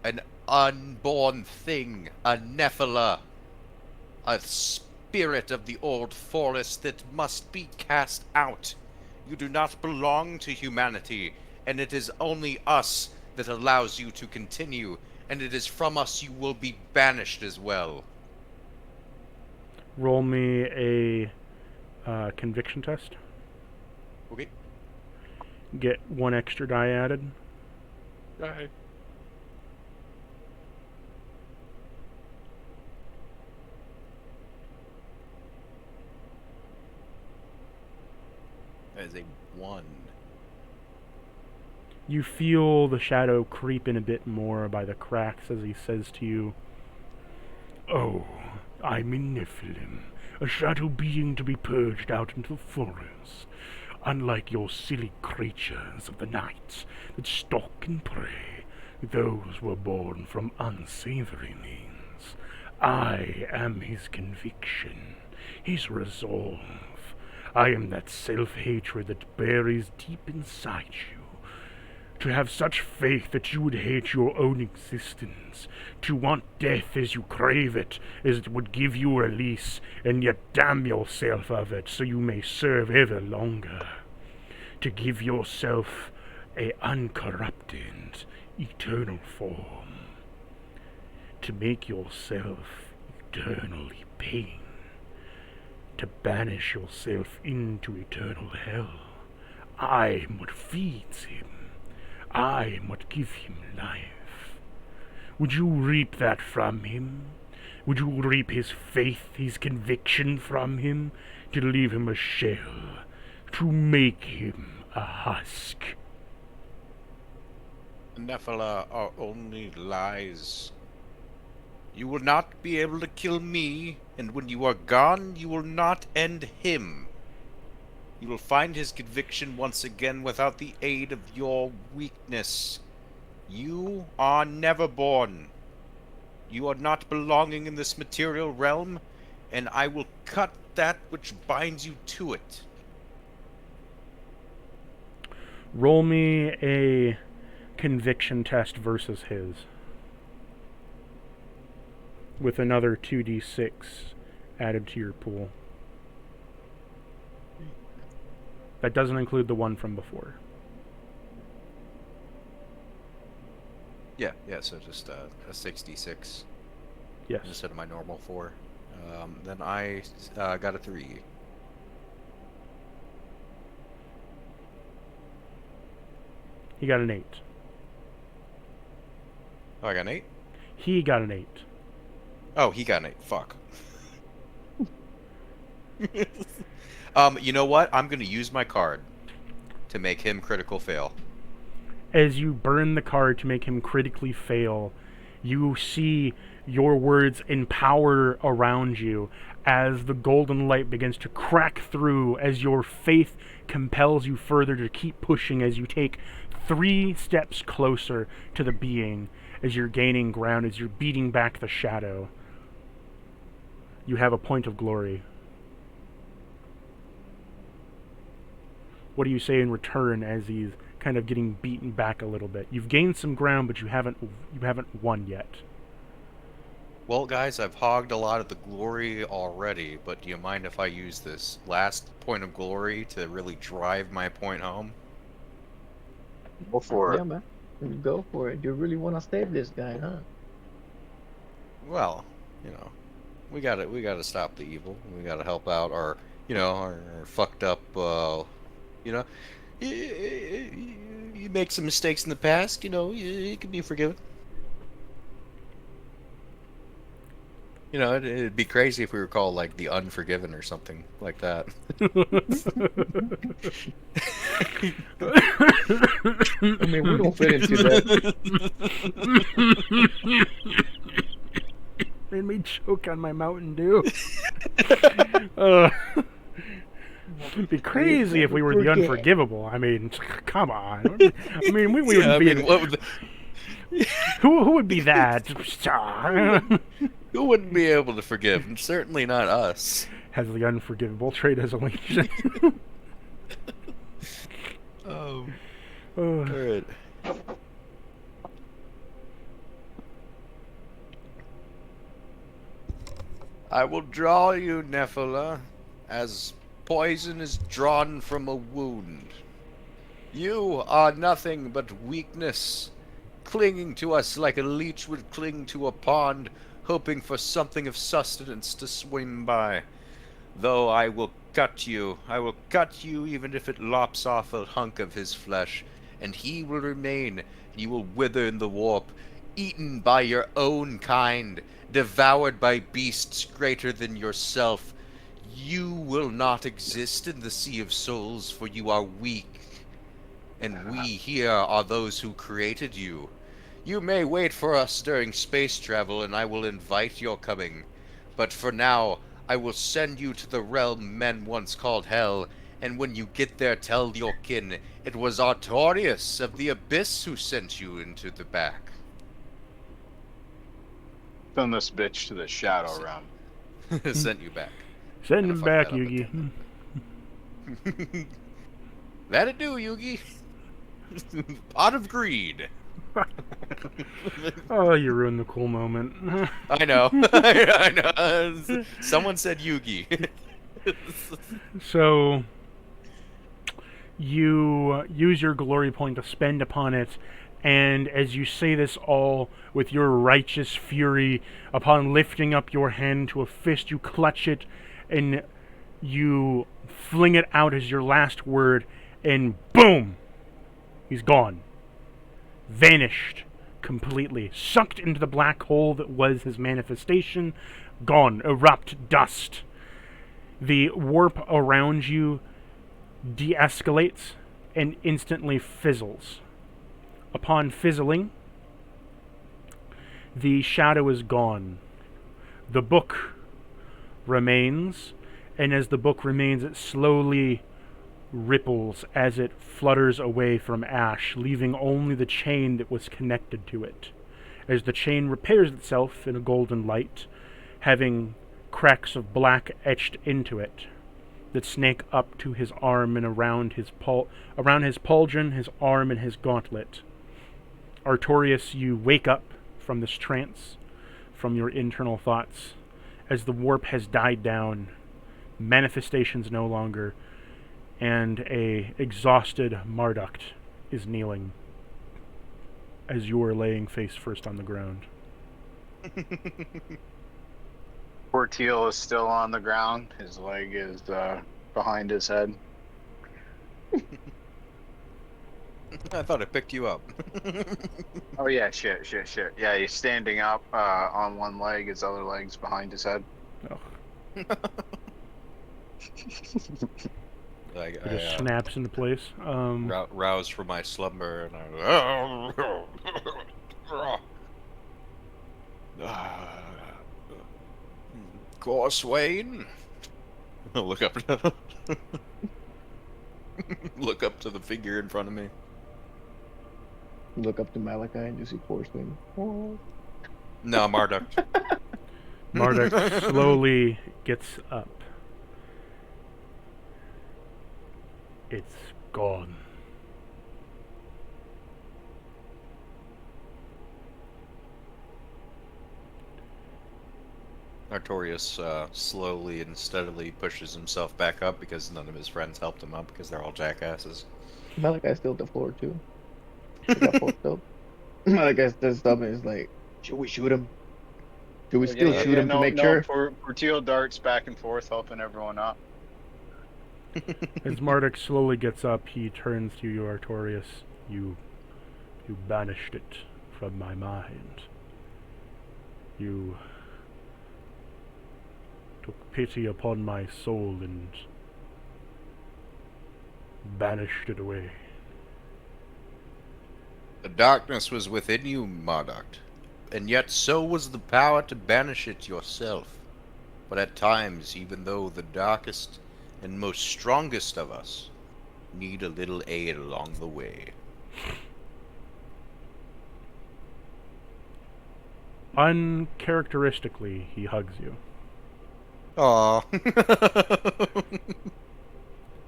An unborn thing, a Nephilah, a spirit of the old forest that must be cast out. You do not belong to humanity, and it is only us that allows you to continue, and it is from us you will be banished as well. Roll me a conviction test. Okay. Get 1 extra die added. Right. That is a 1. You feel the shadow creep in a bit more by the cracks as he says to you, "Oh, I'm a Nephilim, a shadow being to be purged out into the forest. Unlike your silly creatures of the night that stalk and prey, those were born from unsavory means. I am his conviction, his resolve. I am that self-hatred that buries deep inside you. To have such faith that you would hate your own existence, to want death as you crave it, as it would give you release, and yet damn yourself of it so you may serve ever longer. To give yourself a uncorrupted, eternal form. To make yourself eternally pain. To banish yourself into eternal hell. I am what feeds him. I am what gives him life. Would you reap that from him? Would you reap his faith, his conviction from him, to leave him a shell, to make him a husk? Nephilah are only lies. You will not be able to kill me, and when you are gone, you will not end him. You will find his conviction once again without the aid of your weakness. You are never born. You are not belonging in this material realm, and I will cut that which binds you to it. Roll me a conviction test versus his. With another 2d6 added to your pool. That doesn't include the one from before. Yeah, so just a 66 Yes. instead of my normal 4. Then I got a 3. He got an 8. Oh, I got an 8? He got an 8. Oh, he got an 8. Fuck. You know what? I'm going to use my card to make him critical fail. As you burn the card to make him critically fail, you see your words in power around you as the golden light begins to crack through, as your faith compels you further to keep pushing, as you take 3 steps closer to the being as you're gaining ground, as you're beating back the shadow. You have a point of glory. What do you say in return as he's kind of getting beaten back a little bit? You've gained some ground, but you haven't won yet. Well, guys, I've hogged a lot of the glory already, but do you mind if I use this last point of glory to really drive my point home? Go for Yeah, it. man. Go for it. You really want to save this guy, huh? Well, you know, we gotta stop the evil. We gotta help out our, you know, our fucked up, you know, you make some mistakes in the past, you know, you can be forgiven. You know, it'd be crazy if we were called, like, the Unforgiven or something like that. I mean, we don't fit into that. Made me choke on my Mountain Dew. It'd be crazy if we were the unforgivable. I mean, come on. I mean, we wouldn't be. What would Who would be that? who wouldn't be able to forgive? Certainly not us. Has the unforgivable trait as a legion. Oh. Oh. Alright. I will draw you, Nephilah, as poison is drawn from a wound. You are nothing but weakness, clinging to us like a leech would cling to a pond, hoping for something of sustenance to swim by. Though I will cut you even if it lops off a hunk of his flesh, and he will remain. You will wither in the warp, eaten by your own kind, devoured by beasts greater than yourself. You will not exist in the Sea of Souls, for you are weak, and we here are those who created you. You may wait for us during space travel, and I will invite your coming. But for now, I will send you to the realm men once called Hell, and when you get there, tell your kin it was Artorius of the Abyss who sent you into the back. Send this bitch to the shadow realm. Sent you back. Send him Fuck back, that up Yugi. That'd do, Yugi. Out of greed. Oh, you ruined the cool moment. I know. I know. Someone said Yugi. So, you use your glory point to spend upon it, and as you say this all with your righteous fury, upon lifting up your hand to a fist, you clutch it, and you fling it out as your last word, and boom! He's gone. Vanished completely. Sucked into the black hole that was his manifestation. Gone. Erupt. Dust. The warp around you de-escalates and instantly fizzles. Upon fizzling, the shadow is gone. The book remains, and as the book remains, it slowly ripples as it flutters away from Ash, leaving only the chain that was connected to it. As the chain repairs itself in a golden light, having cracks of black etched into it that snake up to his arm and around his pauldron, his arm, and his gauntlet. Artorius, you wake up from this trance, from your internal thoughts, as the warp has died down, manifestations no longer, and a exhausted Marduk is kneeling as you are laying face first on the ground. Poor Teal is still on the ground. His leg is behind his head. I thought I picked you up. Oh yeah, shit. Yeah, he's standing up on one leg, his other leg's behind his head. Oh. Like, It just snaps into place. roused from my slumber, and I Gorswain. Look up. Look up to the figure in front of me. Look up to Malachi and you see porcelain. Oh. No, Marduk. Marduk slowly gets up. It's gone. Artorias slowly and steadily pushes himself back up because none of his friends helped him up because they're all jackasses. Malachi's still at the floor too. He got fucked up. Malachi stands up and is like, should we shoot him? Should we still shoot him to make sure? Portillo darts back and forth, helping everyone up. As Marduk slowly gets up, he turns to you, Artorias. You banished it from my mind. You took pity upon my soul and banished it away. The darkness was within you, Marduk, and yet so was the power to banish it yourself. But at times, even though the darkest and most strongest of us need a little aid along the way. Uncharacteristically, he hugs you. Aww.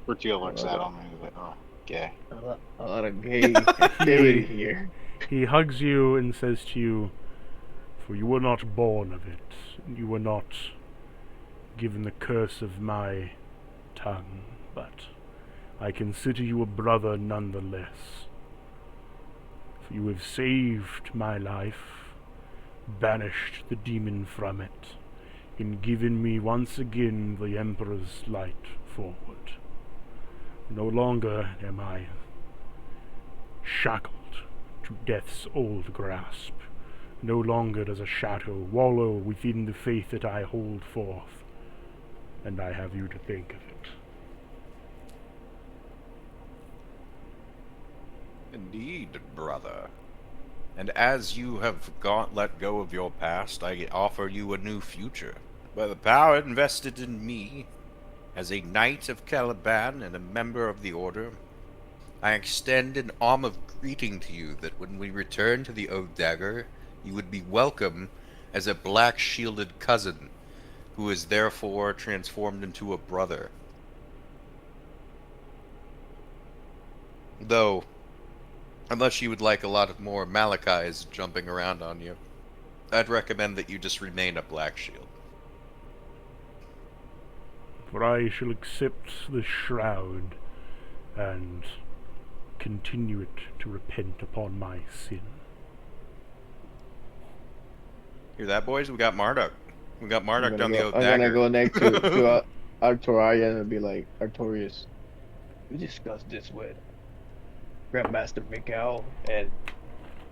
Portillo looks at him and he's like, oh, gay. A lot of gay activity here. He hugs you and says to you, "For you were not born of it. You were not given the curse of my tongue, but I consider you a brother nonetheless. For you have saved my life, banished the demon from it, and given me once again the Emperor's light forward. No longer am I shackled to death's old grasp. No longer does a shadow wallow within the faith that I hold forth, and I have you to think of it." Indeed, brother. And as you have let go of your past, I offer you a new future. By the power invested in me, as a knight of Caliban and a member of the Order, I extend an arm of greeting to you that when we return to the Oath Dagger, you would be welcome as a black-shielded cousin, who is therefore transformed into a brother. Though, unless you would like a lot of more Malachis jumping around on you, I'd recommend that you just remain a Black Shield. For I shall accept the shroud and continue it to repent upon my sin. Hear that, boys? We got Marduk. We got Marduk down the Oath I'm Dagger. gonna go next to Artorian and be like, Artorias, we discussed this with Grandmaster Mikhail and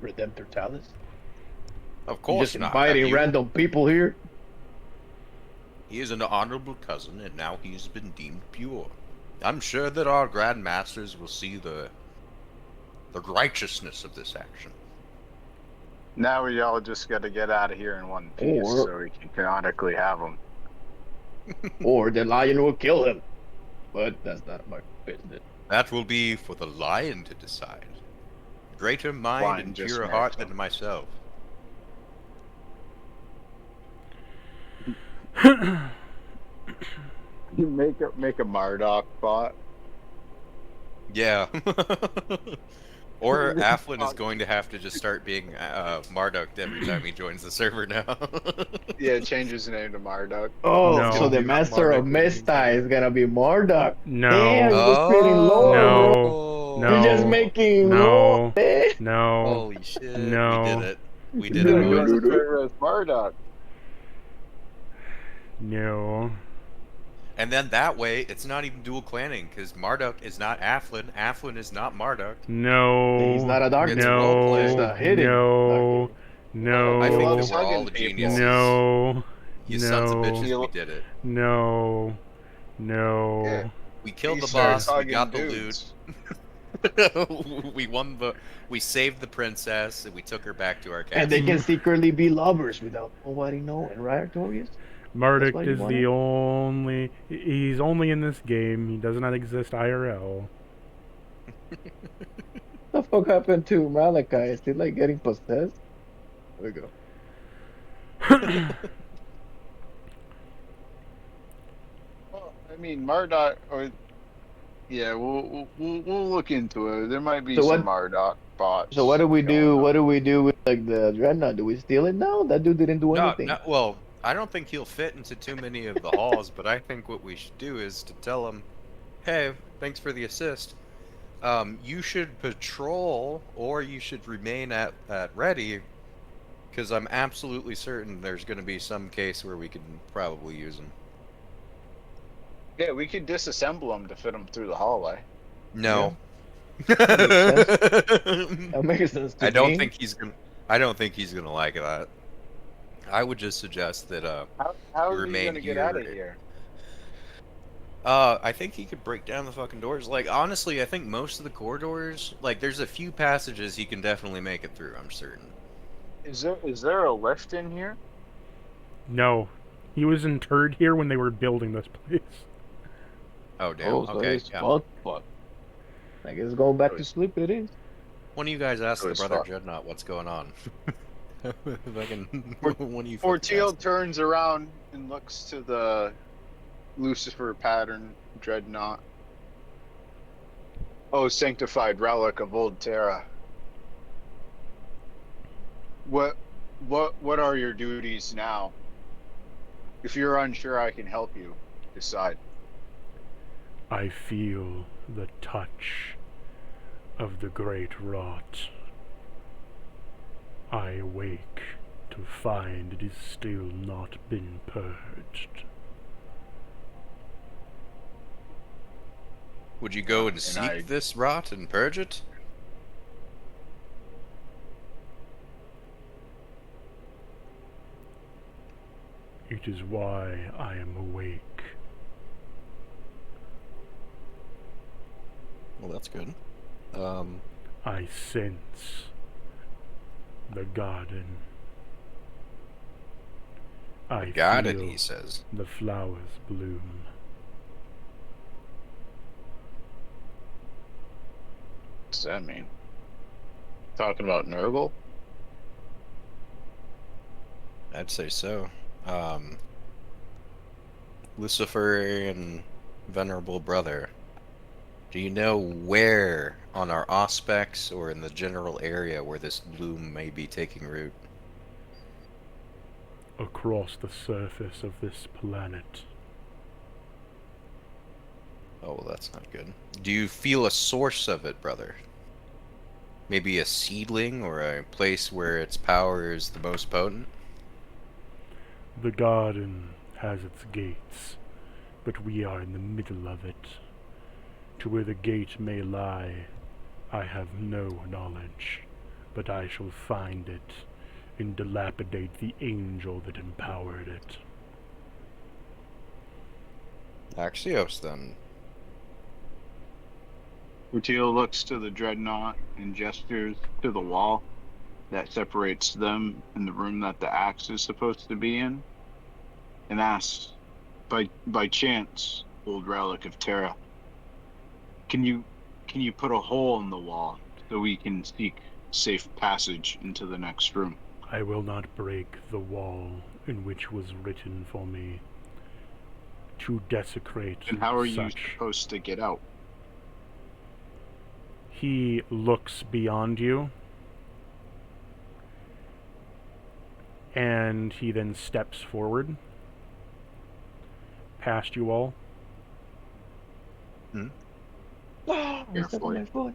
Redemptor Talus. Of course just not. inviting Have you? random people here. He is an honorable cousin, and now he's been deemed pure. I'm sure that our Grand Masters will see the righteousness of this action. Now we all just got to get out of here in one piece so we can canonically have them. Or the lion will kill him. But that's not my business. That will be for the lion to decide. Greater mind Lion and just purer married heart him. than myself. You make a Marduk bot. Yeah. Or Aflin is going to have to just start being Marduk every time he joins the server now. Yeah, change his name to Marduk. Oh, No. so the Master of Mista is gonna be Marduk. No. Damn, you're just creating lore, bro. No. You're just making No. lore, man. No. Holy shit. No. We did it. We He's did gonna it, go boys. to the server as Marduk. No. And then that way, it's not even dual clanning, because Marduk is not Aflin, Aflin is not Marduk. No. He's not a dark. It's No. roleplay. He's a hidden. No. No. I think loves that we're all hugging the people. geniuses. No. You sons of No. bitches, we did it. No. No. Yeah. We killed He the starts boss, we hugging got the dudes. loot. We saved the princess, and we took her back to our castle. And they can secretly be lovers without nobody knowing, right, Artorias? Marduk why you is want the it? only... He's only in this game. He does not exist IRL. the fuck happened to Malachi? Is he like getting possessed? There we go. Well, I mean, Marduk, or yeah, we'll look into it. There might be So some what? Marduk bots So what do we do? going What on. do we do with like the dreadnought? Do we steal it now? That dude didn't do No, anything. no, well, I don't think he'll fit into too many of the halls, but I think what we should do is to tell him, hey, thanks for the assist. You should patrol, or you should remain at ready, because I'm absolutely certain there's going to be some case where we can probably use them. Yeah, we could disassemble them to fit them through the hallway. No. That makes sense to I don't me. think he's gonna. I don't think he's gonna like that. I would just suggest that How you is he remain gonna get here. out of here? I think he could break down the fucking doors. Like, honestly, I think most of the corridors, like, there's a few passages he can definitely make it through, I'm certain. Is there a lift in here? No. He was interred here when they were building this place. Oh, damn. Oh, so Okay, it's yeah. fuck. I guess go back to sleep. It is. One of you guys ask Oh, the it's brother fuck. Dreadnought what's going on. If I can, one of you fucking Fortiel ask. turns around and looks to the Lucifer pattern dreadnought. Oh, sanctified relic of old Terra. What are your duties now? If you're unsure, I can help you decide. I feel the touch of the great rot. I awake to find it is still not been purged. Would you go and seek I- this rot and purge it? It is why I am awake. Well, that's good. I sense the garden. I Got it, feel he says. the flowers bloom. What's that mean? Talking about Nurgle? I'd say so. Luciferian Venerable Brother, do you know where on our aspects or in the general area where this bloom may be taking root? Across the surface of this planet. Oh, well, that's not good. Do you feel a source of it, brother? Maybe a seedling or a place where its power is the most potent? The garden has its gates, but we are in the middle of it. To where the gate may lie, I have no knowledge, but I shall find it and dilapidate the angel that empowered it. Axios, then. Fortiel looks to the dreadnought and gestures to the wall that separates them and the room that the axe is supposed to be in, and asks, by chance, old relic of Terra, can you put a hole in the wall so we can seek safe passage into the next room? I will not break the wall in which was written for me to desecrate And how are you such. supposed to get out? He looks beyond you, and he then steps forward past you all. Ah, I stepped on my foot.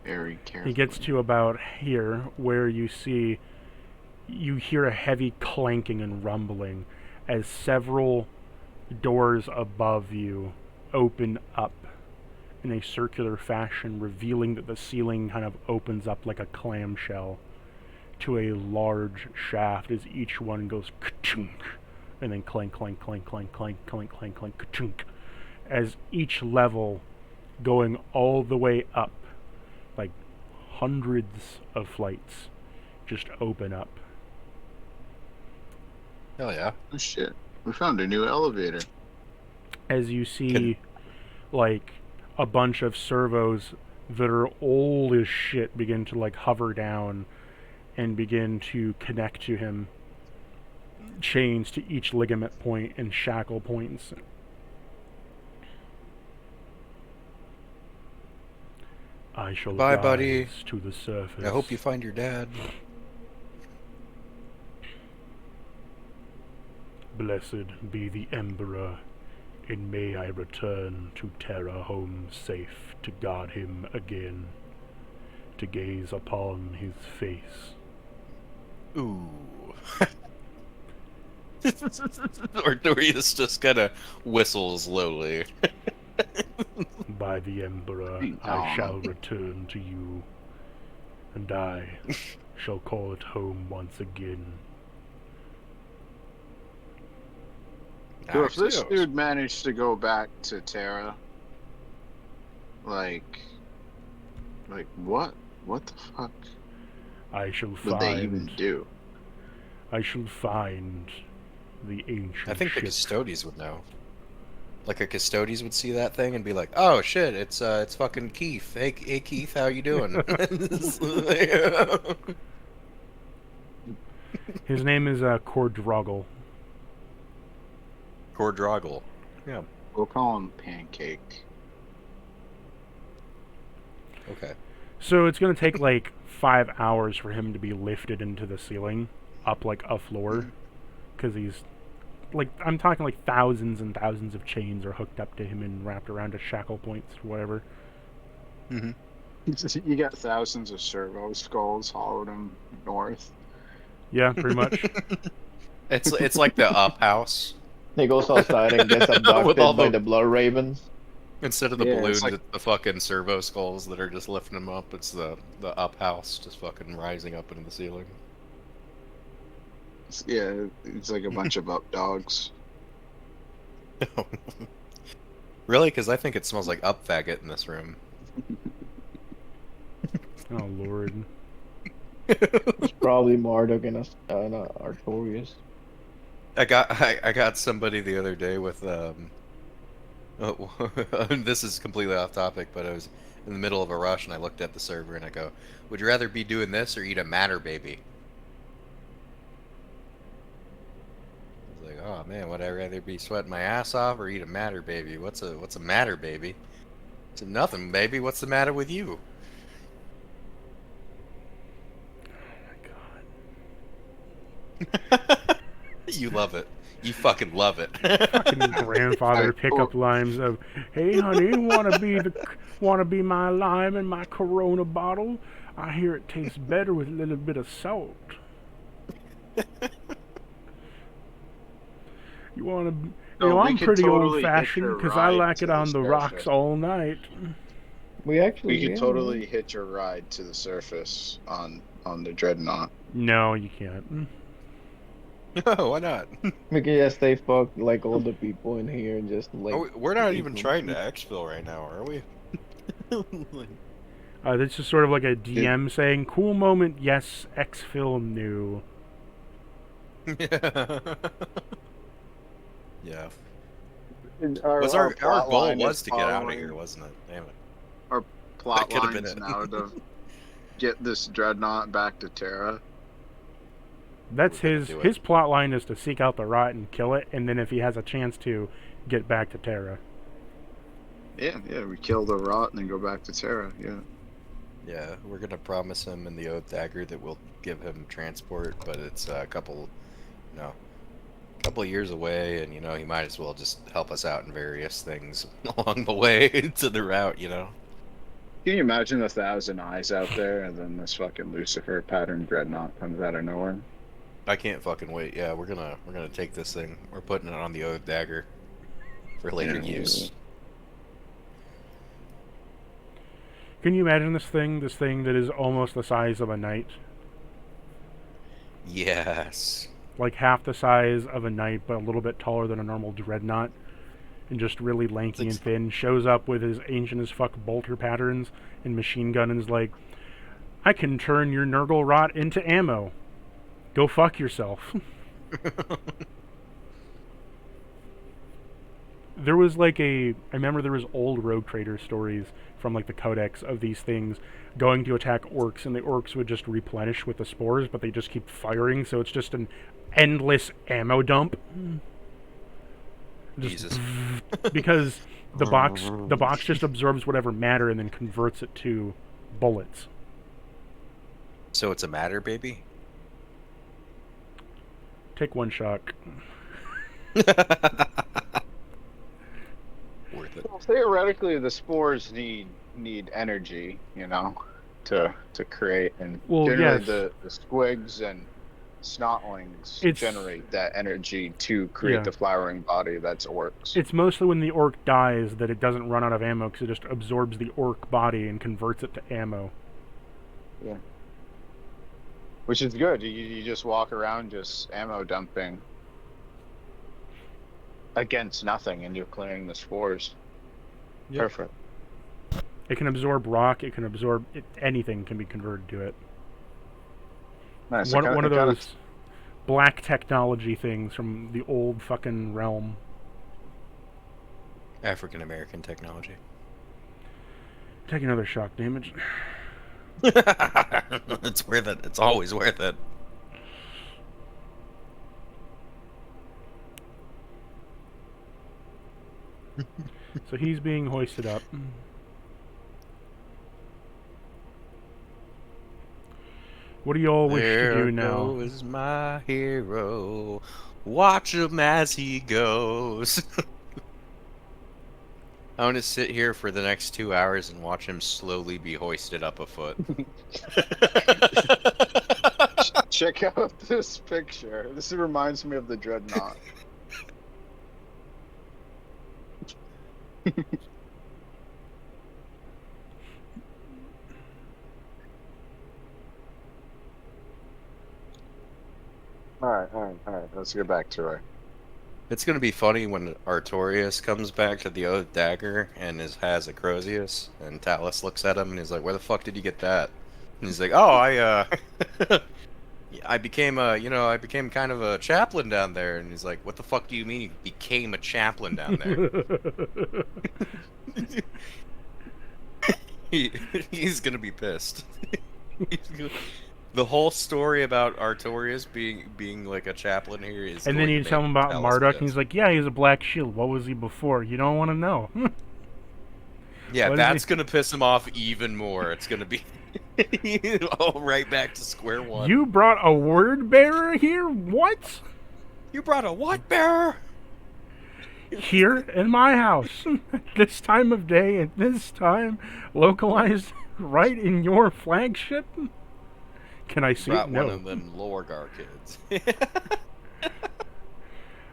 Very carefully. He gets to about here, where you hear a heavy clanking and rumbling as several doors above you open up in a circular fashion, revealing that the ceiling kind of opens up like a clamshell to a large shaft as each one goes ka-chunk, and then clank, clank, clank, clank, clank, clank, clank, clank, ka-chunk, as each level going all the way up, like hundreds of flights, just open up. Hell yeah. Oh shit. We found a new elevator. As you see, like, a bunch of servos that are old as shit begin to like hover down and begin to connect to him. Chains to each ligament point and shackle points. I shall Bye, rise buddy. to the surface. I hope you find your dad. Blessed be the Emperor, and may I return to Terra home safe to guard him again, to gaze upon his face. Ooh. Artorius just kind of whistles slowly. By the Emperor, I shall return to you, and I shall call it home once again. So if this Axios. dude managed to go back to Terra, like what the fuck I shall would they even find. do? I shall find the ancient I think the ship. custodies would know. Like a custodies would see that thing and be like, "Oh shit, it's fucking Keith. Hey Keith, how you doing?" His name is Cordroggle. Cordroggle. Yeah. We'll call him Pancake. Okay. So it's going to take like 5 hours for him to be lifted into the ceiling, up like a floor, because he's like, I'm talking like thousands and thousands of chains are hooked up to him and wrapped around his shackle points or whatever. Mm-hmm. You got thousands of servo skulls hollowed him north. Yeah, pretty much. It's like the up house. He goes outside and gets abducted With all by the- the blood ravens. Instead of the Yeah, balloon, it's like- the fucking servo skulls that are just lifting him up, it's the up house just fucking rising up into the ceiling. Yeah, it's like a bunch of up dogs. Really? Because I think it smells like up faggot in this room. Oh lord. It's probably Marduk and Artorius. I got somebody the other day with this is completely off topic, but I was in the middle of a rush and I looked at the server and I go, "Would you rather be doing this or eat a matter baby?" I was like, "Oh man, would I rather be sweating my ass off or eat a matter baby? What's a matter baby?" I said, "Nothing, baby. What's the matter with you?" You love it. You fucking love it. Fucking grandfather pickup lines of, "Hey honey, wanna be my lime in my Corona bottle? I hear it tastes better with a little bit of salt. You wanna, No, we I'm could pretty totally old hitch fashioned a because I ride like to it on this the guy's rocks ship. all night." We actually We could yeah, totally hitch a ride to the surface on the dreadnought. No, you can't. No, why not? we can just stay fucked like all the people in here and just like. We're not even trying to exfil right now, are we? This is sort of like a DM saying, "Cool moment, yes, X-Film new." Yeah. Our, Was our plot goal line was is to get out of following- here, wasn't it? Damn it. Plot That could've been lines it. now to get this dreadnought back to Terra. That's We're gonna his do it. his plot line is to seek out the rot and kill it, and then if he has a chance to, get back to Terra. Yeah, we kill the rot and then go back to Terra. Yeah. Yeah, we're gonna promise him in the Oath Dagger that we'll give him transport, but it's a couple years away, and he might as well just help us out in various things along the way to the route, Can you imagine 1,000 eyes out there, and then this fucking Lucifer pattern dreadnought comes out of nowhere? I can't fucking wait. Yeah, we're gonna take this thing. We're putting it on the Oath Dagger for later Yeah. use. Can you imagine this thing that is almost the size of a knight? Yes. Like half the size of a knight, but a little bit taller than a normal dreadnought, and just really lanky and thin, shows up with his ancient as fuck bolter patterns and machine gun and is like, "I can turn your Nurgle rot into ammo. Go fuck yourself." There was like I remember there was old rogue trader stories from like the codex of these things going to attack orcs, and the orcs would just replenish with the spores, but they just keep firing, so it's just an endless ammo dump. Jesus. Because the box just absorbs whatever matter and then converts it to bullets. So it's a matter, baby? Take one shock. Worth it. Well, theoretically, the spores need energy, to create, and Well, generally yes. the squigs and snotlings It's- generate that energy to create Yeah. the flowering body that's orcs. It's mostly when the orc dies that it doesn't run out of ammo, because it just absorbs the orc body and converts it to ammo. Which is good. You just walk around just ammo dumping against nothing, and you're clearing the spores. Yep. Perfect. It can absorb rock, it can absorb... anything can be converted to it. Nice. One of those black technology things from the old fucking realm. African American technology. Take another shock damage. It's worth it. It's always worth it. So he's being hoisted up. What do you all wish to do now? There goes my hero. Watch him as he goes. I want to sit here for the next 2 hours and watch him slowly be hoisted up a foot. Check out this picture. This reminds me of the Dreadnought. All right. Let's get back to it. It's gonna be funny when Artorias comes back to the Oath Dagger and has a Crozius, and Talus looks at him and he's like, "Where the fuck did you get that?" And he's like, "Oh, I became kind of a chaplain down there." And he's like, "What the fuck do you mean you became a chaplain down there?" He's gonna be pissed. The whole story about Artorias being like a chaplain here is. And then going you to tell make him about Talus Marduk, pissed. and he's like, yeah, he's a black shield. What was he before? You don't want to know. Yeah, What is that's he- gonna piss him off even more. It's gonna be all right back to square one. You brought a word bearer here? What? You brought a what bearer? Here in my house. At this time of day, at this time, localized right in your flagship? Can I see Brought it? No. one of them Lorgar kids.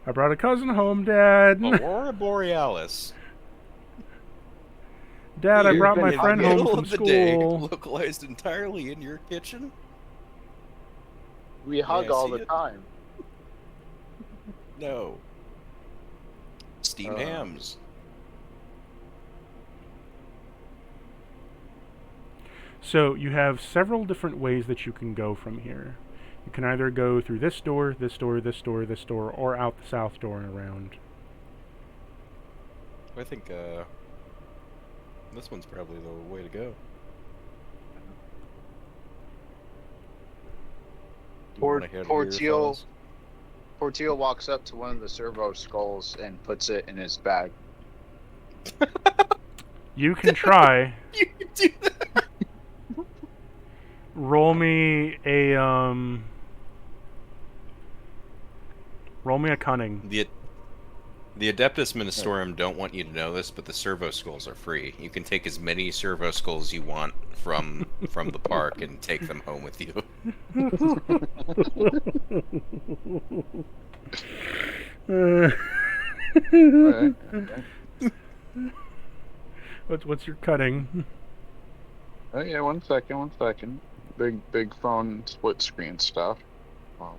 I brought a cousin home, Dad. Aurora Borealis. Dad, I You've brought been my in friend Middle home from of the day, school. localized entirely in your kitchen. We hug Yeah, all see the it? time. No. Steamed hams. So you have several different ways that you can go from here. You can either go through this door, this door, this door, this door, or out the south door and around. I think this one's probably the way to go. You Poor- wanna head poor here, Teal. fellas? Portillo walks up to one of the servo skulls and puts it in his bag. You can try. You can do that. Roll me a cunning. The Adeptus Ministorum don't want you to know this, but the servo skulls are free. You can take as many servo skulls you want from the park and take them home with you. What's your cutting? Oh yeah, one second. Big phone split screen stuff. Oh,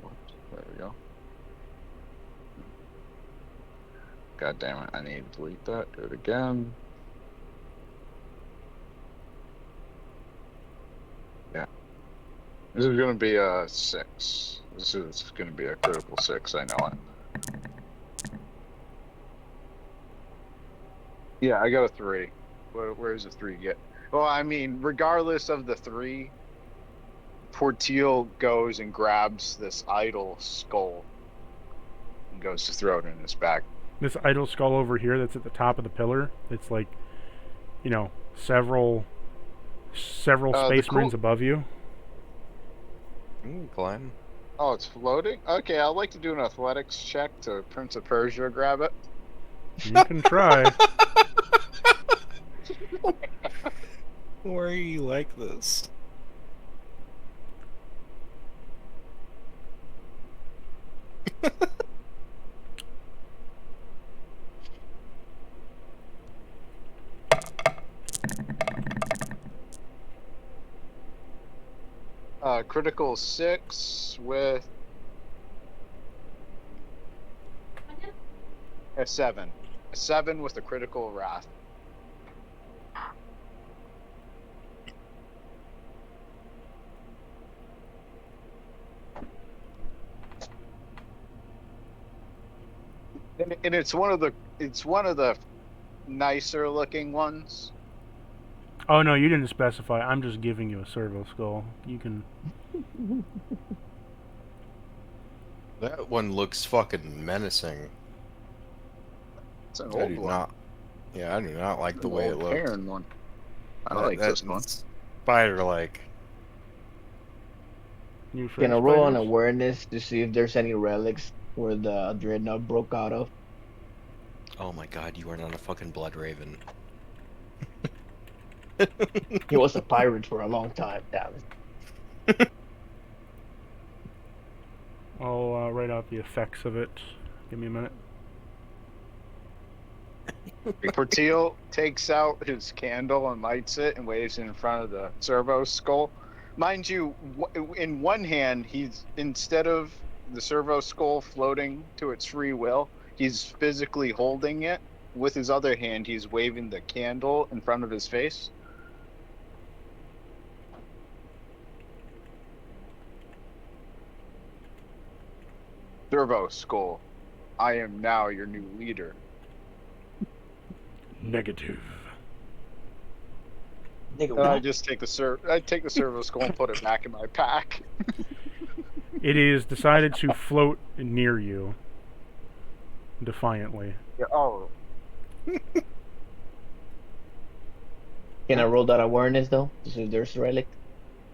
there we go. God damn it! I need to delete that. Do it again. Yeah. This is gonna be a 6. This is gonna be a critical 6. I know it. Yeah, I got a 3. Where's the 3 get? Well, I mean, regardless of the 3, Portil goes and grabs this idol skull and goes to throw it in his back. This idol skull over here that's at the top of the pillar, it's like, you know, several space marines above you. Climb. Oh, it's floating? Okay, I'd like to do an athletics check to Prince of Persia grab it. You can try. Why are you like this? Critical 6 with a 7. A 7 with a critical wrath. And it's one of the nicer looking ones. Oh no, you didn't specify. I'm just giving you a servo skull. You can. That one looks fucking menacing. It's an I old do one. not. Yeah, I do not like the An way it old looks. Terran one. I like this one. Spider-like. You Can I French roll on spiders? awareness to see if there's any relics where the dreadnought broke out of? Oh my god, you are not a fucking blood raven. He was a pirate for a long time, damn it. I'll write out the effects of it. Give me a minute. Portil takes out his candle and lights it and waves it in front of the servo skull. Mind you, in one hand, he's, instead of the servo skull floating to its free will, he's physically holding it. With his other hand, he's waving the candle in front of his face. Servo skull, I am now your new leader. Negative. Nigga, And I what? just take the servo skull and put it back in my pack. It is decided to float near you. Defiantly. Yeah, oh, Can I roll that awareness though? To see if there's a relic?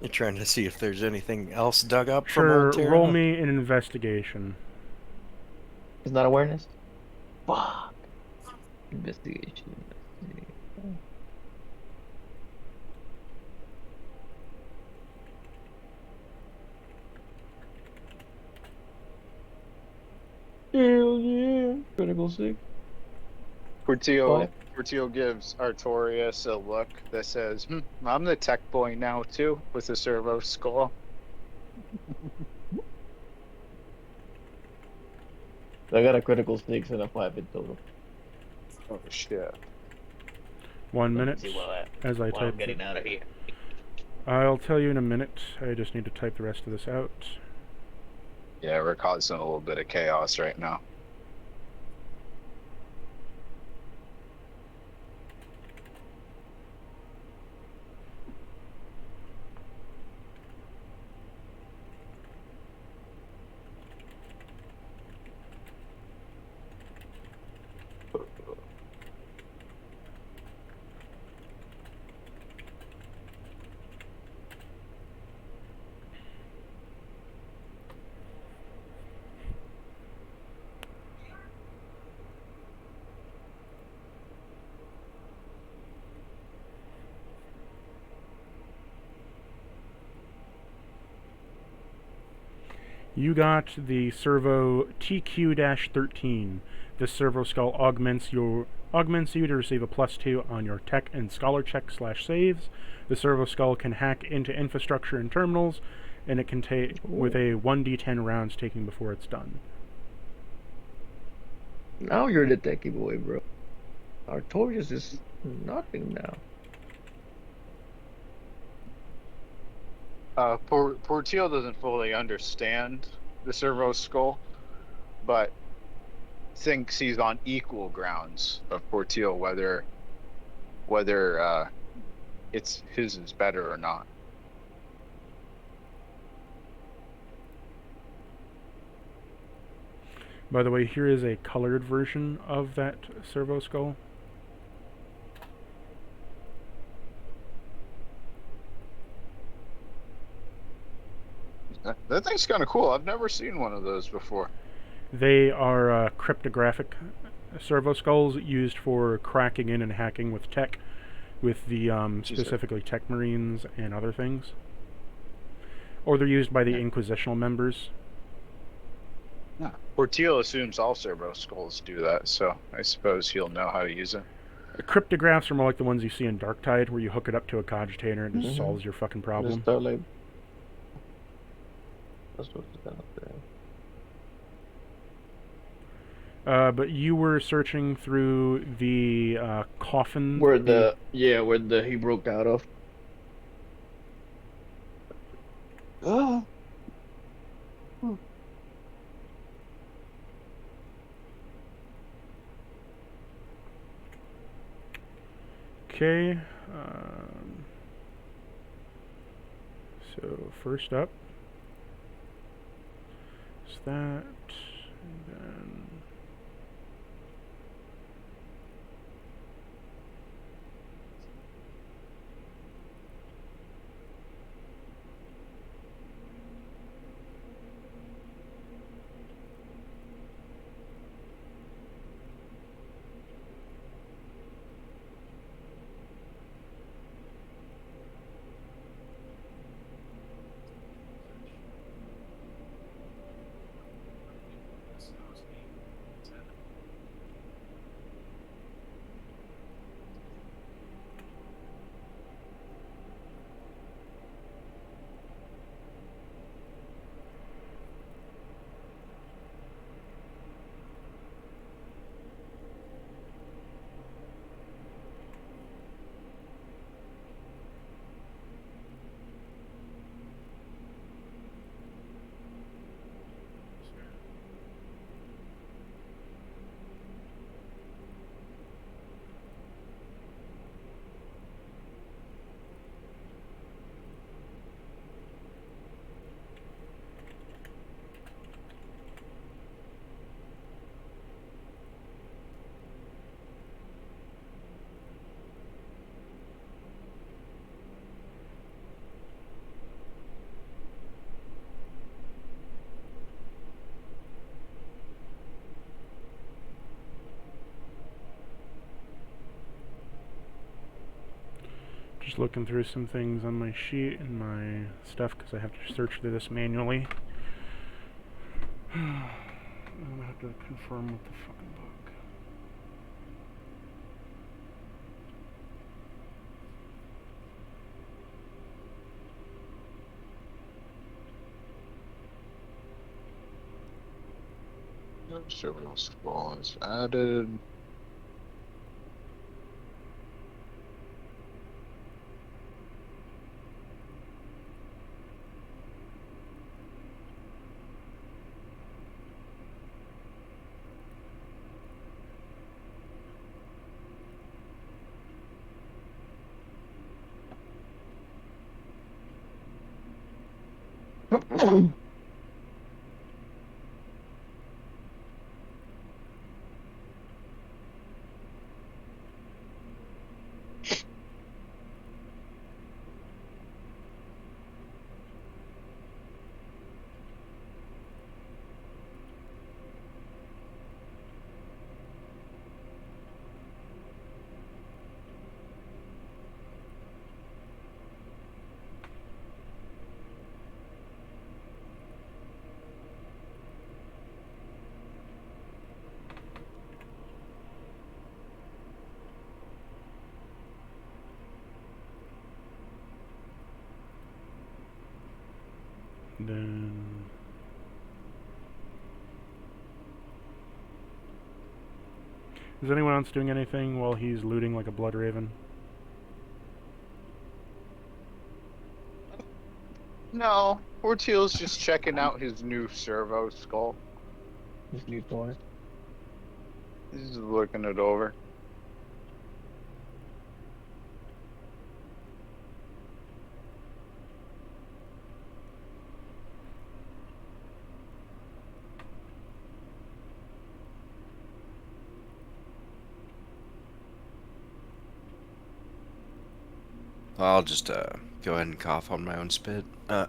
You're trying to see if there's anything else dug up from Sure, old Terra? roll me an investigation. It's not awareness? Fuck. Investigation. Hell yeah. Critical 6. Portil gives Artorias a look that says, I'm the tech boy now too, with the servo skull. So I got a critical 6 and a 5 in total. Oh shit. 1 Let's minute see while as I I'm type getting it. out of here. I'll tell you in a minute. I just need to type the rest of this out. Yeah, we're causing a little bit of chaos right now. You got the servo TQ-13. This servo skull augments you to receive a +2 on your tech and scholar check /saves. The servo skull can hack into infrastructure and terminals, and it can take with a 1d10 rounds taking before it's done. Now you're the techie boy, bro. Artorias is nothing now. Portil doesn't fully understand the servo skull, but thinks he's on equal grounds of Portil, whether whether his is better or not. By the way, here is a colored version of that servo skull. That thing's kind of cool. I've never seen one of those before. They are cryptographic servo skulls used for cracking in and hacking with tech, with the specifically tech marines and other things. Or they're used by the Inquisitional members. Yeah. Portillo assumes all servo skulls do that, so I suppose he'll know how to use it. Cryptographs are more like the ones you see in Darktide, where you hook it up to a cogitator and it just solves your fucking problem. Just start like. That's what's down there. But you were searching through the coffin. Where he broke out of. Oh. Okay. So first up is that, and then just looking through some things on my sheet and my stuff because I have to search through this manually. I'm gonna have to confirm with the fucking book. Servo skull is added. Then is anyone else doing anything while he's looting like a blood raven? No, Portillo's just checking out his new servo skull. His new toy. He's just looking it over. I'll just go ahead and cough on my own spit. Yeah,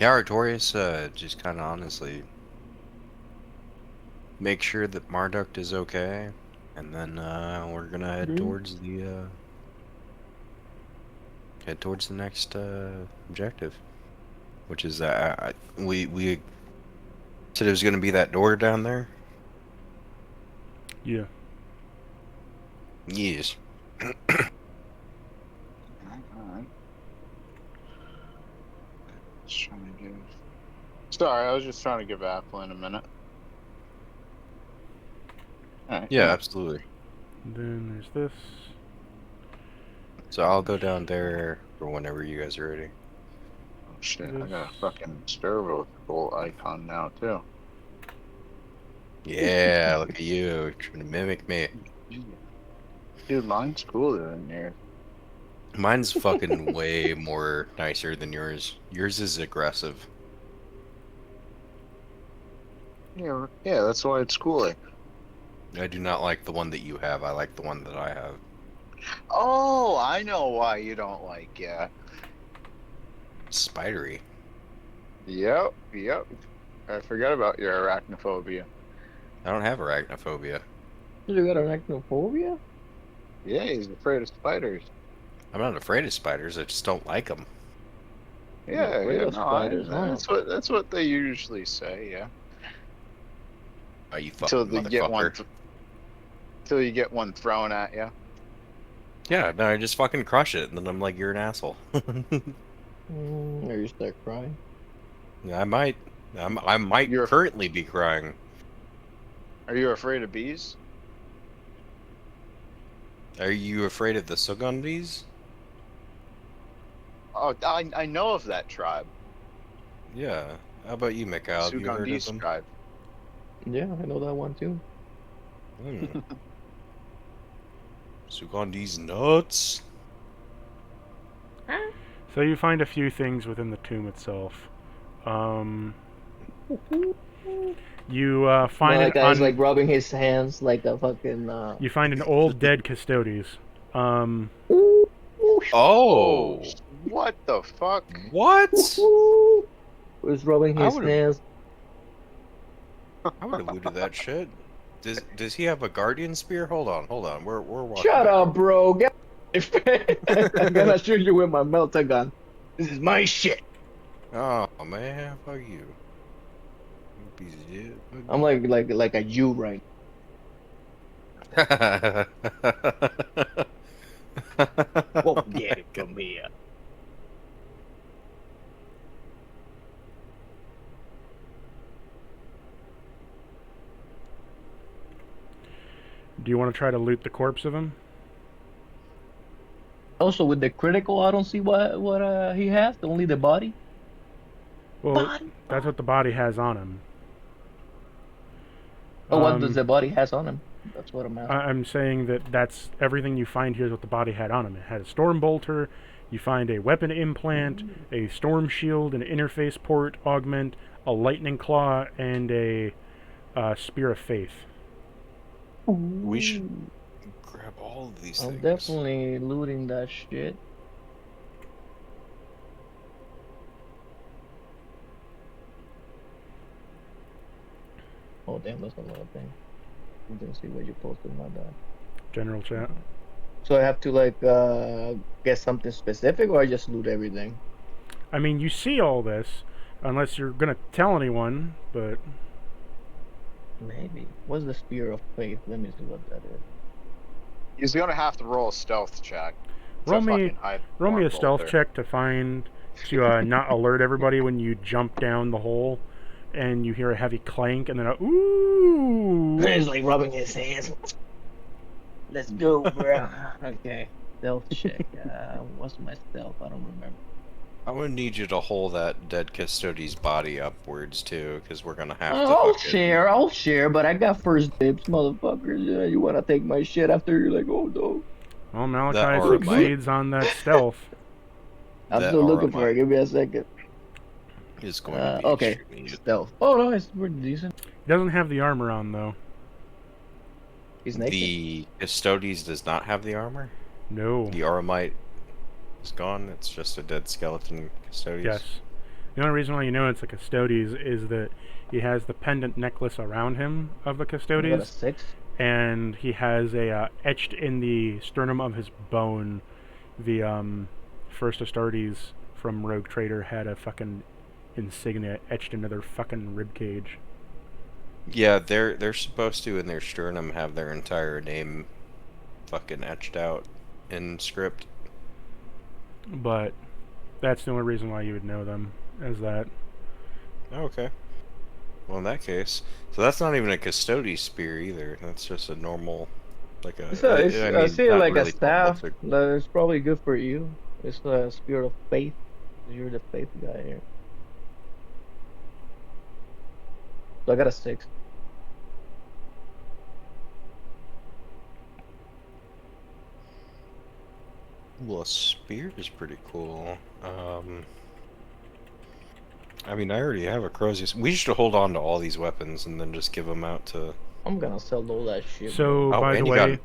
Artorias, just kind of honestly make sure that Marduk is okay, and then we're gonna head towards the next objective, which is we said it was gonna be that door down there. Yeah. Yes. Alright. Just trying to give. Sorry, I was just trying to give Applin a minute. Alright. Yeah, absolutely. And then there's this. So I'll go down there for whenever you guys are ready. Oh shit, I got a fucking stereotypical icon now too. Yeah, look at you trying to mimic me. Dude, mine's cooler than yours. Mine's fucking way more nicer than yours. Yours is aggressive. Yeah, that's why it's cooler. I do not like the one that you have. I like the one that I have. Oh, I know why you don't like it. Spidery. Yep. I forgot about your arachnophobia. I don't have arachnophobia. You got arachnophobia? Yeah, he's afraid of spiders. I'm not afraid of spiders. I just don't like them. Yeah, afraid yeah, of spiders, huh? that's what they usually say. Yeah. Oh, you Until fucking you get one. motherfucker. Till you get one thrown at you. Yeah, no, I just fucking crush it, and then I'm like, you're an asshole. Or you start crying. Yeah, I might. I might currently be crying. Are you afraid of bees? Are you afraid of the Sugandis? Oh, I know of that tribe. Yeah. How about you, Mikhail? Have you heard of Sugandis them? tribe. Yeah, I know that one too. Hmm. Sugandis nuts. So you find a few things within the tomb itself. You find That guy's like rubbing his hands like a fucking. You find an old dead custodes. Oh. What the fuck? What? Was rubbing his hands. I would allude to that shit. Does he have a guardian spear? Hold on. We're walking. Shut back up, here. bro. I'm gonna shoot you with my melter gun. This is my shit. Oh man, fuck you. You piece of shit. I'm like a Jew right. Won't get it from here. Do you want to try to loot the corpse of him? Also, with the critical, I don't see what he has. Only the body. Well, that's what the body has on him. Oh, what does the body has on him? That's what I'm asking. I'm saying that that's everything you find here is what the body had on him. It had a storm bolter. You find a weapon implant, a storm shield, an interface port augment, a lightning claw, and a spear of faith. We should grab all of these I'm things. definitely looting that shit. Oh damn, that's another thing. You can see what you posted, my bad. General chat. So I have to like get something specific, or I just loot everything? I mean, you see all this, unless you're gonna tell anyone, but Maybe. What's the spear of faith? Let me see what that is. He's gonna have to roll a stealth check. roll me a stealth check to not alert everybody when you jump down the hole and you hear a heavy clank and then a ooh. He's like rubbing his hands. Let's go, bro. Okay. Stealth check. What's my stealth? I don't remember. I'm gonna need you to hold that dead custody's body upwards too, because we're gonna have to. I'll share, but I got first dibs, motherfuckers. Yeah, you wanna take my shit after you're like, oh no. Well, Malachi succeeds on that stealth. I'm still looking for it. Give me a second. It's going to be okay. Stealth. Oh no, it's pretty decent. He doesn't have the armor on though. He's naked. The Custodes does not have the armor? No. The Aramite is gone? It's just a dead skeleton Custodes? Yes. The only reason why you know it's a Custodes is that he has the pendant necklace around him of the You got a Custodes, 6. and he has a etched in the sternum of his bone. The first Astartes from Rogue Trader had a fucking insignia etched into their fucking rib cage. Yeah, they're supposed to in their sternum have their entire name fucking etched out in script. But that's the only reason why you would know them, is that. Okay. Well, in that case, so that's not even a Custodes spear either. That's just a normal, like a. I see it not like a really staff. normal, It's probably good for you. It's a spirit of faith. You're the faith guy here. So I got a 6. Well, a spear is pretty cool. I mean, I already have a Crozius. We should hold on to all these weapons and then just give them out to. I'm gonna sell all that shit. So, Oh, by the and you got- way,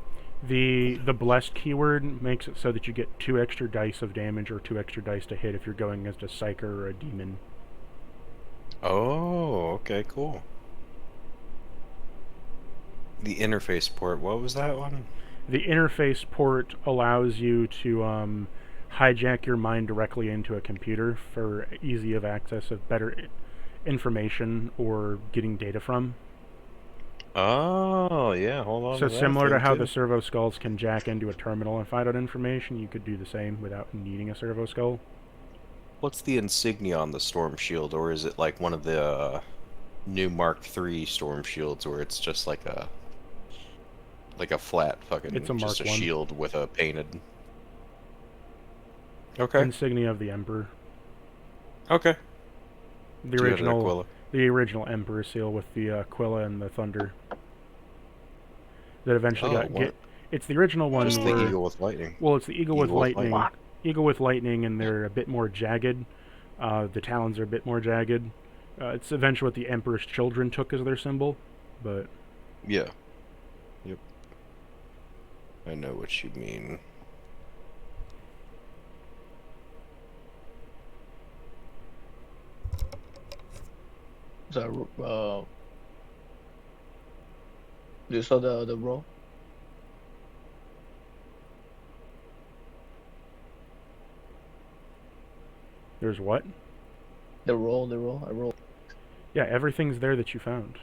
the blessed keyword makes it so that you get 2 extra dice of damage or 2 extra dice to hit if you're going against a psyker or a demon. Oh, okay, cool. The interface port. What was that one? The interface port allows you to hijack your mind directly into a computer for easy of access of better information or getting data from. Oh, yeah. Hold on. So to that similar to thing, how too. the servo skulls can jack into a terminal and find out information, you could do the same without needing a servo skull. What's the insignia on the storm shield, or is it like one of the new Mark III storm shields, where it's just like a flat fucking It's a just a Mark I. shield with a painted. Okay. Insignia of the Emperor. Okay. The Do you have an original, Aquila? the original Emperor seal with the Aquila and the Thunder. That eventually Oh, got what? It's the original one. Just the where, eagle with lightning. Well, it's the eagle with Eagle with lightning. lightning. Eagle with lightning, and they're a bit more jagged. The talons are a bit more jagged. It's eventually what the Emperor's children took as their symbol, but Yeah. Yep. I know what you mean. So you saw the roll? there's what? The roll. I rolled. Yeah, everything's there that you found.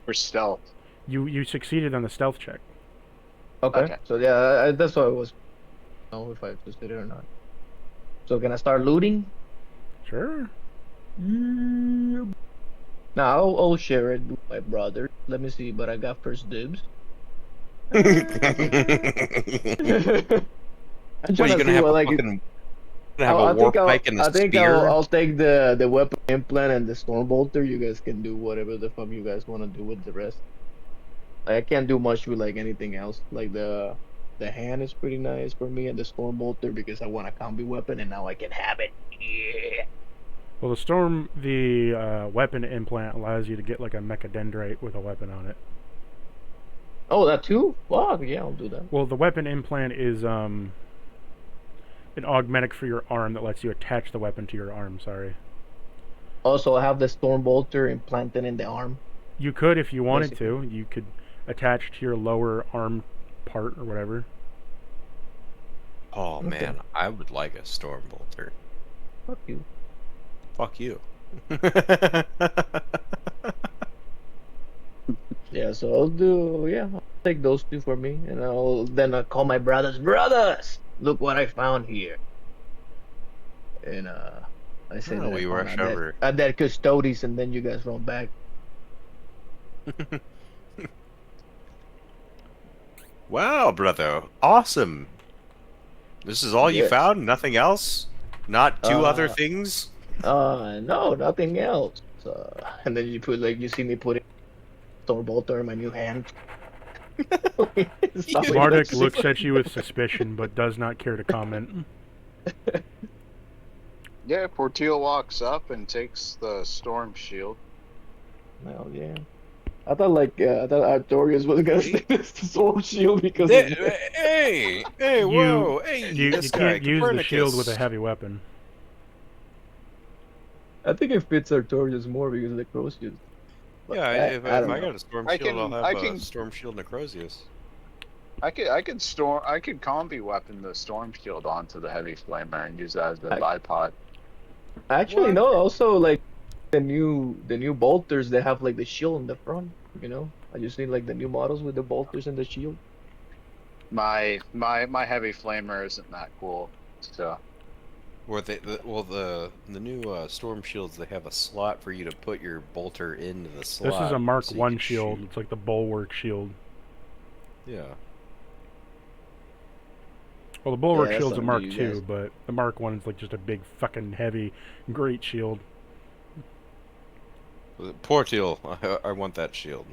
For stealth. You succeeded on the stealth check. Okay. Okay. So yeah, that's what I was. I don't know if I just did it or not. So can I start looting? Sure. Now I'll share it with my brother. Let me see, but I got first dibs. I'm What, trying you to gonna see have what a like. fucking have a warp pike and a I think spear? I'll take the weapon implant and the storm bolter. You guys can do whatever the fuck you guys want to do with the rest. I can't do much with like anything else. Like the hand is pretty nice for me, and the storm bolter because I want a combi weapon and now I can have it. Yeah. Well, the weapon implant allows you to get like a mechadendrite with a weapon on it. Oh, that too? Fuck yeah, I'll do that. Well, the weapon implant is an augmetic for your arm that lets you attach the weapon to your arm. Sorry. Also, I have the storm bolter implanted in the arm. You could, if you wanted Basically. to, you could attach to your lower arm part or whatever. Oh Okay. man, I would like a storm bolter. Fuck you. Fuck you. Yeah, so I'll take those two for me, and I'll call my brothers. Look what I found here. And I say Oh, that we I rush found over. at that Custodes, and then you guys run back. Wow, brother. Awesome. This is all you Yes. found? Nothing else? Not two other Uh, things? No, nothing else. And then you see me put storm bolter in my new hand. It's always Marduk like- looks at you with suspicion, but does not care to comment. Yeah, Portil walks up and takes the storm shield. Well, yeah. I thought Artorias was gonna stick this to sword shield because of Hey, You whoa, hey, you this guy, can't use the shield with a Copernicus. heavy weapon. I think it fits Artorias more because of the crow shield. But Yeah, that, if I don't I know. got a storm I shield, I'll can- have I a can- storm shield Necrosius. I could combi weapon the storm shield onto the heavy flamer and use that as the bipod. Actually, What? no. Also, like the new bolters, they have like the shield in the front. You know, I just need like the new models with the bolters and the shield. My heavy flamer isn't that cool. So Or the new storm shields, they have a slot for you to put your bolter into the slot. This is a Mark so you 1 can shield. shoot. It's like the bulwark shield. Yeah. Well, the bulwark that's shield's a something Mark you 2, guys- but the Mark 1 is like just a big fucking heavy, great shield. Portil, I want that shield.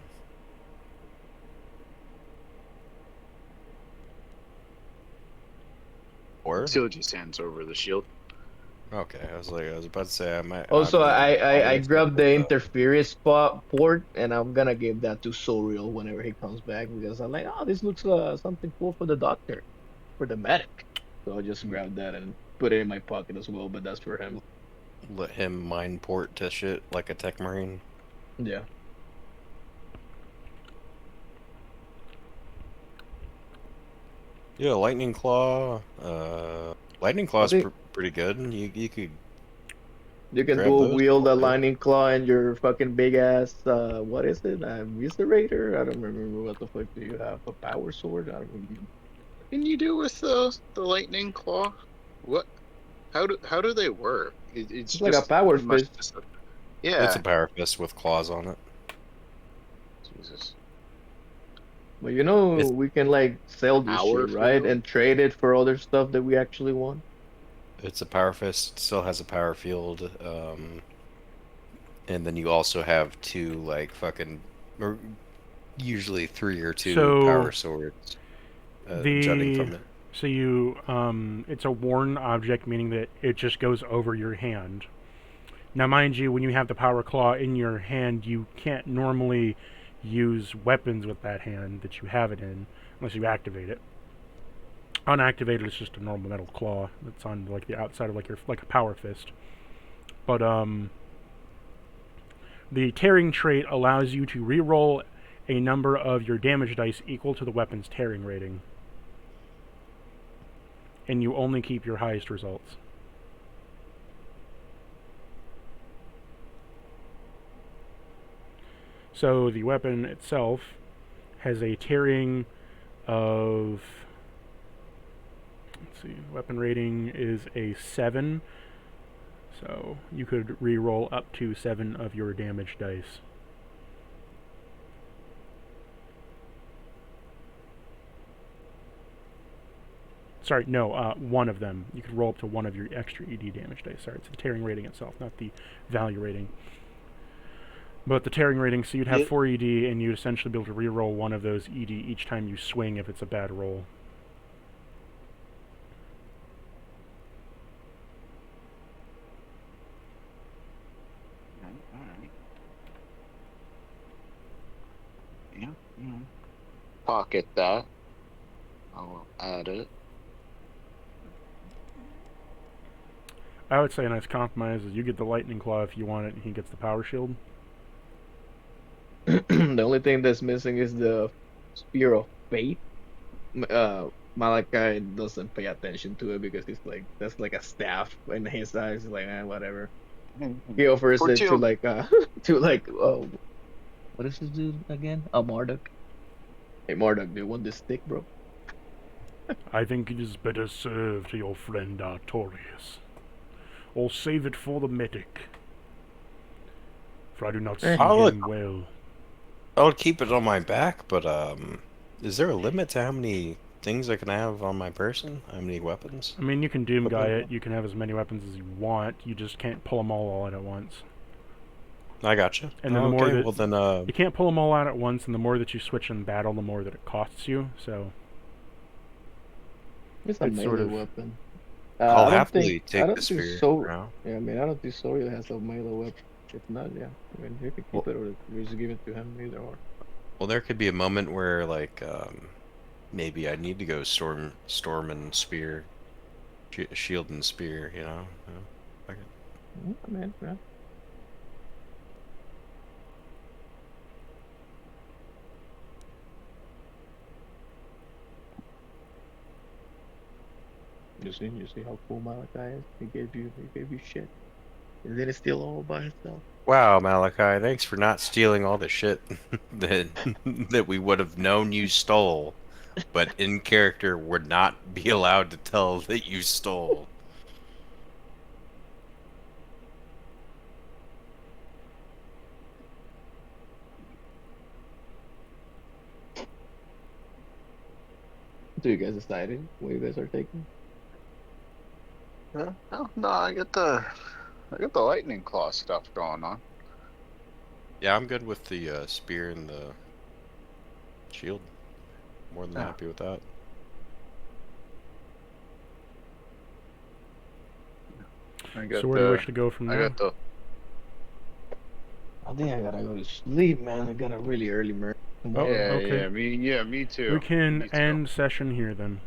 Or? shield just hands over the shield. Okay, I was about to say I might. Also, I always grabbed put the interference port, and I'm gonna give that to Soriel whenever he comes back because I'm like, oh, this looks something cool for the doctor, for the medic. So I'll just grab that and put it in my pocket as well. But that's for him. let him mine port to shit like a tech marine. Yeah. Yeah, lightning claw. Lightning claw's think- pretty good. You could. You can Grab dual those wield real a quick. lightning claw and your fucking big ass what is it? Viscerator? I don't remember what the fuck do you have? A power sword? I don't remember. What can you do with the lightning claw? How do they work? It's It's like a just power pretty much fist. just yeah. It's a power fist with claws on it. Jesus. But you know It's- we can like sell this Power shit, right? field? And trade it for other stuff that we actually want. It's a power fist. Still has a power field. And then you also have two like fucking, or usually 3 or 2 So, power swords jutting from it. So you, it's a worn object, meaning that it just goes over your hand. Now, mind you, when you have the power claw in your hand, you can't normally use weapons with that hand that you have it in, unless you activate it. Unactivated, it's just a normal metal claw that's on like the outside of like a power fist. But the tearing trait allows you to reroll a number of your damage dice equal to the weapon's tearing rating. And you only keep your highest results. So the weapon itself has a tearing of, let's see, weapon rating is a 7. So you could re-roll up to 7 of your damage dice. Sorry, no, 1 of them. You could roll up to 1 of your extra ED damage dice. Sorry, it's the tearing rating itself, not the value rating. But the tearing rating, so you'd have Yeah. 4 ED, and you'd essentially be able to re-roll 1 of those ED each time you swing if it's a bad roll. Alright. Yeah. Pocket that. I'll add it. I would say a nice compromise is you get the lightning claw if you want it, and he gets the power shield. The only thing that's missing is the spear of fate. Malachi doesn't pay attention to it because he's like that's like a staff in his eyes. He's like, whatever. He offers For it to two. like what is his dude again? Marduk. Hey Marduk, do you want this stick, bro? I think it is better served to your friend Artorias. Or save it for the medic. For I do not see I'll him well. I'll keep it on my back, but is there a limit to how many things I can have on my person? How many weapons? I mean, you can doom guy Okay. it. You can have as many weapons as you want. You just can't pull them all out at once. I gotcha. And then the more okay, that- well then, You can't pull them all out at once, and the more that you switch in battle, the more that it costs you. So It's a It's melee sort of- weapon. I'll I don't happily think- I take don't the think spear So now. yeah, I mean, I don't think Soria has a melee weapon. If not, yeah. I mean, you can keep it or just give it to him, either or. Well, there could be a moment where, like, maybe I need to go storm and spear, shield and spear. You know. Like it. I mean, yeah. You see how cool Malachi is? He gave you shit. And then it's still all by himself. Wow, Malachi, thanks for not stealing all the shit that that we would have known you stole, but in character would not be allowed to tell that you stole. So you guys decided what you guys are taking? No, I got the lightning claw stuff going on. Yeah, I'm good with the spear and the shield. More than Yeah. happy with that. I got So where do you wish to go from I there? got the I think I gotta go to sleep, man. I got a really early murder. Oh, yeah, okay. me too. We can Me too. end session here then.